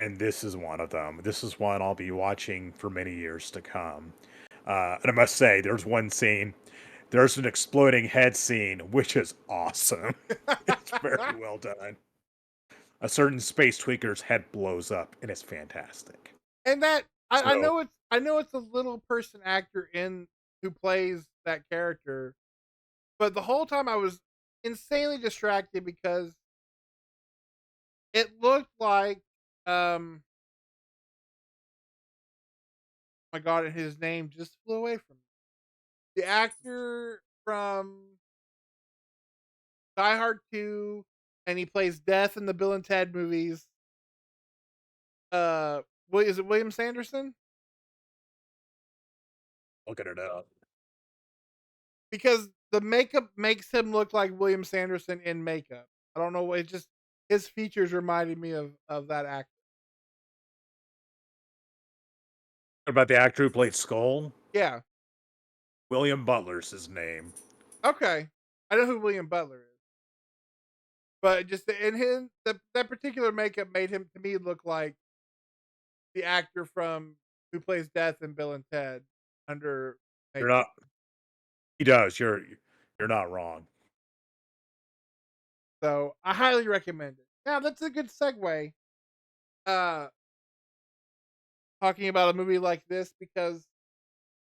and this is one of them. This is one I'll be watching for many years to come. And I must say, there's an exploding head scene, which is awesome. It's very well done. A certain space tweaker's head blows up, and it's fantastic. And that So, I know it's a little person actor in who plays that character, but the whole time I was insanely distracted because it looked like my god, and his name just flew away from me. The actor from Die Hard 2, and he plays Death in the Bill and Ted movies. Is it William Sanderson? looking it up. Because the makeup makes him look like William Sanderson in makeup. I don't know what it just his features reminded me of that actor. What about the actor who played Skull? Yeah. William Butler's his name. Okay. I know who William Butler is. But just in him that particular makeup made him to me look like the actor from who plays Death in Bill and Ted under You're makeup. not. He does. You're not wrong. So I highly recommend it. Now that's a good segue. Uh Talking about a movie like this because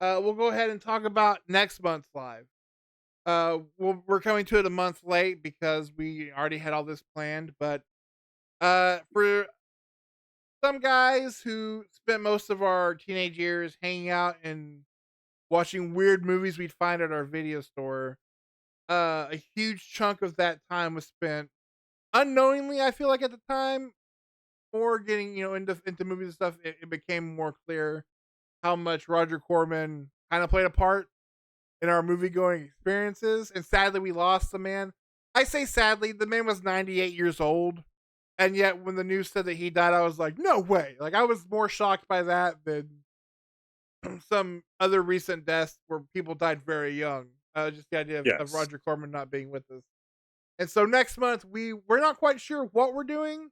we'll go ahead and talk about next month's live. We're coming to it a month late because we already had all this planned, but for some guys who spent most of our teenage years hanging out and watching weird movies we'd find at our video store, a huge chunk of that time was spent unknowingly. I feel like at the time, or getting into movies and stuff, it became more clear how much Roger Corman kind of played a part in our movie going experiences. And sadly, we lost the man. I say sadly, the man was 98 years old. And yet, when the news said that he died, I was like, no way. Like, I was more shocked by that than some other recent deaths where people died very young. Just the idea of Yes. Roger Corman not being with us. And so next month, we're not quite sure what we're doing,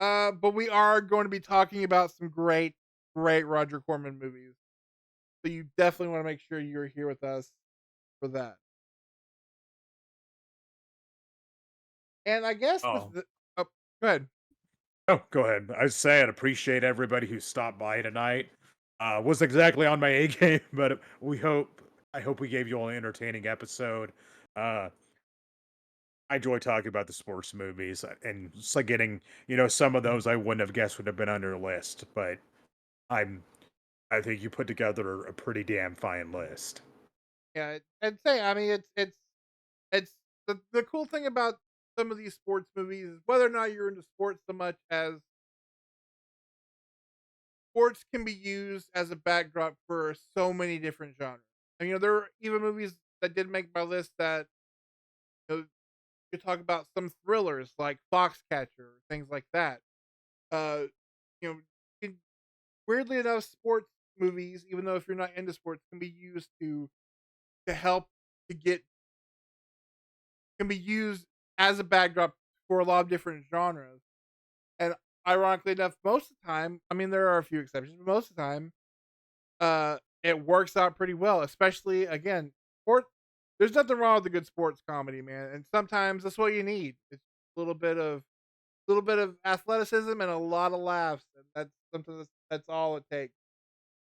but we are going to be talking about some great Roger Corman movies. So you definitely want to make sure you're here with us for that. And I guess with Oh, the oh, go ahead. oh, go ahead. I say I'd appreciate everybody who stopped by tonight. Was exactly on my A game, but I hope we gave you all an entertaining episode. Uh, I enjoy talking about the sports movies, and it's like getting, some of those I wouldn't have guessed would have been on your list, but I'm I think you put together a pretty damn fine list. Yeah, I'd say I mean it's the cool thing about some of these sports movies is whether or not you're into sports so much as sports can be used as a backdrop for so many different genres. And there are even movies that did make my list that you talk about some thrillers like Foxcatcher, things like that. Uh, you know, can, weirdly enough, sports movies, even though if you're not into sports, can be used to help to get can be used as a backdrop for a lot of different genres. And ironically enough, most of the time, I mean, there are a few exceptions, but most of the time, it works out pretty well, especially again, sport. There's nothing wrong with a good sports comedy, man, and sometimes that's what you need. It's a little bit of athleticism and a lot of laughs, and that's something that's all it takes.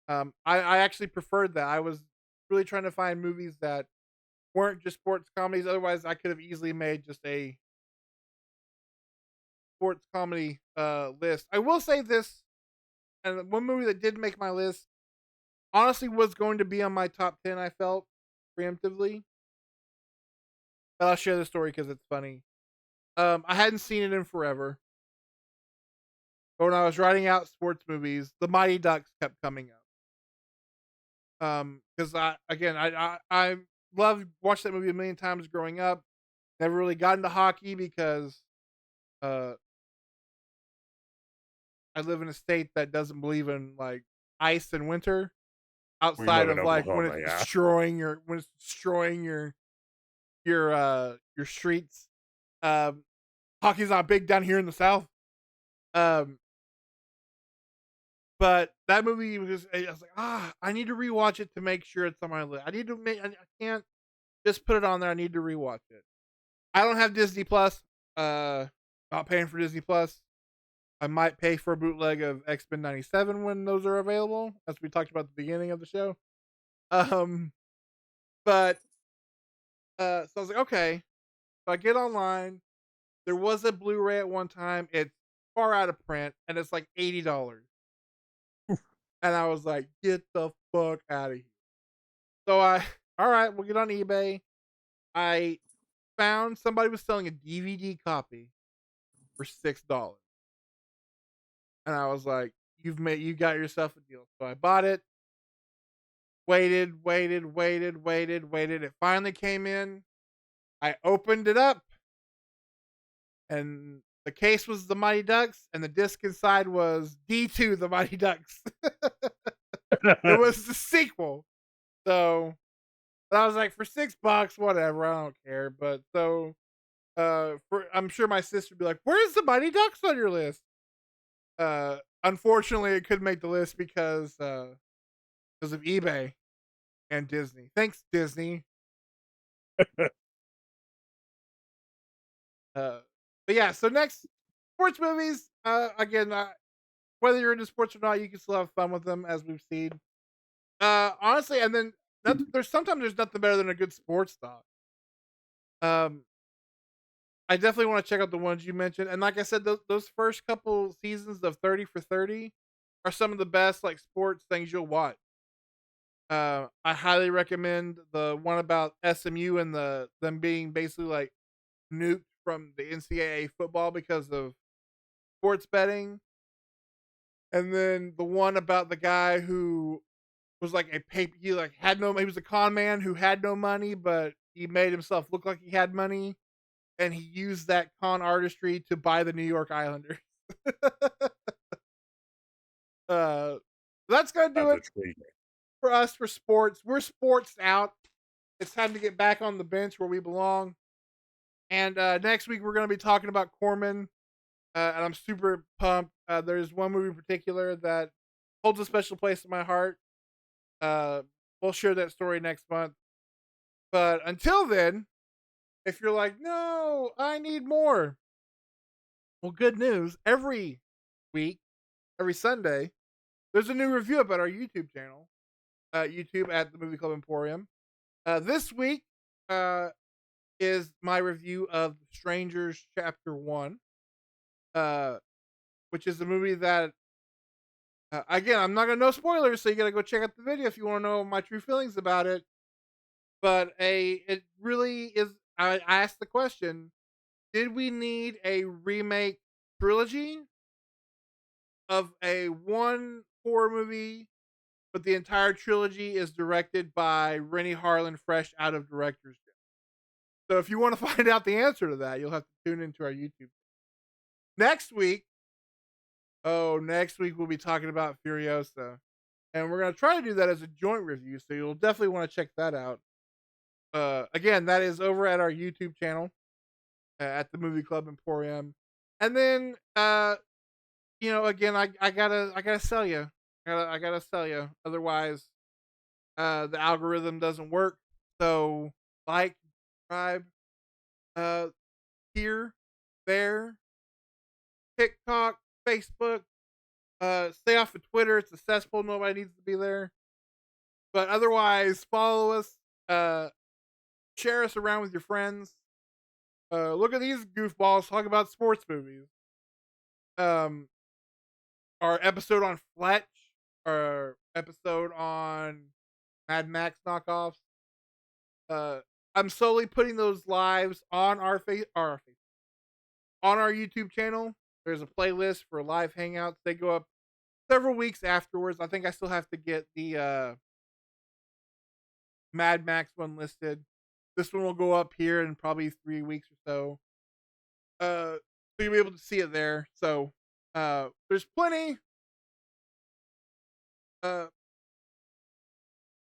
I actually preferred that. I was really trying to find movies that weren't just sports comedies. Otherwise, I could have easily made just a sports comedy list. I will say this, and one movie that did make my list honestly was going to be on my top 10. I felt preemptively. But I'll share the story because it's funny. I hadn't seen it in forever, but when I was writing out sports movies, The Mighty Ducks kept coming up. Because I loved watched that movie a million times growing up. Never really got into hockey because uh I live in a state that doesn't believe in like ice and winter We outside live in of like when Oklahoma, it's yeah. destroying your streets. Um Hockey's not big down here in the south. Um but that movie was I was like, I need to rewatch it to make sure it's on my list. I need to make I can't just put it on there. I need to rewatch it. I don't have Disney Plus. Not paying for Disney Plus. I might pay for a bootleg of X-Men 97 when those are available, as we talked about at the beginning of the show. Um, but so I was like, okay. So I get online. There was a Blu-ray at one time. It's far out of print, and it's like $80. And I was like, get the fuck out of here. So all right, we'll get on eBay. I found somebody was selling a DVD copy for $6. And I was like, you got yourself a deal. So I bought it, waited. It finally came in. I opened it up and the case was the Mighty Ducks and the disc inside was D2 the Mighty Ducks. It was the sequel. So but I was like, for $6, whatever, I don't care. But so for I'm sure my sister would be like, where's the Mighty Ducks on your list? Unfortunately it couldn't make the list because of eBay and Disney. Thanks, Disney. Uh, but yeah, so next sports movies. Again, whether you're into sports or not, you can still have fun with them, as we've seen. Honestly, and then there's nothing better than a good sports doc. Um, I definitely want to check out the ones you mentioned, and like I said, those first couple seasons of 30 for 30 are some of the best like sports things you'll watch. I highly recommend the one about SMU and them being basically like nuked from the NCAA football because of sports betting, and then the one about the guy who was like a paper. He like had no. He was a con man who had no money, but he made himself look like he had money, and he used that con artistry to buy the New York Islanders. uh, that's gonna do That's it intriguing. for us for sports. We're sports out. It's time to get back on the bench where we belong. And next week we're going to be talking about Corman, and I'm super pumped. There's one movie in particular that holds a special place in my heart. Uh, we'll share that story next month. But until then, if you're like, no, I need more. Well, good news. Every week, every Sunday, there's a new review up at our YouTube channel, YouTube at the Movie Club Emporium. This week uh, is my review of Strangers Chapter 1, uh, which is a movie that, again, I'm not going to know spoilers, so you got to go check out the video if you want to know my true feelings about it. But it really is. I asked the question: did we need a remake trilogy of a one horror movie, but the entire trilogy is directed by Rennie Harlan, fresh out of director's jail? So if you want to find out the answer to that, you'll have to tune into our YouTube. Next week, next week we'll be talking about Furiosa, and we're gonna try to do that as a joint review. So you'll definitely want to check that out. Again, that is over at our YouTube channel at the Movie Club Emporium. And then, again, I gotta sell you. I gotta sell you. Otherwise, The algorithm doesn't work. So like, subscribe, uh, here, there, TikTok, Facebook. Stay off of Twitter. It's a cesspool. Nobody needs to be there. But otherwise, follow us. Uh, Share us around with your friends. Look at these goofballs talk about sports movies. Um, our episode on Fletch, our episode on Mad Max knockoffs. Uh, I'm slowly putting those lives on on our YouTube channel. There's a playlist for live hangouts. They go up several weeks afterwards. I think I still have to get the Mad Max one listed. This one will go up here in probably 3 weeks or so. So you'll be able to see it there. So there's uh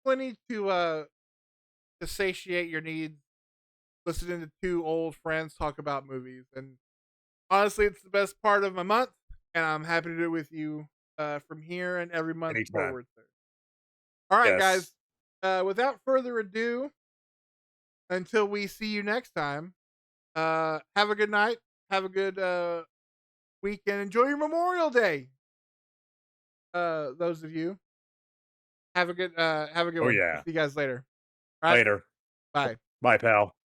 plenty to satiate your needs listening to two old friends talk about movies. And honestly, it's the best part of my month, and I'm happy to do it with you from here and every month Anytime. forward. Sir. All right, Yes. guys. Without further ado, until we see you next time, have a good night. Have a good weekend. Enjoy your Memorial Day. Those of you have a good Oh one. We'll yeah. see you guys later. All right, Later. bye. Bye, pal.